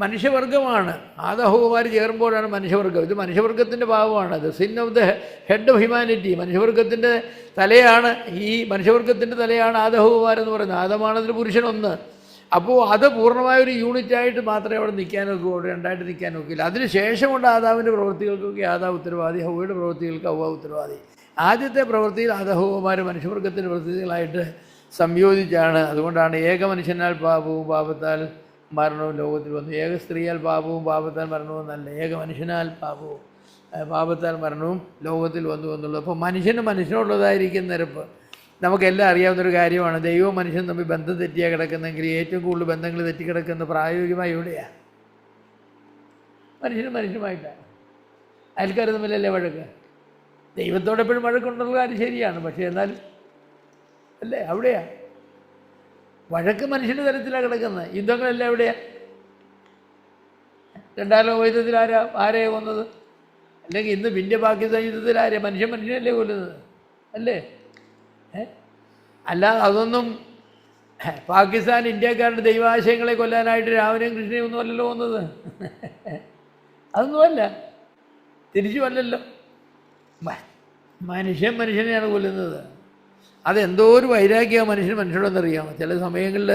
മനുഷ്യവർഗമാണ്, ആദഹവ്വമാർ ചേർമ്പോഴാണ് മനുഷ്യവർഗം. ഇത് മനുഷ്യവർഗത്തിൻ്റെ ഭാവമാണ്. അത് sin of the head of humanity. മനുഷ്യവർഗത്തിൻ്റെ തലയാണ്, ഈ മനുഷ്യവർഗത്തിൻ്റെ തലയാണ് ആദഹവ്വമാരെന്ന് പറയുന്നത്. ആദമാണതിൽ പുരുഷനൊന്ന്. അപ്പോൾ അത് പൂർണ്ണമായൊരു യൂണിറ്റായിട്ട് മാത്രമേ അവിടെ നിൽക്കാൻ നോക്കൂ, അവിടെ രണ്ടായിട്ട് നിൽക്കാൻ നോക്കില്ല. അതിന് ശേഷമുണ്ട് ആദാമിൻ്റെ പ്രവൃത്തികൾക്കൊക്കെ ആദാം ഉത്തരവാദി, ഹവ്വയുടെ പ്രവൃത്തികൾക്ക് ഹവ്വ ഉത്തരവാദി. ആദ്യത്തെ പ്രവൃത്തിയിൽ ആദഹവ്വമാർ മനുഷ്യവർഗത്തിൻ്റെ പ്രവൃത്തികളായിട്ട് സംയോജിച്ചാണ്. അതുകൊണ്ടാണ് ഏക മനുഷ്യനാൽ പാപവും പാപത്താൽ മരണവും ലോകത്തിൽ വന്നു. ഏക സ്ത്രീയാൽ പാപവും പാപത്താൽ മരണവും എന്നല്ല, ഏക മനുഷ്യനാൽ പാപവും പാപത്താൽ മരണവും ലോകത്തിൽ വന്നു എന്നുള്ളത്. അപ്പോൾ മനുഷ്യനോടുള്ളതായിരിക്കും നിരപ്പ് നമുക്കെല്ലാം അറിയാവുന്നൊരു കാര്യമാണ്. ദൈവവും മനുഷ്യനും തമ്മിൽ ബന്ധം തെറ്റിയാണ് കിടക്കുന്നെങ്കിൽ ഏറ്റവും കൂടുതൽ ബന്ധങ്ങൾ തെറ്റിക്കിടക്കുന്ന പ്രായോഗികമായി എവിടെയാണ്? മനുഷ്യനുമായിട്ടാണ്. അയൽക്കാർ തമ്മിലല്ലേ വഴക്ക്? ദൈവത്തോടെപ്പോഴും വഴക്കുണ്ടുള്ള കാര്യം ശരിയാണ്, പക്ഷേ എന്നാൽ അല്ലേ അവിടെയാ വഴക്ക് മനുഷ്യൻ്റെ തരത്തിലാണ് കിടക്കുന്നത്. യുദ്ധങ്ങളെല്ലാം എവിടെയാണ്? 2000 ലോക യുദ്ധത്തിൽ ആരെയാണ് കൊന്നത്? അല്ലെങ്കിൽ ഇന്ന് ഇന്ത്യ പാകിസ്ഥാൻ യുദ്ധത്തിൽ ആരെയാണ്? മനുഷ്യനല്ലേ കൊല്ലുന്നത് അല്ലേ? അല്ല, അതൊന്നും പാകിസ്ഥാൻ ഇന്ത്യക്കാരുടെ ദൈവാശയങ്ങളെ കൊല്ലാനായിട്ട് രാമനെയും കൃഷ്ണനെയും ഒന്നും അല്ലല്ലോ വന്നത്. അതൊന്നുമല്ല, തിരിച്ചുമല്ലല്ലോ. മനുഷ്യനെയാണ് കൊല്ലുന്നത്. അതെന്തോ ഒരു വൈരാഗ്യമാണ് മനുഷ്യനോടെന്നറിയാമോ? ചില സമയങ്ങളിൽ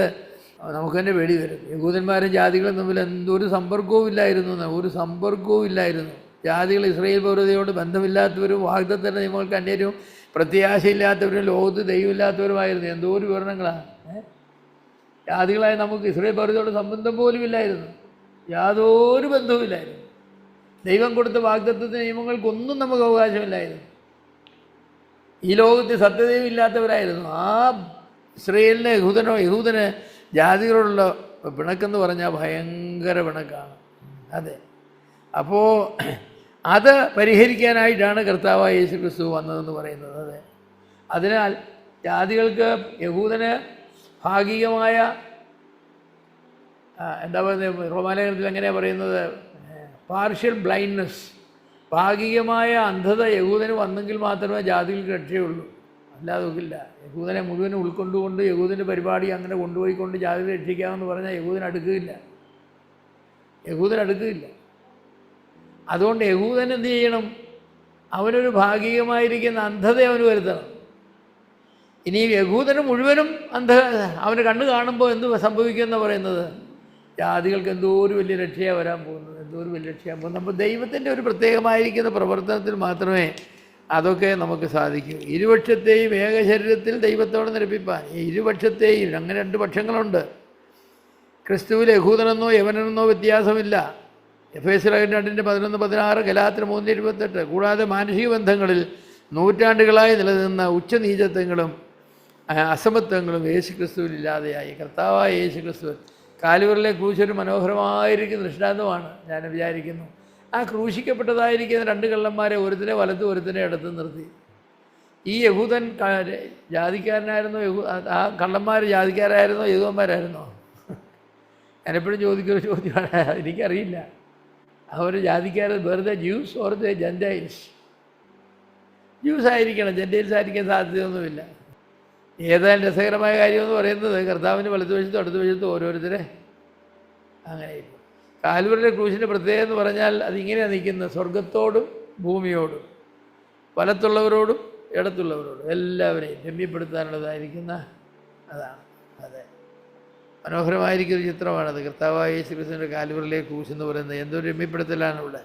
നമുക്ക് തന്നെ പേടി വരും. യഹൂദന്മാരും ജാതികളും തമ്മിൽ എന്തൊരു സംപർക്കവും ഇല്ലായിരുന്നു. ജാതികൾ ഇസ്രായേൽ പൗരതയോട് ബന്ധമില്ലാത്തവരും വാഗ്ദത്തത്തിന്റെ നിയമങ്ങൾക്ക് അന്യരും പ്രത്യാശയില്ലാത്തവരും ലോകത്ത് ദൈവമില്ലാത്തവരുമായിരുന്നു. എന്തോ ഒരു വിവരണങ്ങളാണ്. ജാതികളായ നമുക്ക് ഇസ്രായേൽ പൗരതയോട് സംബന്ധം പോലും ഇല്ലായിരുന്നു, യാതൊരു ബന്ധവുമില്ലായിരുന്നു. ദൈവം കൊടുത്ത വാഗ്ദത്തത്തിന്റെ നിയമങ്ങൾക്കൊന്നും നമുക്ക് അവകാശമില്ലായിരുന്നു. ഈ ലോകത്ത് സത്യദൈവം ഇല്ലാത്തവരായിരുന്നു. ആ ഇസ്രായേലിന് യഹൂദന് ജാതികളോടുള്ള പിണക്കെന്ന് പറഞ്ഞാൽ ഭയങ്കര പിണക്കാണ്. അതെ, അപ്പോൾ അത് പരിഹരിക്കാനായിട്ടാണ് കർത്താവായ യേശു ക്രിസ്തു വന്നതെന്ന് പറയുന്നത്. അതെ, അതിനാൽ ജാതികൾക്ക് യഹൂദന് ഭാഗികമായ എന്താ പറയുന്നത്, റോമാലേഖനത്തിൽ എങ്ങനെയാണ് പറയുന്നത്, പാർഷ്യൽ ബ്ലൈൻഡ്നെസ്, ഭാഗികമായ അന്ധത യഹൂദന് വന്നെങ്കിൽ മാത്രമേ ജാതികൾക്ക് രക്ഷയുള്ളൂ. അല്ലാതെ ഒക്കില്ല. യഹൂദനെ മുഴുവനും ഉൾക്കൊണ്ടുകൊണ്ട് യഹൂദൻ്റെ പരിപാടി അങ്ങനെ കൊണ്ടുപോയിക്കൊണ്ട് ജാതികളെ രക്ഷിക്കാമെന്ന് പറഞ്ഞാൽ യഹൂദൻ അടുക്കുകയില്ല. അതുകൊണ്ട് യഹൂദൻ എന്ത് ചെയ്യണം? അവനൊരു ഭാഗികമായിരിക്കുന്ന അന്ധത അവന് വരുത്തണം. ഇനി യഹൂദന് മുഴുവനും അവന് കണ്ണ് കാണുമ്പോൾ എന്ത് സംഭവിക്കുമെന്ന് പറയുന്നത്, ജാതികൾക്ക് എന്തോ ഒരു വലിയ രക്ഷയാണ് വരാൻ പോകുന്നത്. നമ്മൾ ദൈവത്തിൻ്റെ ഒരു പ്രത്യേകമായിരിക്കുന്ന പ്രവർത്തനത്തിൽ മാത്രമേ അതൊക്കെ നമുക്ക് സാധിക്കൂ. ഇരുപക്ഷത്തെയും ഏകശരീരത്തിൽ ദൈവത്തോടെ നിരപ്പിപ്പാൻ, ഈ ഇരുപക്ഷത്തെയും, അങ്ങനെ 2 പക്ഷങ്ങളുണ്ട്. ക്രിസ്തുവിൽ യഹൂദനെന്നോ യവനെന്നോ വ്യത്യാസമില്ല. എഫേസ്യർ 2:11-16, ഗലാത്യർ 3:28. കൂടാതെ മാനുഷിക ബന്ധങ്ങളിൽ നൂറ്റാണ്ടുകളായി നിലനിന്ന ഉച്ചനീചത്വങ്ങളും അസമത്വങ്ങളും യേശു ക്രിസ്തുവിൽ ഇല്ലാതെയായി. കർത്താവായ യേശു ക്രിസ്തു കാലുവറിലെ ക്രൂശ് ഒരു മനോഹരമായിരിക്കുന്ന ദൃഷ്ടാന്തമാണ് ഞാൻ വിചാരിക്കുന്നു. ആ ക്രൂശിക്കപ്പെട്ടതായിരിക്കുന്ന 2 കള്ളന്മാരെ, ഒരുത്തിനെ വലത്തും ഒരുത്തിനെ ഇടത്തും നിർത്തി. ഈ യഹൂദൻ ജാതിക്കാരനായിരുന്നോ? ആ കള്ളന്മാർ ജാതിക്കാരായിരുന്നോ യഹൂദന്മാരായിരുന്നോ? ഞാനെപ്പോഴും ചോദിക്കുന്ന ചോദ്യമാണ്, എനിക്കറിയില്ല. അവർ ജാതിക്കാർ വെറുതെ juice or the Gentiles? Juice ആയിരിക്കണം, ജെൻറ്റൈൽസ് ആയിരിക്കാൻ സാധ്യതയൊന്നുമില്ല. ഏതായാലും രസകരമായ കാര്യമെന്ന് പറയുന്നത്, കർത്താവിന് വലതുവശത്തും അടുത്ത വശത്തും ഓരോരുത്തരെ അങ്ങനെ ഇല്ല. കാൽവറിയുടെ ക്രൂശിൻ്റെ പ്രത്യേകത എന്ന് പറഞ്ഞാൽ അതിങ്ങനെയാണ് നിൽക്കുന്നത്, സ്വർഗത്തോടും ഭൂമിയോടും വലത്തുള്ളവരോടും ഇടത്തുള്ളവരോടും എല്ലാവരെയും രമ്യപ്പെടുത്താനുള്ളതായിരിക്കുന്ന അതാണ്. അതെ, മനോഹരമായിരിക്കുന്ന ഒരു ചിത്രമാണത്. കർത്താവായ യേശു ക്രിസ്തുവിൻ്റെ കാൽവറിലെ ക്രൂശ് എന്ന് പറയുന്നത് എന്തൊരു രമ്യപ്പെടുത്തലാണ് ഇവിടെ.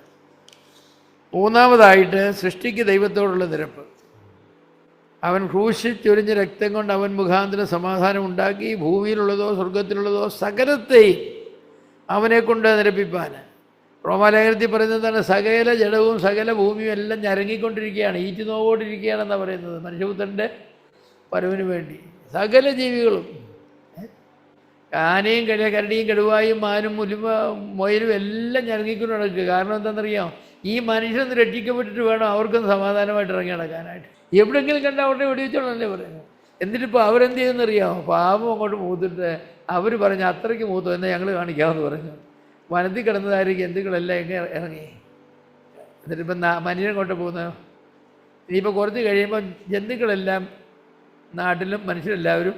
3-ാമതായിട്ട് സൃഷ്ടിക്ക് ദൈവത്തോടുള്ള നിരപ്പ്. അവൻ ക്രൂശിൽ ചൊരിഞ്ഞ രക്തം കൊണ്ട് അവൻ മുഖാന്തരം സമാധാനം ഉണ്ടാക്കി, ഭൂമിയിലുള്ളതോ സ്വർഗത്തിലുള്ളതോ സകലത്തെയും അവനെ കൊണ്ട് നിരപ്പിപ്പാൻ. റോമാലേഖനത്തിൽ പറയുന്നതാണ്, സകല ജഡവും സകല ഭൂമിയും എല്ലാം ഞരങ്ങിക്കൊണ്ടിരിക്കുകയാണ്, ഈറ്റുനോവോടിരിക്കുകയാണെന്നാണ് പറയുന്നത്. മനുഷ്യപുത്രൻ്റെ വരവിന് വേണ്ടി സകല ജീവികളും, ആനയും കരടിയും കടുവായും മാനും മൊയിലും എല്ലാം ഞരങ്ങിക്കൊണ്ട് നടക്കുക. കാരണം എന്താണെന്നറിയാം, ഈ മനുഷ്യനൊന്ന് രക്ഷിക്കപ്പെട്ടിട്ട് വേണം അവർക്കൊന്ന് സമാധാനമായിട്ട് ഇറങ്ങി നടക്കാനായിട്ട്. എവിടെയെങ്കിലും കണ്ടാൽ അവരുടെ വെടിവെച്ചോളല്ലേ പറയുന്നത്. എന്നിട്ടിപ്പോൾ അവരെന്ത് ചെയ്യുന്നറിയാമോ? പാപം അങ്ങോട്ട് മൂത്തിട്ട് അവർ പറഞ്ഞു അത്രയ്ക്ക് മൂത്തു എന്നാൽ ഞങ്ങൾ കാണിക്കാമെന്ന് പറഞ്ഞു. വനത്തിൽ കിടന്നതായിരിക്കും ജന്തുക്കളെല്ലാം എങ്ങനെ ഇറങ്ങി. എന്നിട്ടിപ്പം മനുഷ്യൻ കൊണ്ട് പോകുന്നത് ഇനിയിപ്പോൾ കുറച്ച് കഴിയുമ്പോൾ ജന്തുക്കളെല്ലാം നാട്ടിലും മനുഷ്യരെല്ലാവരും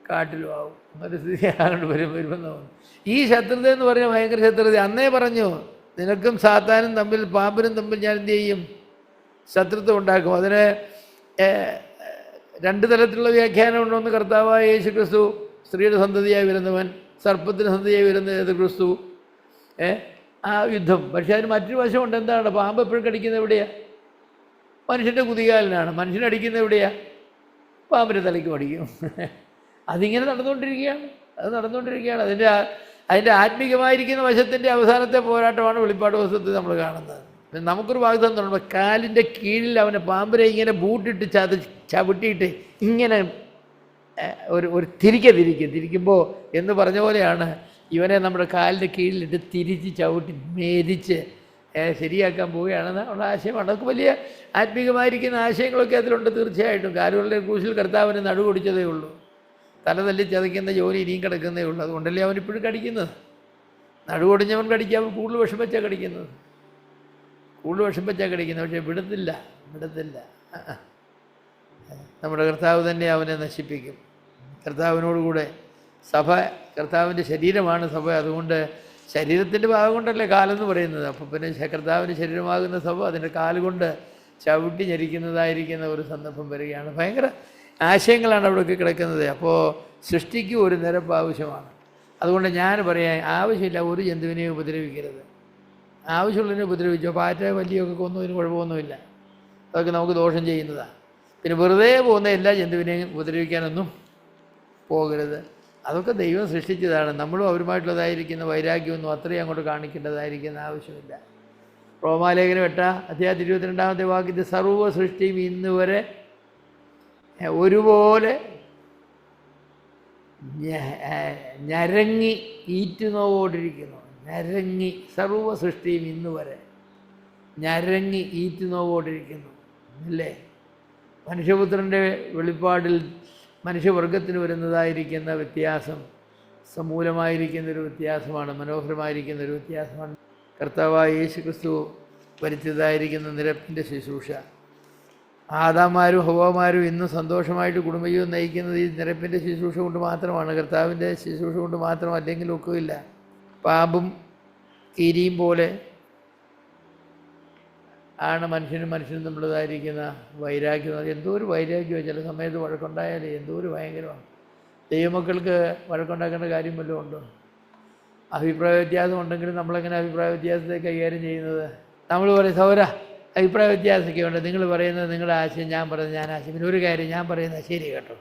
കാട്ടിലും ആവും. ഒരു സ്ഥിതി ആകൊണ്ട് വരുമ്പോൾ തോന്നുന്നു. ഈ ശത്രുത എന്ന് പറഞ്ഞാൽ ഭയങ്കര ശത്രുത. അന്നേ പറഞ്ഞു നിനക്കും സാത്താനും തമ്മിൽ പാമ്പിനും തമ്മിൽ ഞാൻ എന്ത് ചെയ്യും, ശത്രുത്വം ഉണ്ടാക്കും. അതിന് 2 തരത്തിലുള്ള വ്യാഖ്യാനം ഉണ്ടോന്ന്. കർത്താവായ യേശു ക്രിസ്തു സ്ത്രീയുടെ സന്തതിയായി വരുന്നവൻ, സർപ്പത്തിൻ്റെ സന്തതിയായി വരുന്ന ക്രിസ്തു, ആ യുദ്ധം. പക്ഷേ അതിന് മറ്റൊരു വശമുണ്ട്. എന്താണ്? പാമ്പ് എപ്പോഴും കടിക്കുന്നത് എവിടെയാണ്? മനുഷ്യൻ്റെ കുതികാലിനാണ്. മനുഷ്യനടിക്കുന്നത് എവിടെയാണ്? പാമ്പിൻ്റെ തലയ്ക്ക് അടിക്കും. അതിങ്ങനെ നടന്നുകൊണ്ടിരിക്കുകയാണ്. അതിൻ്റെ ആത്മീകമായിരിക്കുന്ന വശത്തിൻ്റെ അവസാനത്തെ പോരാട്ടമാണ് വെളിപ്പാട് പുസ്തകത്തിൽ നമ്മൾ കാണുന്നത്. നമുക്കൊരു വാഗ്ദത്തം തുടങ്ങുമ്പോൾ കാലിൻ്റെ കീഴിൽ അവനെ പാമ്പിനെ ഇങ്ങനെ ബൂട്ടിട്ട് ചവിട്ടിയിട്ട് ഇങ്ങനെ ഒരു തിരിക്കുമ്പോൾ എന്ന് പറഞ്ഞ പോലെയാണ് ഇവനെ നമ്മുടെ കാലിൻ്റെ കീഴിലിട്ട് തിരിച്ച് ചവിട്ടി മേരിച്ച് ശരിയാക്കാൻ പോവുകയാണെന്ന് ഉള്ള ആശയമാണ്. അതൊക്കെ വലിയ ആത്മീകമായിരിക്കുന്ന ആശയങ്ങളൊക്കെ അതിലുണ്ട് തീർച്ചയായിട്ടും. കാലുകളുടെ ക്രൂശിൽ കർത്താവിനെ നടുകൊടിച്ചതേ ഉള്ളൂ. തല തല്ലി ചതയ്ക്കുന്ന ജോലി ഇനിയും കിടക്കുന്നേ ഉള്ളൂ. അതുകൊണ്ടല്ലേ അവനിപ്പോഴും കടിക്കുന്നത്. നടുകൊടിഞ്ഞവൻ കടിക്കാൻ കൂടുതൽ വിഷമിച്ചാണ് കടിക്കുന്നത്. പക്ഷേ വിടത്തില്ല. നമ്മുടെ കർത്താവ് തന്നെ അവനെ നശിപ്പിക്കും. കർത്താവിനോടുകൂടെ സഭ, കർത്താവിൻ്റെ ശരീരമാണ് സഭ. അതുകൊണ്ട് ശരീരത്തിൻ്റെ ഭാഗം കൊണ്ടല്ലേ കാലെന്ന് പറയുന്നത്. അപ്പോൾ പിന്നെ കർത്താവിൻ്റെ ശരീരമാകുന്ന സഭ അതിൻ്റെ കാലുകൊണ്ട് ചവിട്ടി ഞെരിക്കുന്നതായിരിക്കുന്ന ഒരു സന്ദർഭം വരികയാണ്. ഭയങ്കര ആശയങ്ങളാണ് അവിടെയൊക്കെ കിടക്കുന്നത്. അപ്പോൾ സൃഷ്ടിക്ക് ഒരു നിരപ്പ് ആവശ്യമാണ്. അതുകൊണ്ട് ഞാൻ പറയാൻ ആവശ്യമില്ല ഒരു ജന്തുവിനെയും ഉപദ്രവിക്കരുത്. ആവശ്യമുള്ളതിനെ ഉപദ്രവിച്ചോ. പാറ്റ വലിയൊക്കെ കൊന്നതിന് കുഴപ്പമൊന്നുമില്ല. അതൊക്കെ നമുക്ക് ദോഷം ചെയ്യുന്നതാണ്. പിന്നെ വെറുതെ പോകുന്ന എല്ലാ ജന്തുവിനെയും ഉപദ്രവിക്കാനൊന്നും പോകരുത്. അതൊക്കെ ദൈവം സൃഷ്ടിച്ചതാണ്. നമ്മളും അവരുമായിട്ടുള്ളതായിരിക്കുന്ന വൈരാഗ്യമൊന്നും അത്രയും അങ്ങോട്ട് കാണിക്കേണ്ടതായിരിക്കുന്ന ആവശ്യമില്ല. റോമാലേഖനം 8-22 വാക്യത്തിൽ സർവ്വ സൃഷ്ടിയും ഇന്ന് വരെ ഒരുപോലെ ഞരങ്ങി ഈറ്റുനോവോടിരിക്കുന്നു. സർവ്വ സൃഷ്ടിയും ഇന്ന് വരെ ഞരങ്ങി ഈറ്റുനോവോടിരിക്കുന്നു അല്ലേ? മനുഷ്യപുത്രൻ്റെ വെളിപ്പാടിൽ മനുഷ്യവർഗത്തിന് വരുന്നതായിരിക്കുന്ന വ്യത്യാസം സമൂലമായിരിക്കുന്നൊരു വ്യത്യാസമാണ്. മനോഹരമായിരിക്കുന്നൊരു വ്യത്യാസമാണ്. കർത്താവായ യേശു ക്രിസ്തു വരുത്തിയതായിരിക്കുന്ന നിരപ്പിൻ്റെ ശുശ്രൂഷ. ആദാമാരും ഹവ്വാമാരും ഇന്ന് സന്തോഷമായിട്ട് കുടുംബജീവിതം നയിക്കുന്നത് ഈ നിരപ്പിൻ്റെ ശുശ്രൂഷ കൊണ്ട് മാത്രമാണ്. കർത്താവിൻ്റെ ശുശ്രൂഷ കൊണ്ട് മാത്രം. അല്ലെങ്കിൽ ഒക്കുകയില്ല. പാമ്പും കീരിയും പോലെ ആണ് മനുഷ്യനും തമ്മിലുള്ളതായിരിക്കുന്ന വൈരാഗ്യം. എന്തോ ഒരു വൈരാഗ്യമോ. ചില സമയത്ത് വഴക്കുണ്ടായാലേ എന്തോ ഒരു ഭയങ്കരമാണ്. ദൈവമക്കൾക്ക് വഴക്കുണ്ടാക്കേണ്ട കാര്യം വല്ലതും ഉണ്ടോ? അഭിപ്രായ വ്യത്യാസം ഉണ്ടെങ്കിലും നമ്മളെങ്ങനെ അഭിപ്രായ വ്യത്യാസത്തെ കൈകാര്യം ചെയ്യുന്നത്? നമ്മൾ പറയും സൗര അഭിപ്രായ വ്യത്യാസമൊക്കെ ഉണ്ട്. നിങ്ങൾ പറയുന്നത് നിങ്ങളുടെ ആശയം, ഞാൻ പറയുന്നത് ഞാൻ ആശയം. പിന്നെ ഒരു കാര്യം ഞാൻ പറയുന്നത് ശരി കേട്ടോ,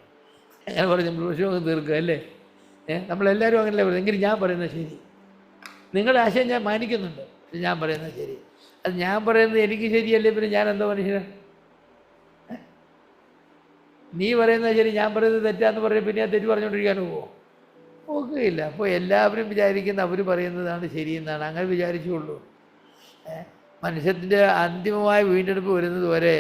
അങ്ങനെ പറഞ്ഞ് നമ്മൾ വിഷമം തീർക്കുക അല്ലേ? നമ്മളെല്ലാവരും അങ്ങനെയല്ലേ പറയുന്നത്. എങ്കിലും ഞാൻ പറയുന്നത് ശരി. നിങ്ങളുടെ ആശയം ഞാൻ മാനിക്കുന്നുണ്ട്, ഞാൻ പറയുന്നത് ശരി. അത് ഞാൻ പറയുന്നത് എനിക്ക് ശരിയല്ലേ, പിന്നെ ഞാൻ എന്തോ മനുഷ്യനാണ്? നീ പറയുന്നത് ശരി, ഞാൻ പറയുന്നത് തെറ്റാന്ന് പറയും, പിന്നെ ആ തെറ്റ് പറഞ്ഞുകൊണ്ടിരിക്കാൻ പോവുകയില്ല. അപ്പോൾ എല്ലാവരും വിചാരിക്കുന്ന അവർ പറയുന്നതാണ് ശരിയെന്നാണ്. അങ്ങനെ വിചാരിച്ചുള്ളൂ. മനുഷ്യത്തിൻ്റെ അന്തിമമായ വീണ്ടെടുപ്പ് വരുന്നത് വരെ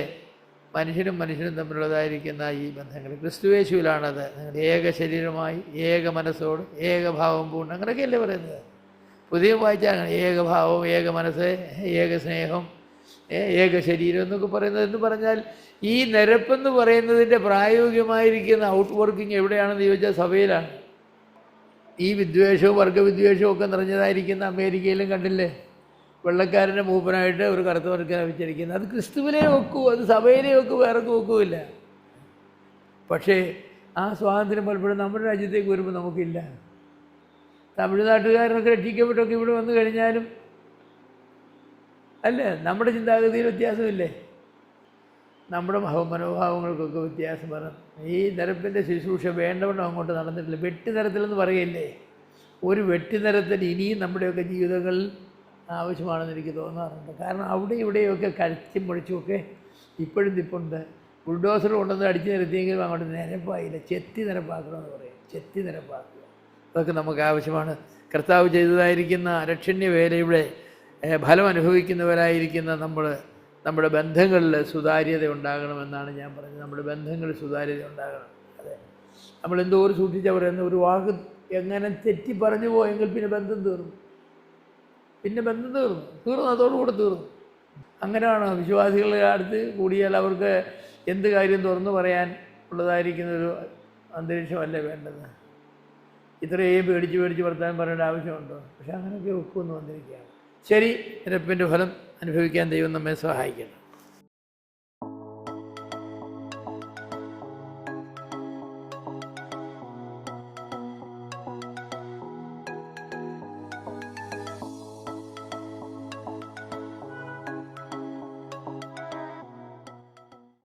മനുഷ്യനും തമ്മിലുള്ളതായിരിക്കുന്ന ഈ ബന്ധങ്ങൾ ക്രിസ്തുയേശുവിലാണത്. നിങ്ങൾ ഏക ശരീരമായി ഏക മനസ്സോട് ഏകഭാവം പൂണ്ട്, അങ്ങനെയൊക്കെയല്ലേ പറയുന്നത്. പുതിയ വായിച്ചാൽ ഏകഭാവം, ഏക മനസ്സ്, ഏക സ്നേഹം, ഏക ശരീരം എന്നൊക്കെ പറയുന്നത്. എന്ന് പറഞ്ഞാൽ ഈ നിരപ്പെന്ന് പറയുന്നതിൻ്റെ പ്രായോഗികമായിരിക്കുന്ന ഔട്ട് വർക്കിംഗ് എവിടെയാണെന്ന് ചോദിച്ചാൽ സഭയിലാണ്. ഈ വിദ്വേഷവും വർഗവിദ്വേഷവും ഒക്കെ നിറഞ്ഞതായിരിക്കുന്ന അമേരിക്കയിലും കണ്ടില്ലേ? വെള്ളക്കാരൻ്റെ മൂപ്പനായിട്ട് ഒരു കറുത്തവർക്കാണ് വെച്ചിരിക്കുന്നത്. അത് ക്രിസ്തുവിനെ വെക്കൂ, അത് സഭയിലെ വെക്കൂ, വേറെ വെക്കുമില്ല. പക്ഷേ ആ സ്വാതന്ത്ര്യം പലപ്പോഴും നമ്മുടെ രാജ്യത്തേക്ക് വരുമ്പോൾ നമുക്കില്ല. തമിഴ്നാട്ടുകാരനൊക്കെ രക്ഷിക്കപ്പെട്ടൊക്കെ ഇവിടെ വന്നു കഴിഞ്ഞാലും അല്ലേ, നമ്മുടെ ചിന്താഗതിയിൽ വ്യത്യാസമില്ലേ? നമ്മുടെ മനോഭാവങ്ങൾക്കൊക്കെ വ്യത്യാസം വരണം. ഈ നിരപ്പിൻ്റെ ശുശ്രൂഷ വേണ്ടവണ്ണം അങ്ങോട്ട് നടന്നിട്ടില്ല. വെട്ടിനിരത്തിലെന്ന് പറയില്ലേ, ഒരു വെട്ടിനിരത്തിന് ഇനിയും നമ്മുടെയൊക്കെ ജീവിതങ്ങളിൽ ആവശ്യമാണെന്ന് എനിക്ക് തോന്നാറുണ്ട്. കാരണം അവിടെ ഇവിടെയൊക്കെ കഴിച്ചും പൊളിച്ചുമൊക്കെ ഇപ്പോഴും നിപ്പുണ്ട്. ബുൾഡോസർ കൊണ്ടുവന്ന് അടിച്ചു നിരത്തിയെങ്കിലും അങ്ങോട്ട് നിരപ്പായില്ല. ചെത്തി നിരപ്പാക്കണമെന്ന് പറയും, ചെത്തി നിരപ്പാക്കുക. അതൊക്കെ നമുക്ക് ആവശ്യമാണ്. കർത്താവ് ചെയ്തതായിരിക്കുന്ന രക്ഷണ്യ വേലയുടെ ഫലം അനുഭവിക്കുന്നവരായിരിക്കുന്ന നമ്മുടെ ബന്ധങ്ങളിൽ സുതാര്യത ഉണ്ടാകണമെന്നാണ് ഞാൻ പറഞ്ഞത്. നമ്മുടെ ബന്ധങ്ങളിൽ സുതാര്യത ഉണ്ടാകണം. അതെ, നമ്മൾ എന്തോരം സൂക്ഷിച്ചാൽ പറയുന്ന ഒരു വാക്ക് എങ്ങനെ തെറ്റി പറഞ്ഞു പോയെങ്കിൽ പിന്നെ ബന്ധം തീർന്നു, അതോടുകൂടെ തീർന്നു. അങ്ങനെയാണ് വിശ്വാസികളുടെ അടുത്ത് കൂടിയാൽ അവർക്ക് എന്ത് കാര്യം തുറന്നു പറയാൻ ഉള്ളതായിരിക്കുന്നൊരു അന്തരീക്ഷമല്ലേ വേണ്ടത്. ഇത്രയും പേടിച്ച് വർത്താനം പറയേണ്ട ആവശ്യമുണ്ടോ? പക്ഷെ അങ്ങനെയൊക്കെ ഒക്കുമെന്ന് വന്നിരിക്കുകയാണ്. ശരി, നിരപ്പിൻ്റെ ഫലം അനുഭവിക്കാൻ ദൈവം നമ്മെ സഹായിക്കണം.